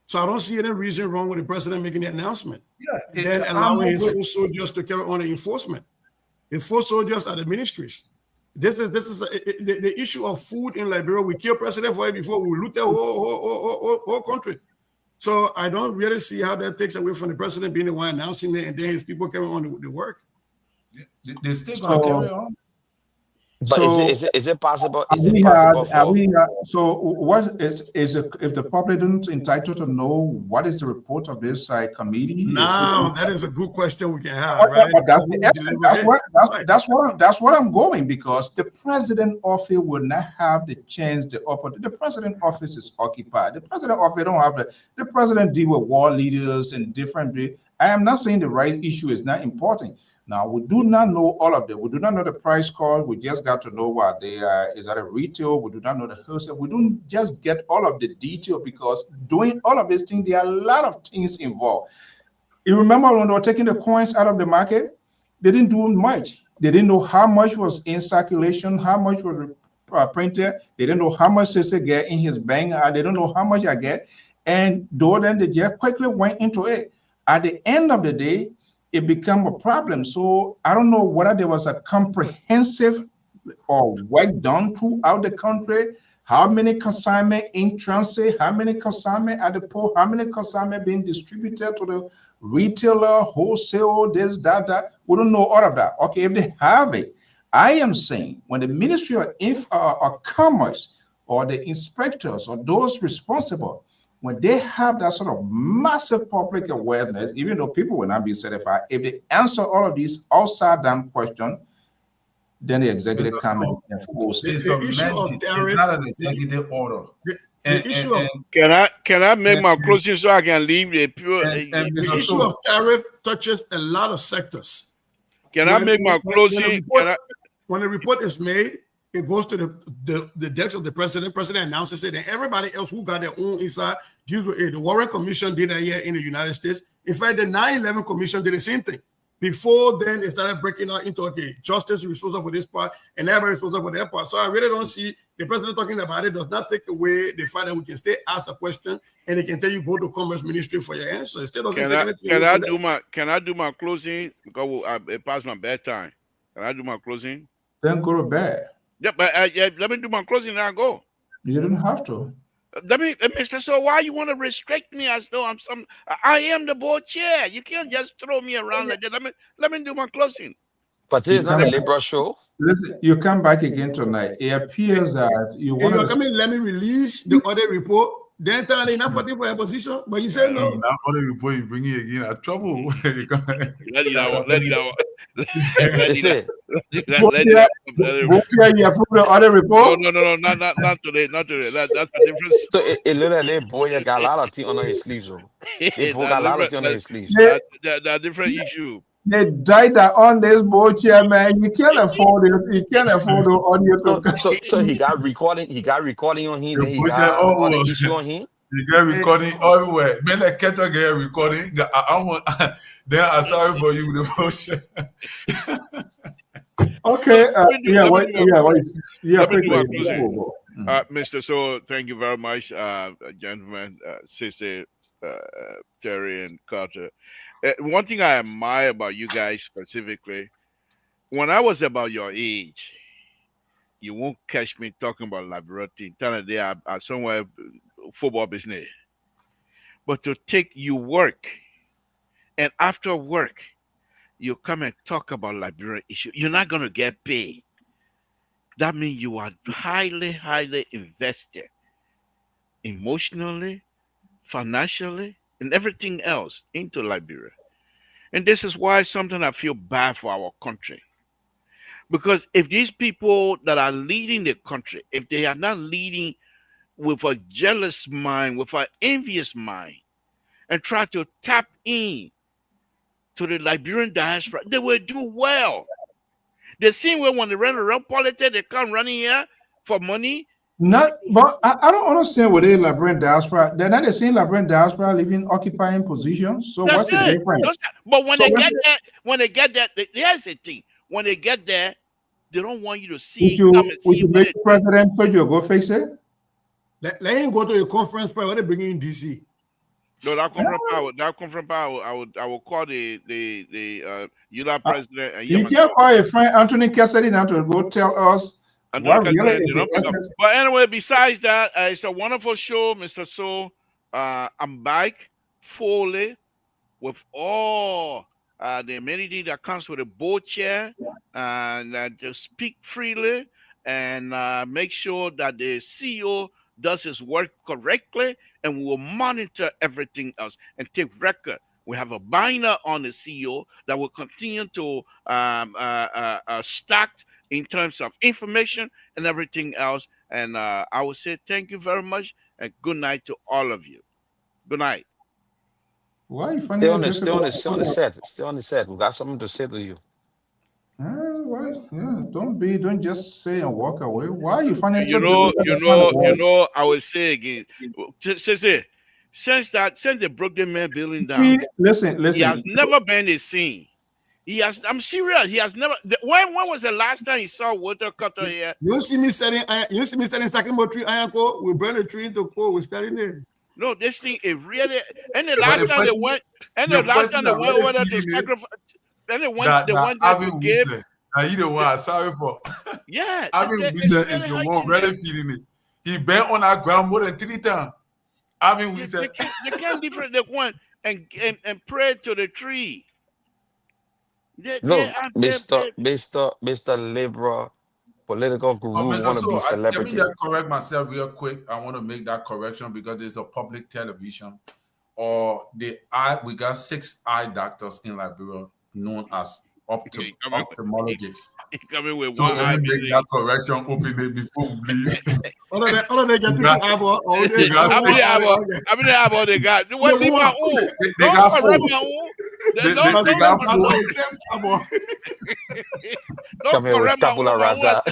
So I don't see any reason wrong with the president making the announcement. Yeah, then allowing his full soldiers to carry on the enforcement. His full soldiers are the ministries. This is the issue of food in Liberia. We killed president for it before we loot the whole country. So I don't really see how that takes away from the president being the one announcing it, and then his people carry on the work. They're still going to carry on. But is it possible? So what is if the public isn't entitled to know what is the report of this committee? No, that is a good question we can have, right? That's what I'm going, because the president office will not have the chance. The president office is occupied. The president office don't have the president deal with war leaders and different. I am not saying the right issue is not important. Now, we do not know all of them. We do not know the price card. We just got to know what they are. Is that a retail? We do not know the wholesale. We don't just get all of the detail, because doing all of these things, there are a lot of things involved. You remember when they were taking the coins out of the market? They didn't do much. They didn't know how much was in circulation, how much was printed. They didn't know how much Sese get in his bank. They don't know how much I get. And then they just quickly went into it. At the end of the day, it became a problem. So I don't know whether there was a comprehensive or work done throughout the country. How many consignment in transit, how many consignment at the port, how many consignment being distributed to the retailer, wholesale, this, that. We don't know all of that. Okay, if they have it, I am saying when the Ministry of Commerce or the inspectors or those responsible, when they have that sort of massive public awareness, even though people will not be certified, if they answer all of these outside down questions, then the executive come and enforce it. It's not an executive order. issue of Can I make my closing so I can leave the pure? the issue of tariff touches a lot of sectors. Can I make my closing? When a report is made, it goes to the desk of the president. President announces it, and everybody else who got their own inside deals with it. The Warren Commission did that here in the United States. In fact, the 9/11 Commission did the same thing. Before then, it started breaking out into, okay, justice is responsible for this part, and everybody is responsible for their part. So I really don't see the president talking about it does not take away the fact that we can still ask a question, and they can tell you go to Commerce Ministry for your answer. It still doesn't take anything away. Can I do my closing? Because it passed my bedtime. Can I do my closing? Then go to bed. Yeah, but let me do my closing and I'll go. You don't have to. Mr. So why you want to restrict me as though I'm some? I am the board chair. You can't just throw me around like that. Let me do my closing. But this is not a liberal show. Listen, you come back again tonight. It appears that you want to come in. Let me release the other report. Then tell enough for your position, but you say no. That other report you bring it again at trouble. Let it out. Let it out. You approve the other report? No, not today. Not today. That's the difference. So it literally boy got a lot of tea under his sleeves. They got a lot of tea under his sleeves. That different issue. They died on this board chair, man. You can't afford it. You can't afford the audio. So he got recording. He got recording on him. Then he got all the issue on him. You get recording everywhere. Man, I can't get recording. Then I'm sorry for you. The bullshit. Okay. Mr. So, thank you very much, gentlemen, Sissy, Terry, and Carter. One thing I admire about you guys specifically, when I was about your age, you won't catch me talking about laboratory. They are somewhere football business. But to take you work, and after work, you come and talk about Liberian issue, you're not going to get paid. That means you are highly, highly invested emotionally, financially, and everything else into Liberia. And this is why sometimes I feel bad for our country. Because if these people that are leading the country, if they are not leading with a jealous mind, with an envious mind, and try to tap in to the Liberian diaspora, they will do well. The same way when they run around politics, they come running here for money. But I don't understand what they Liberian diaspora. They're not the same Liberian diaspora living occupying positions. So what's the difference? But when they get there, here's the thing. When they get there, they don't want you to see. Would you make the president so you go fix it? Let him go to a conference where they bring in DC. No, that conference power. I will call the UNA president. And you can't call your friend Anthony Cassidy now to go tell us. But anyway, besides that, it's a wonderful show, Mr. So. I'm back fully with all the amenity that comes with a board chair, and just speak freely and make sure that the CEO does his work correctly, and we will monitor everything else and take record. We have a binder on the CEO that will continue to stack in terms of information and everything else. And I will say thank you very much and good night to all of you. Good night. Why are you Stay on the set. We got something to say to you. Don't just say and walk away. Why are you finding? You know. I will say again. Since they broke the main building down. Listen. He has never been a scene. I'm serious. He has never. When was the last time you saw water cutter here? You see me selling Sakimo tree iron core. We burn a tree into coal. We're selling it. No, this thing is really. And the last time they went over there to sacrifice. Then they went to give. Now you the one sorry for. Yeah. Avin Wizard is the one really feeling it. He bent on our ground more than 3 times. Avin Wizard. They can't different. They went and pray to the tree. Mr. Liberal political guru want to be celebrity. Let me just correct myself real quick. I want to make that correction because there's a public television, or we got 6 eye doctors in Liberia known as ophthalmologist. He coming with So one let eye me make missing. that correction openly before we leave. All of they get to got- eyeball. How many eyeball they got? What leave my own? They got Don't correct four. my own. They Don't got correct four. don't Come here correct with my tabula own. rasa.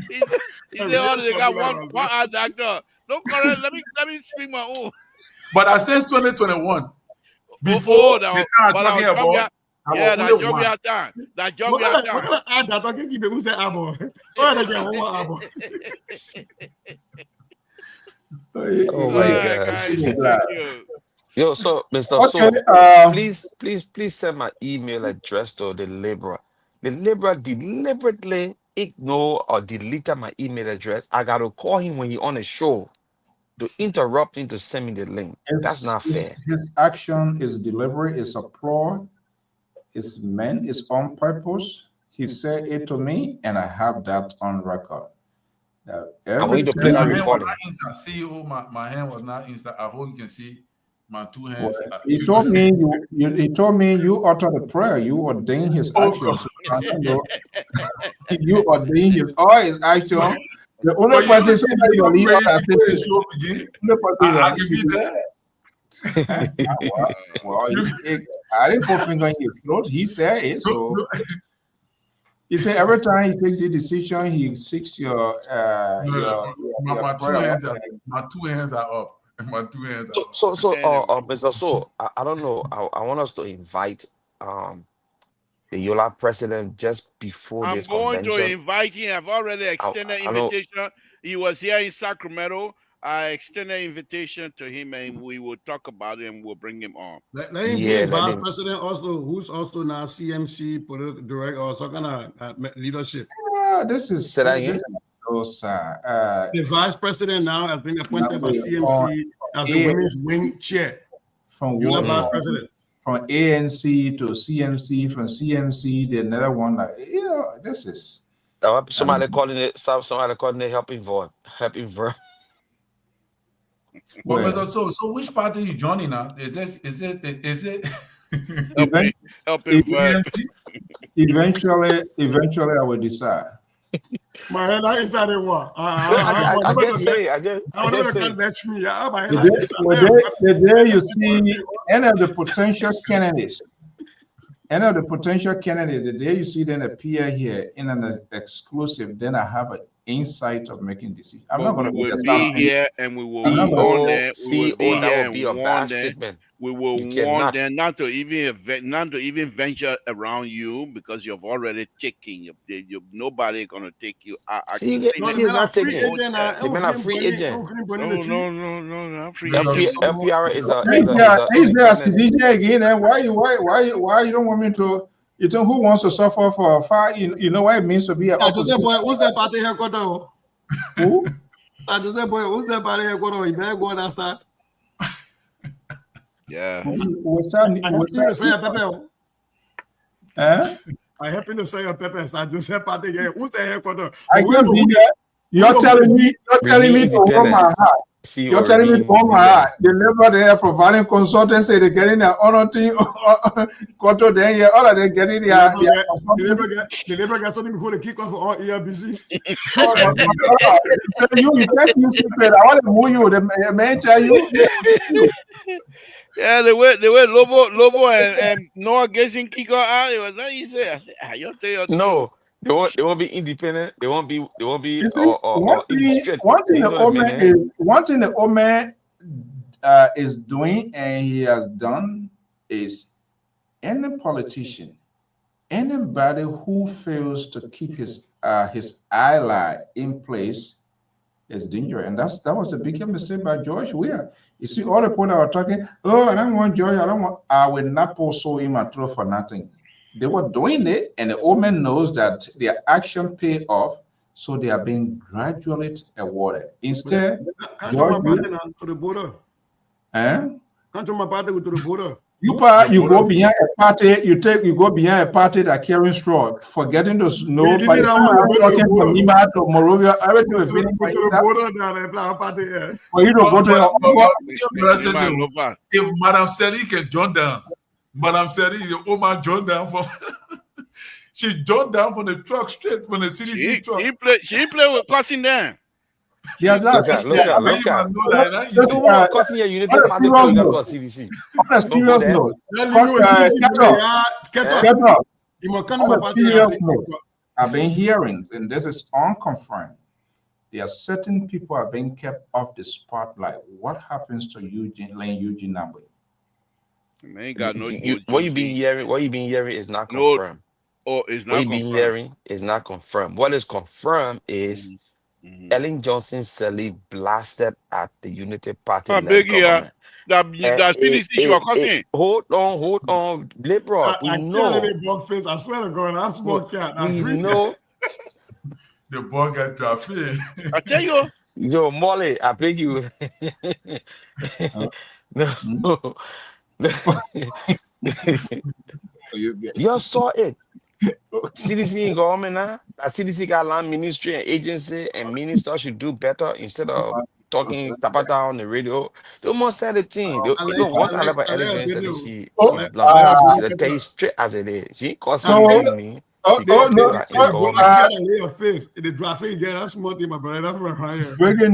He said, oh, they got one eye doctor. Don't correct. Let me speak my own. But I since 2021, before the time I'm talking about, yeah, that only job one. your time. That job What your kind time. of ad that talking keep who say eyeball? Why they get one eyeball? Oh my God. Guys, thank you. Yo, so Mr. Okay, So, please send my email address to the laborer. The laborer deliberately ignore or deleted my email address. I got to call him when he on a show to interrupt him to send me the link. That's not fair. His action is deliberate, it's a ploy, it's meant, it's on purpose. He said it to me, and I have that on record. I want you to play that My hand was recording. not inside. CEO, my hand was not inside. I hope you can see my two hands. He told me he told me you utter the prayer, you ordain his actions. You ordain all his actions. The only But you person see, that you leave out before the show begin, I can be there. Well, I didn't put finger in his throat. He said it. So he said every time he takes a decision, he seeks your my two prayer. hands are my two hands are up. My two hands are up. So, Mr. So, I don't know. I want us to invite the Yola president just before I'm this going convention. to invite him. I've already extended invitation. He was here in Sacramento. I extended invitation to him, and we will talk about it, and we'll bring him on. Let him be a vice president also, who's also now CMC political director or some kind of leadership. This is so sad. The vice president now has been appointed by CMC as the women's wing chair. From vice president. From ANC to CMC, from CMC, the another one. This is somebody calling it helping verb. But Mr. So which party you joining now? Is it helping ANC? Eventually I will decide. My head inside the wall. I just say. The day you see any of the potential candidates, the day you see them appear here in an exclusive, then I have an insight of making decisions. I'm not going to be here, and we will warn them. We will be here and warn them. We will warn them not to even venture around you because you've already taken. Nobody gonna take you. They're not free agent. No, free agent. LPR is a again. And why you don't want me to? You know who wants to suffer for a fight? You know what it means to be a. Who's that party here? Who? Who's that party here? You better go outside. Yeah. I happen to say a pepper. I just say party here. Who's the headquarters? You're telling me to hold my heart. You're telling me to hold my heart. The labor they are providing consultancy, they're getting their own thing. Control then yeah, all of them getting their the labor get something before they kick off for all ERBC. You can't secret. I want to move you. The man tell you. Yeah, the way Lobo and Noah Gazing kick out. It was that you say. I said, you tell your no. They won't be independent. They won't be One thing the old man is doing and he has done is any politician, anybody who fails to keep his ally in place is dangerous. And that was a big mistake by George Weah. You see, all the people that were talking, I don't want George, I will not post so in my throat for nothing. They were doing it, and the old man knows that their action pay off, so they are being gradually awarded. Instead, George Weah to the border. Can't my party to the border. You go behind a party. You go behind a party that carrying straw, forgetting to know. By the time I'm talking from Nima to Morovia, everything is finished. For you to go to if Madam Sally can join down, Madam Sally, the old man join down for. She jumped down from the truck straight from the CDC truck. She play with cussing there. Yeah, Look at. You don't want to cuss in here, you need to party you got to go CDC. On a Don't go serious there. note, I've been hearing, and this is unconfirmed, there are certain people are being kept off the spotlight. What happens to Eugene Nambwe? Man, got no. What you been hearing is not confirmed. It's not what you been hearing is not confirmed. What is confirmed is Ellen Johnson Sirleaf blasted at the Unity Party government. That CDC you are cutting. Hold on, bro. We know. I swear to God, I'm smoking. We know. The ball got traffic. I tell you. Yo, Molly, I beg you. No. You saw it. CDC in government now. CDC got land ministry and agency and minister should do better instead of talking tapata on the radio. They must say the thing. They don't want to about Ellen Johnson. She's blunt. She'll tell you straight as it is. She ain't causing me. Breaking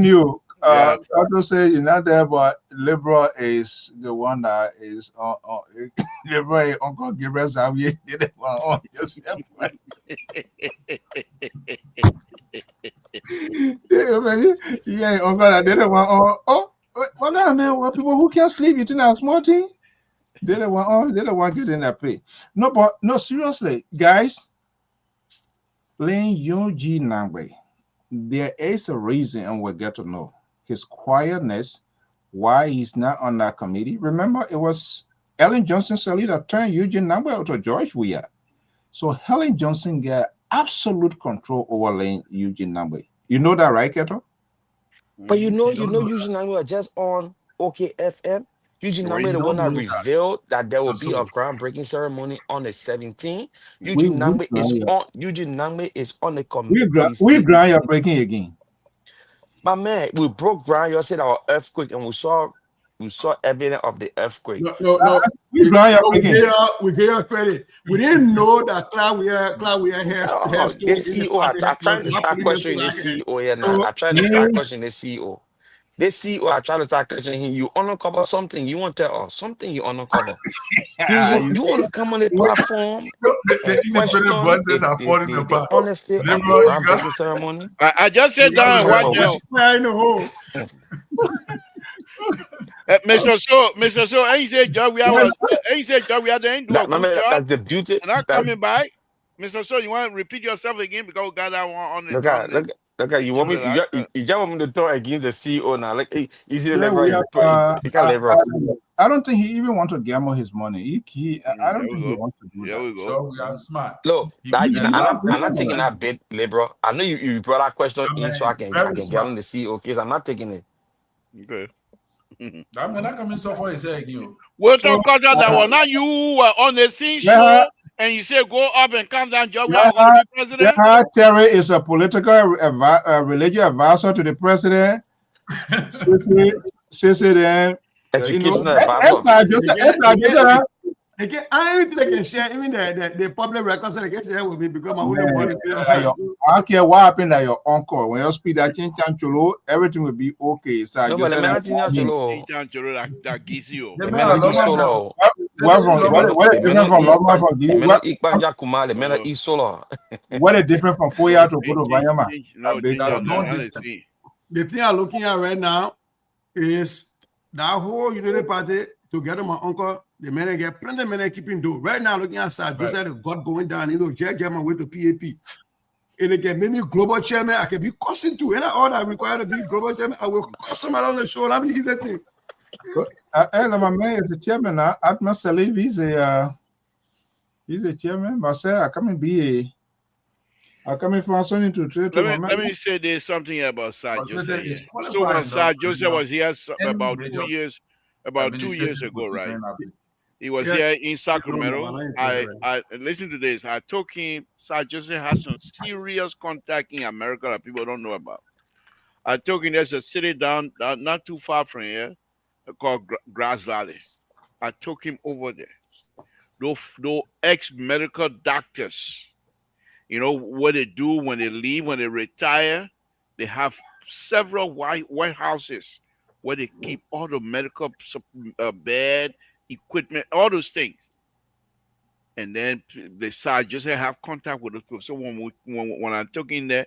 news. I just say you're not there, but Liberal is the one that is Liberal Uncle Gabriel Xavier did it on yourself. Yeah, Uncle, I did it one. What kind of man? What people who can't sleep? You think that's small thing? They don't want to get in that pay. No, but no, seriously, guys. Playing Eugene Nambwe, there is a reason, and we'll get to know his quietness, why he's not on that committee. Remember, it was Ellen Johnson Sirleaf that turned Eugene Nambwe out to George Weah. So Helen Johnson got absolute control over Eugene Nambwe. You know that, right, Keto? But you know, Eugene Nambwe just on OKFM. Eugene Nambwe, the one that revealed that there will be a groundbreaking ceremony on the 17th. Eugene Nambwe is on the committee. We ground you're breaking again. My man, we broke ground. You said our earthquake, and we saw evidence of the earthquake. No. We gave her credit. We didn't know that Claudia has the CEO. I'm trying to start questioning the CEO here now. I'm trying to start questioning the CEO. The CEO, I try to start questioning him. You uncover something. You want to tell us something you uncover. You want to come on the platform. The independent voices are falling apart. The honesty of the groundbreaking ceremony. I just said down and watch out. Mr. So, ain't said John we are the end. That's the beauty. Not coming by. Mr. So, you want to repeat yourself again because we got that one on the Look, you want me to you just want me to talk against the CEO now? Like he's the I don't think he even wants to gamble his money. I don't think he wants to do that. So we are smart. Look, I'm not taking that bit, Libra. I know you brought that question in so I can get on the CEO case. I'm not taking it. Okay. I'm not coming so far. We'll talk about that one. Now you were on the scene show. And you say go up and come down, Joe. We are going to be president. Yeah, Terry is a political religious advisor to the president. Sissy then educational advisor. Again, I think they can share even the public records they can share with me because my own policy. I don't care what happened at your uncle. When you speak that Cholo, everything will be okay. So no, but the man Cholo that gives you. The man is solo. What is different from Loma from Gili? What is different from Foya to Bodo Vanyama? The thing I'm looking at right now is that whole Unity Party together my uncle. The men get plenty of men keeping do. Right now, looking outside, just like God going down, get my way to PAP. And again, maybe global chairman, I can be cussing too. And all that required to be global chairman, I will cuss him on the show. I'm easy that thing. My man is the chairman now. Atma Sirleaf, he's a chairman. But say I come and be I come in for something to trade. Let me say there's something about Sir Joseph. So when Sir Joseph was here about 2 years. About 2 years ago, right? He was here in Sacramento. I listen to this. I told him Sir Joseph has some serious contact in America that people don't know about. I told him there's a city down not too far from here called Grass Valley. I took him over there. Those ex-medical doctors You know what they do when they leave, when they retire? They have several white houses where they keep all the medical bed, equipment, all those things. And then the side just have contact with those people. So when I took in there,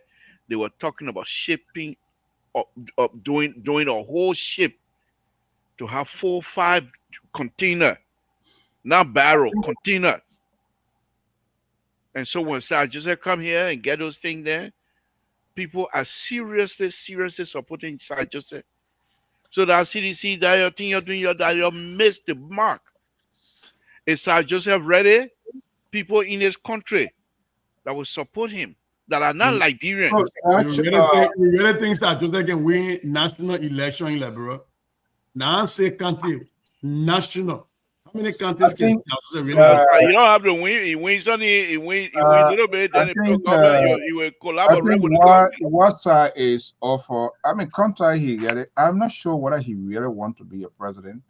they were talking about shipping, doing a whole ship to have 4 or 5 container, not barrel, container. And so when Sir Joseph come here and get those things there, people are seriously supporting Sir Joseph. So that CDC, that your thing you're doing, that you missed the mark. Is Sir Joseph ready? People in his country that will support him, that are not Liberians. We really think that Joseph can win national election in Liberia. Now say country, national. How many countries can Joseph really win? You don't have to win. He wins a little bit, then he will collaborate with the government. What side is offer? I mean, contrary he get it. I'm not sure whether he really want to be a president.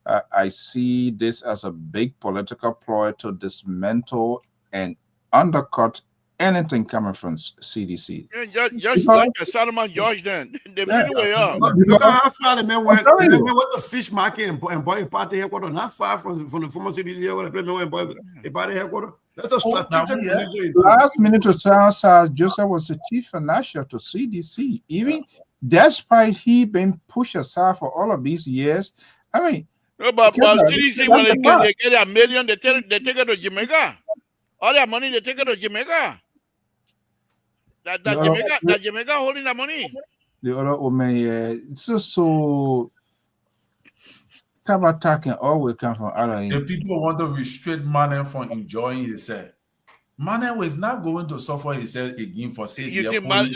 I see this as a big political ploy to dismantle and undercut anything coming from CDC. Yeah, just like a Solomon George then. They feel way up. Look at how far the man went the fish market and boy party headquarters, not far from the former CDC headquarters, a party headquarters. That's a strategic position. Last minute to Sir Joseph was the chief financial to CDC. Even despite he been pushed aside for all of these years, I mean, no, but CDC, when they get $1 million, they take it to Jamaica. All their money, they take it to Jamaica. That Jamaica holding the money. The other woman, so cover attacking always come from other. The people want to restrict Mane from enjoying himself. Mane is not going to suffer himself again for 6 years. And when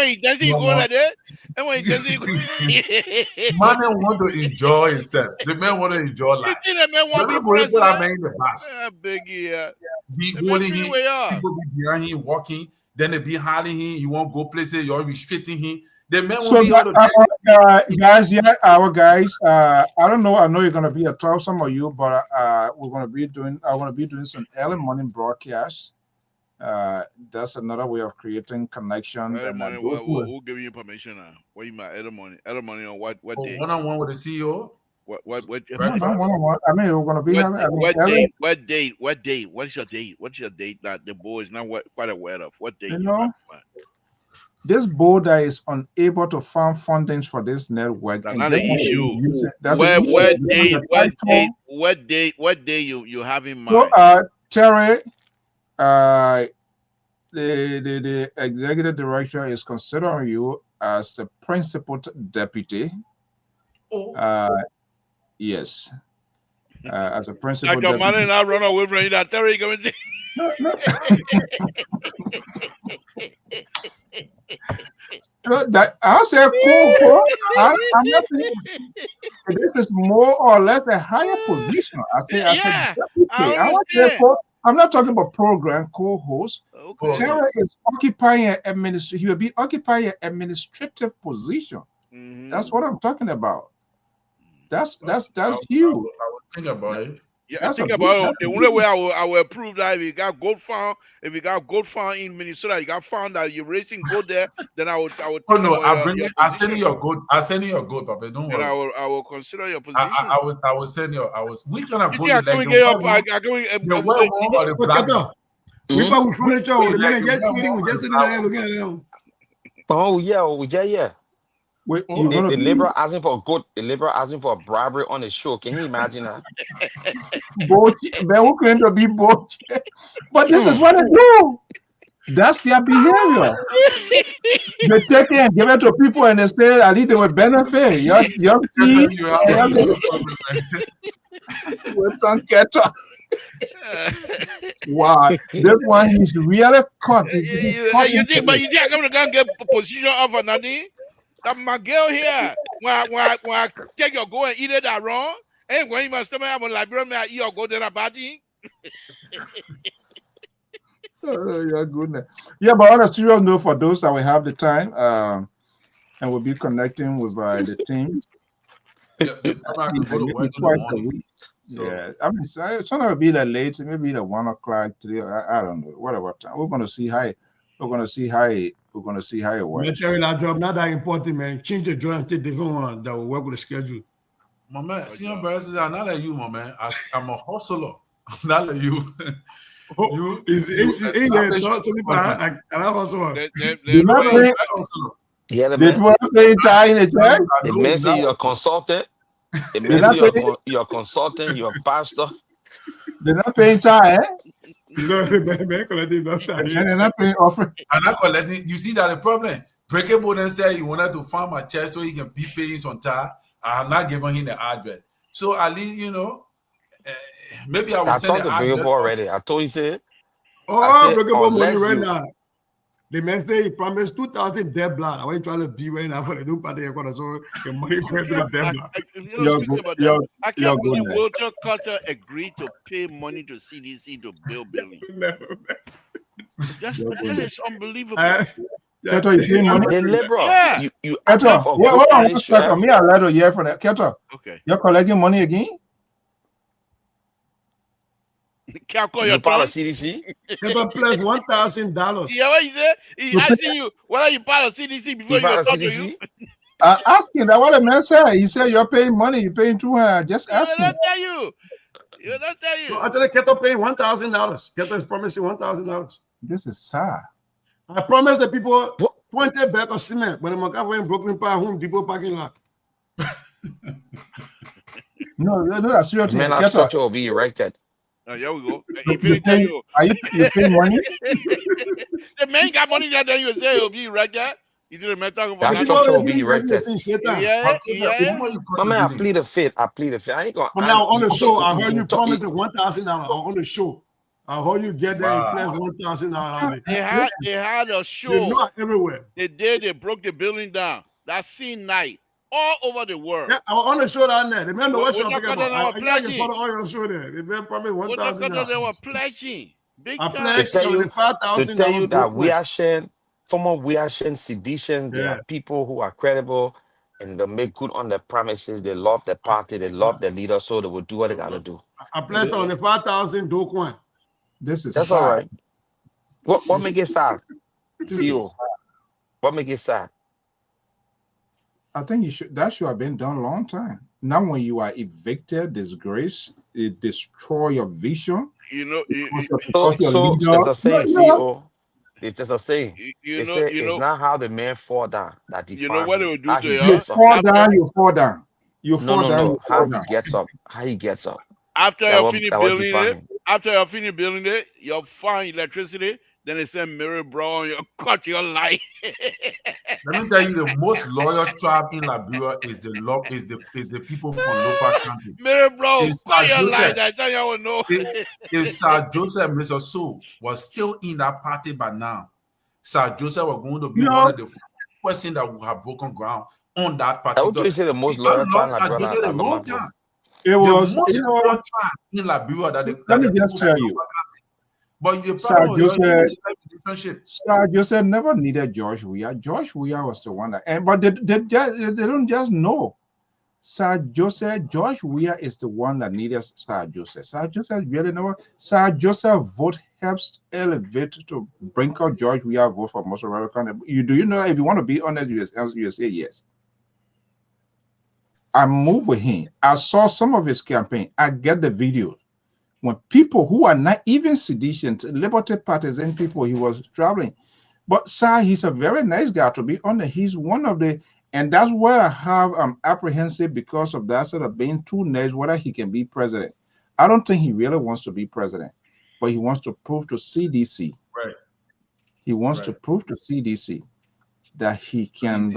he doesn't go like that, and when he doesn't Mane want to enjoy himself. The man want to enjoy life. The man want to put that man in the bus. Be holding him, people be behind him walking, then they be hiding him, you won't go places, you're restricting him. The man will be able to guys, our guys. I don't know. I know you're gonna be a tough some of you, but we're gonna be doing. I want to be doing some early morning broadcasts. That's another way of creating connection. Who give you information now? What you mean early morning? Early morning on what day? One-on-one with the CEO. What? I mean, we're gonna be having. What date? What is your date? What's your date that the board is not quite aware of? What date? You know. This board that is unable to find fundings for this network. That's not an issue. What day you have in mind? So, Terry, the executive director is considering you as the principal deputy. Yes. As a principal deputy. Like a man and I run away from you, that Terry coming to no. I said cool. I'm not thinking this is more or less a higher position. I said I'm not talking about program co-host. Okay. Terry is occupying he will be occupying an administrative position. Mm-hmm. That's what I'm talking about. That's huge. I would think about it. Yeah, I think about it. The only way I will approve that if you got gold found, in Minnesota, you got found that you're raising gold there, then I would. Oh no, I'll send you your gold. I'll send you your gold, Papa. Don't worry. I will consider your position. I will send you. Which one of gold? The white one or the black? We probably furniture. The man just tweeting. We just sitting there looking at them. Oh yeah. Wait, the liberal asking for good, the liberal asking for a bribery on the show. Can you imagine that? They will claim to be both. But this is what they do. That's their behavior. They take it and give it to people and they say, I need them with benefit. Your teeth. Wow, this one is really caught. You think I'm gonna go get a position of another? That my girl here, when I take your go and eat it that wrong, and when you must have a librarian, I eat your go there about it. Oh, yeah, goodness. Yeah, but on a serious note, for those that will have the time, and we'll be connecting with the team. Twice a week. So, yeah, I mean, so it'll be like late, maybe the 1 o'clock, 3. I don't know, whatever time. We're gonna see how it works. military job not that important, man. Change the job and take different one that will work with the schedule. My man, senior brothers, I'm not like you, my man. I'm a hustler. I'm not like you. You establish Yeah, the They man. were paying time in the check. The man say you're a consultant. The man say you're a consultant. You're a pastor. They're not paying time, eh? They're not paying offering. I'm not collecting. You see that the problem? Breakable then said he wanted to farm a church so he can be paying some time. I have not given him the address. So at least, you know, maybe I will send the address already. I told you, say. Breakable money right now. The man say he promised 2,000 dead blood. I want trying to be right now for the new party. So the money going to the dead blood. I can't believe Walter Carter agreed to pay money to CDC to build buildings. That is unbelievable. Keto, you pay money? The liberal. Yeah. You Keto, hold on 1 second. Me, I let her hear from that. Keto, okay. You're collecting money again? Can't call you your part of turn. CDC? Never plus $1,000. Yeah, what he said? He's asking you whether you part of CDC before you talk to you. Asking that what the man said. He said you're paying money. You're paying $200. Just asking. He'll not tell you. He'll not tell you. So actually, Keto paying $1,000. Keto is promising $1,000. This is sad. I promised the people 20 bags of cement, but I'm going to Brooklyn Park Home Depot parking lot. No, that's serious. Man, that structure will be erected. Oh, here we go. You paying money? The man got money that day you say he'll be right there. You didn't man talking about that structure will be erected. Yeah. My man, I plead the fifth. I ain't gonna. Now on the show, I heard you promise the $1,000 on the show. I heard you get there and place $1,000. They had a show. They're not everywhere. The day they broke the building down. That same night. All over the world. Yeah, I want to show down there. Remember what you're talking about? I can follow all your show there. They promised $1,000. They were pledging. Big I time. pledged $75,000. To tell you that we are sharing, former we are sharing seditions. There are people who are credible and they make good on their promises. They love the party. They love the leader. So they will do what they got to do. I pledged on the 5,000 do coin. That's sad. All right. What make it sad? CEO. What make it sad? I think that should have been done a long time. Now when you are evicted, disgraced, it destroy your vision. You know, so there's a saying, CEO. It's just a saying. It's not how the man fall down that defines. You know what they will do to you? You fall down, you fall down. You fall down. No. How he gets up. How he gets up. After you finish building it, you'll find electricity. Then they send Mary Brown, you cut your light. Let me tell you, the most loyal tribe in Liberia is the people from Lofa County. Mary Brown, cut your light. I tell you, I will know. If Sir Joseph Mr. So was still in that party by now, Sir Joseph was going to be one of the first person that would have broken ground on that party. I would say the most loyal tribe in Liberia. It was the most loyal tribe in Liberia that let me just tell you. But Sir Joseph never needed George Weah. George Weah was the one that, but they don't just know. George Weah is the one that needed Sir Joseph. Sir Joseph really never. Sir Joseph vote helps elevate to bring out George Weah vote for most of our country. Do you know if you want to be honest, you say yes. I moved with him. I saw some of his campaign. I get the videos. When people who are not even seditious, liberty partisan people, he was traveling. But sir, he's a very nice guy, to be honest. He's one of the, and that's where I have apprehensive because of that sort of being too nice, whether he can be president. I don't think he really wants to be president, but he wants to prove to CDC. Right. He wants to prove to CDC that he can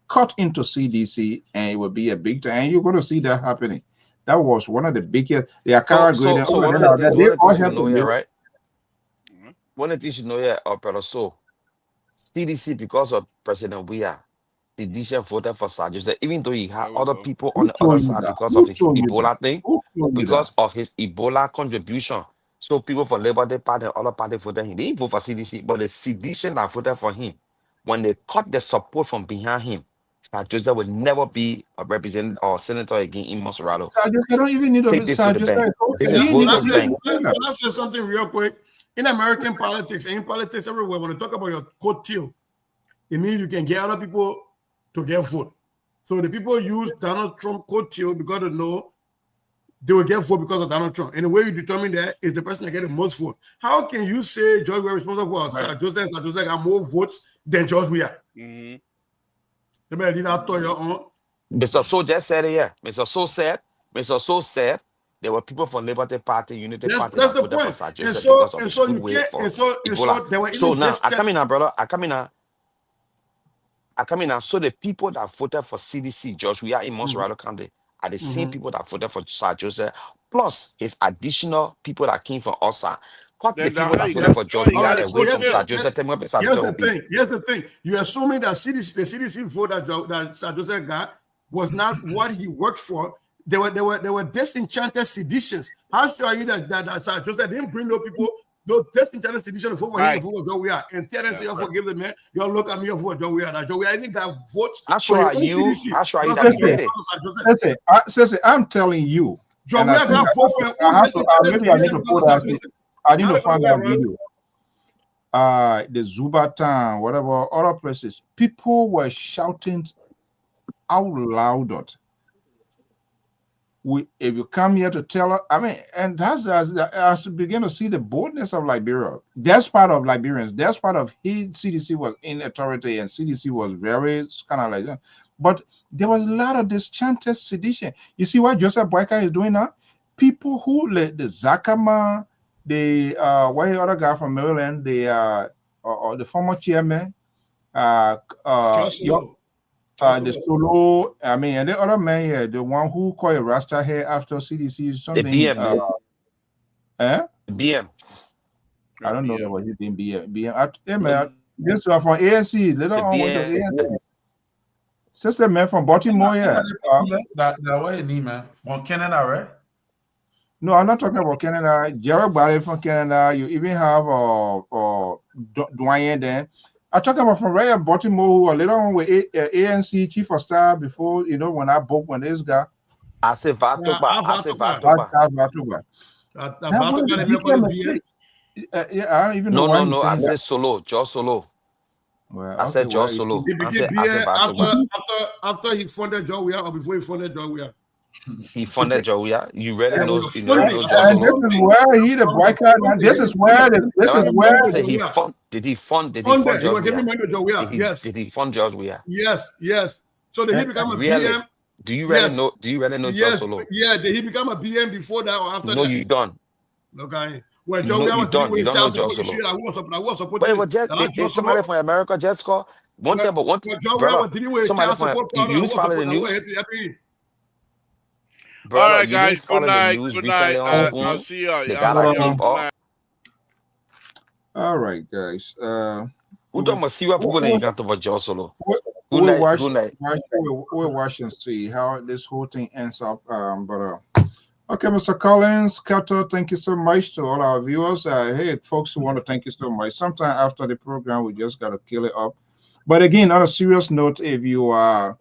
cut into CDC and it will be a big time. And you're going to see that happening. That was one of the biggest. They are right? One of the things you know here, Opera. So CDC, because of President Weah, CDC voted for Sir Joseph, even though he had other people on the other side because of his Ebola thing, because of his Ebola contribution. So people from Labour Party and other party voted him. They didn't vote for CDC, but the CDC that voted for him, when they cut the support from behind him, Sir Joseph will never be a representative or senator again in Monserrato. So I just I don't even need to Take be this to the bank. This is he need to voters' be bank. Can I say something real quick? In American politics and in politics everywhere, when you talk about your coat tail, it means you can get other people to get vote. So the people use Donald Trump coat tail because they know they will get vote because of Donald Trump. And the way you determine that is the person that get the most vote. How can you say George Weah is responsible for Joseph got more votes than George Weah? Mm-hmm. Mr. So just said it here. Mr. So said there were people from Liberty Party, Unity Party that's that the voted for point. Sir And Joseph so, because of and the so good you way can't, for and so Ebola. there were So even now I come in now, brother. I come in now. So the people that voted for CDC, George, we are in Monserrato County, are the same people that voted for Sir Joseph, plus his additional people that came from Osa. Cut the Then people that he voted got- for George he Weah got away from voted. Sir Joseph. Tell me what Sir Here's Joseph the will be. thing. Here's the thing. You're assuming that the CDC vote that Sir Joseph got was not what he worked for. They were disenchanted seditions. How sure are you that Sir Joseph didn't bring those people, those disenchanted seditions for Right. Joe Weah and tell them say, forgive them, man. Y'all look at me for Joe Weah. That Joe Weah even got votes. How sure are you? How sure are you that he did it? I'm telling you. Joe And Weah got votes for maybe I need to put that. I need to find that video. The Zubatan, whatever other places, people were shouting out loud. If you come here to tell us, I mean, and that's as you begin to see the boldness of Liberia. That's part of Liberians. That's part of CDC was in authority, and CDC was very kind of like that. But there was a lot of disenchanted sedition. You see what Joseph Boyka is doing now? People who the Zakama, the other guy from Maryland, the former chairman, the Solo, I mean, and the other man here, the one who called a Rasta here after CDC something. The BM. BM. I don't know about he being BM. Hey man, this one from ANC. Later on went to ANC. Sister man from Baltimore, yeah. That what you need, man. From Canada, right? No, I'm not talking about Canada. Jared Barry from Canada. You even have Dwayne there. I'm talking about from right at Baltimore, later on with ANC chief of staff before, when I booked when this guy. I say Vatuba. Yeah, I don't even know why No. I said Solo, George Solo. Well, I said George Solo. I said after he funded Joe Weah or before he funded Joe Weah? He funded Joe Weah. You really know George Solo. And this is where he the boycott. This is where did he fund George Weah? Yes. Did he fund George Weah? Yes. So did he become a BM? Do you really know George Solo? Yeah, did he become a BM before that or after that? No, you don't. Okay. Well, Joe Weah was doing know George Solo. I was supporting. But it was just somebody from America just called. One thing, brother, somebody from you follow the news. Brother, all right, you guys. didn't follow the news recently on Spoon. I'll see you. The guy that came up. All right, guys. Who talking about see what people in got about George Solo? We're watching and see how this whole thing ends up. Okay, Mr. Collins, Cato, thank you so much to all our viewers. Hey, folks, who want to thank you so much. Sometime after the program, we just got to kill it up. But again, on a serious note, if you are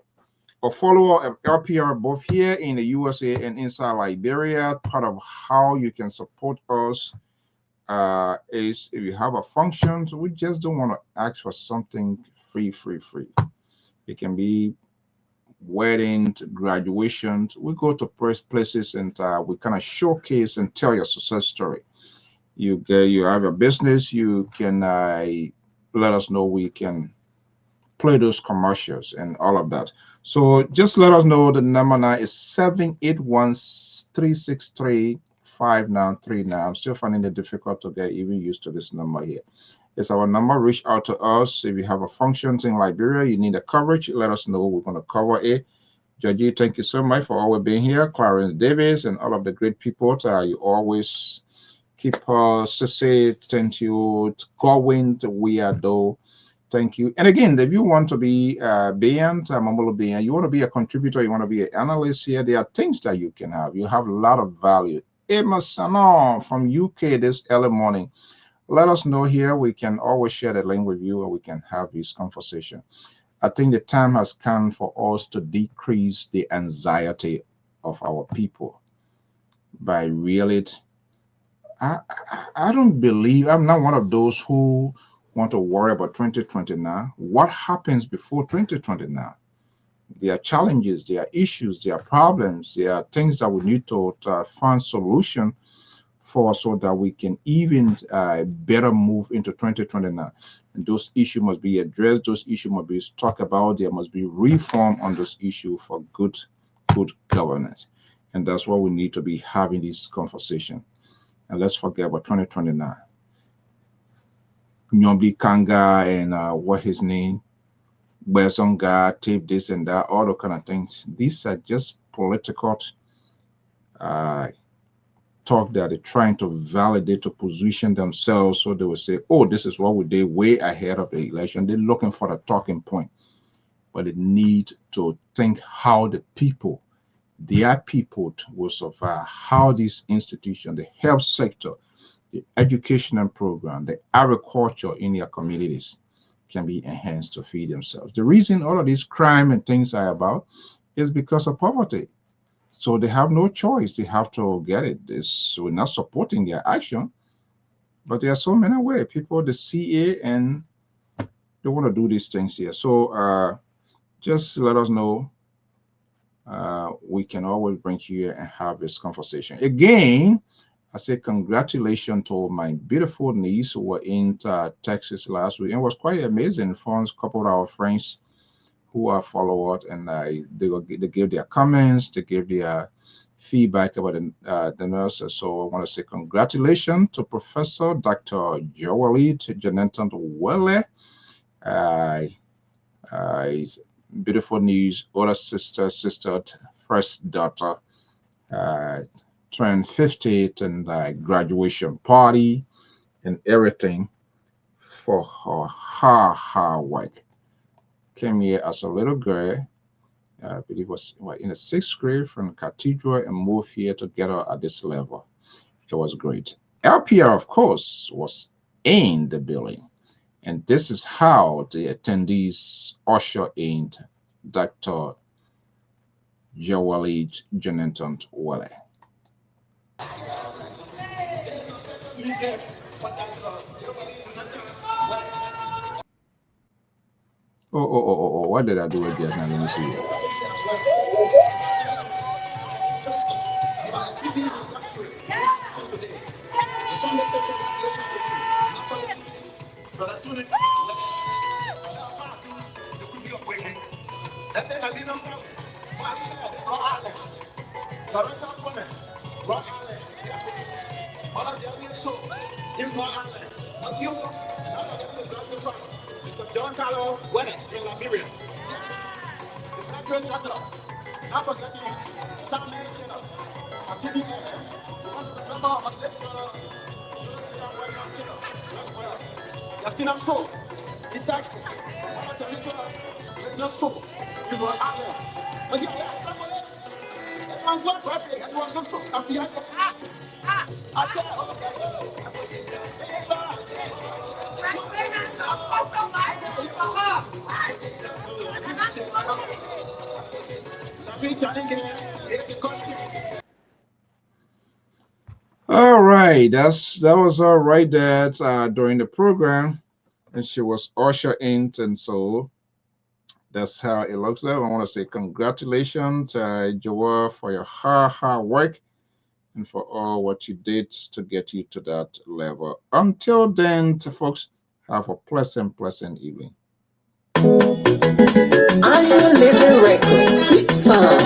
a follower of LPR, both here in the USA and inside Liberia, part of how you can support us is if you have a function, so we just don't want to ask for something free. It can be weddings, graduations. We go to places and we kind of showcase and tell your success story. You have a business, you can let us know. We can play those commercials and all of that. So just let us know. The number now is 781-363-5939. I'm still finding it difficult to get even used to this number here. It's our number. Reach out to us. If you have a function in Liberia, you need a coverage, let us know. We're going to cover it. Georgie, thank you so much for always being here. Clarence Davis and all of the great people. You always keep us thank you, going to Weirdo. Thank you. And again, if you want to be beyond you want to be a contributor, you want to be an analyst here, there are things that you can have. You have a lot of value. Emma Sanon from UK this early morning. Let us know here. We can always share the link with you and we can have this conversation. I think the time has come for us to decrease the anxiety of our people by really. I don't believe, I'm not one of those who want to worry about 2020 now. What happens before 2020 now? There are challenges, there are issues, there are problems, there are things that we need to find solution for so that we can even better move into 2020 now. And those issues must be addressed, those issues must be talked about, there must be reform on this issue for good governance. And that's why we need to be having this conversation. And let's forget about 2029. Nyombi Kanga and what his name, Besonga, tape this and that, all the kind of things. These are just political talk that they're trying to validate to position themselves, so they will say, oh, this is what we did way ahead of the election. They're looking for a talking point, but they need to think how the people, their people will survive, how this institution, the health sector, the educational program, the agriculture in their communities can be enhanced to feed themselves. The reason all of these crime and things are about is because of poverty. So they have no choice. They have to get it. We're not supporting their action, but there are so many ways. People, the CA, and they want to do these things here. So just let us know. We can always bring you here and have this conversation. Again, I say congratulations to my beautiful niece who were in Texas last week. It was quite amazing. Found a couple of our friends who are followers, and they gave their comments, they gave their feedback about the nurses. So I want to say congratulations to Professor Dr. Jowalit Janenton Welle. Beautiful news. Older sister, first daughter, turned 50th and graduation party and everything for her hard work. Came here as a little girl, I believe was in the 6th grade from Cathedral, and moved here to get her at this level. It was great. LPR, of course, was in the building. And this is how the attendees usher in Dr. Jowalit Janenton Welle. Oh, what did I do with this? Now, let me see. All right, that was all right. That during the program, and she was usher in, and so that's how it looks like. I want to say congratulations, Joel, for your hard work and for all what you did to get you to that level. Until then, folks, have a pleasant evening. Are you living records? Sweet song.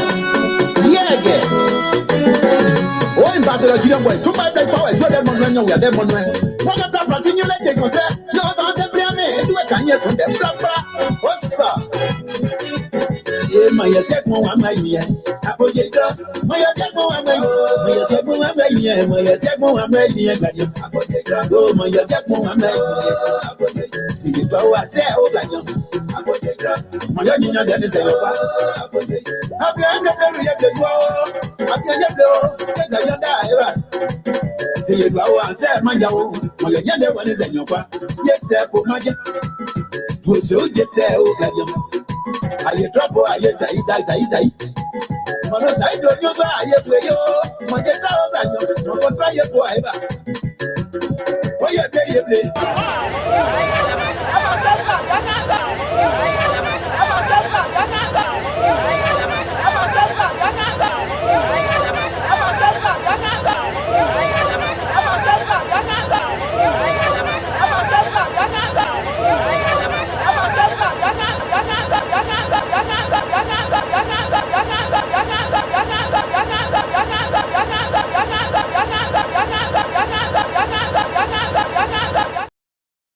Yeah, again. Oh, in Basel, you don't wait. 2 5 power. You them on when you are them on when. One of them continue let you say. You are the brand. Do a can yes on them. What's up? Yeah, my attack more on my year. My attack more on my year. My attack more on my year. My attack more on my year. Oh, my attack more on my year. See the power, say, oh, like you. My young young is a lover. I'm going to see you go and say, my young one is a young. Yes, sir, for my young. So just say, oh, Aye trouble, aye zai. Mano sai do nyoba aye kweyo. Moje trawo ganyo, mo try ye bo aiba. Oye be ye be.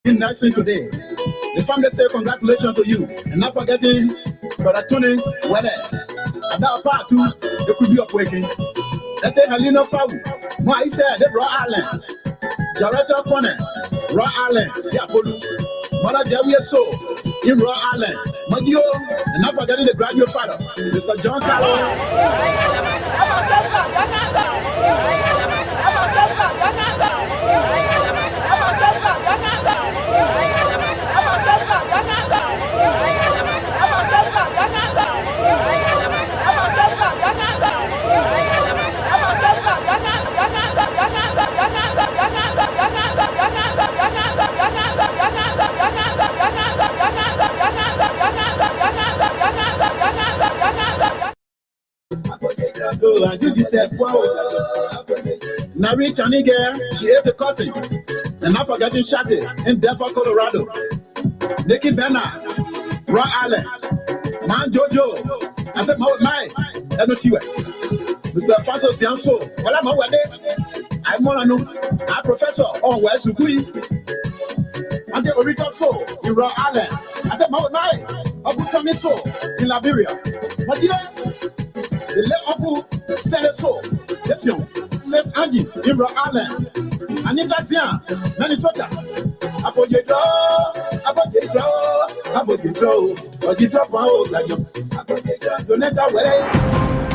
In action today, the family say congratulations to you, and not forgetting Brother Tony Wele. About part two, they could be up waking. That they Helena Pau, my said they brought Allen, Jaretta Corner, Raw Allen, Yapolu, Mother Delia So, in Raw Allen, Madio, and not forgetting the graduate father, Mr. John Carroll. And you said, wow. Now rich and girl, she is the cousin. And not forgetting Shadi in Denver, Colorado. Nikki Benna, Raw Allen, Man Jojo. I said, my, let me see it. Mr. Faso Sianso, well, I'm over there. I'm more than a professor on West Sukui. And the original soul in Raw Allen. I said, my, Abu Tommy soul in Liberia. But you know, the left Abu Stella soul. Yes, you says Angie in Raw Allen. Anita Zian, Minnesota. Apogito, Donetta Way.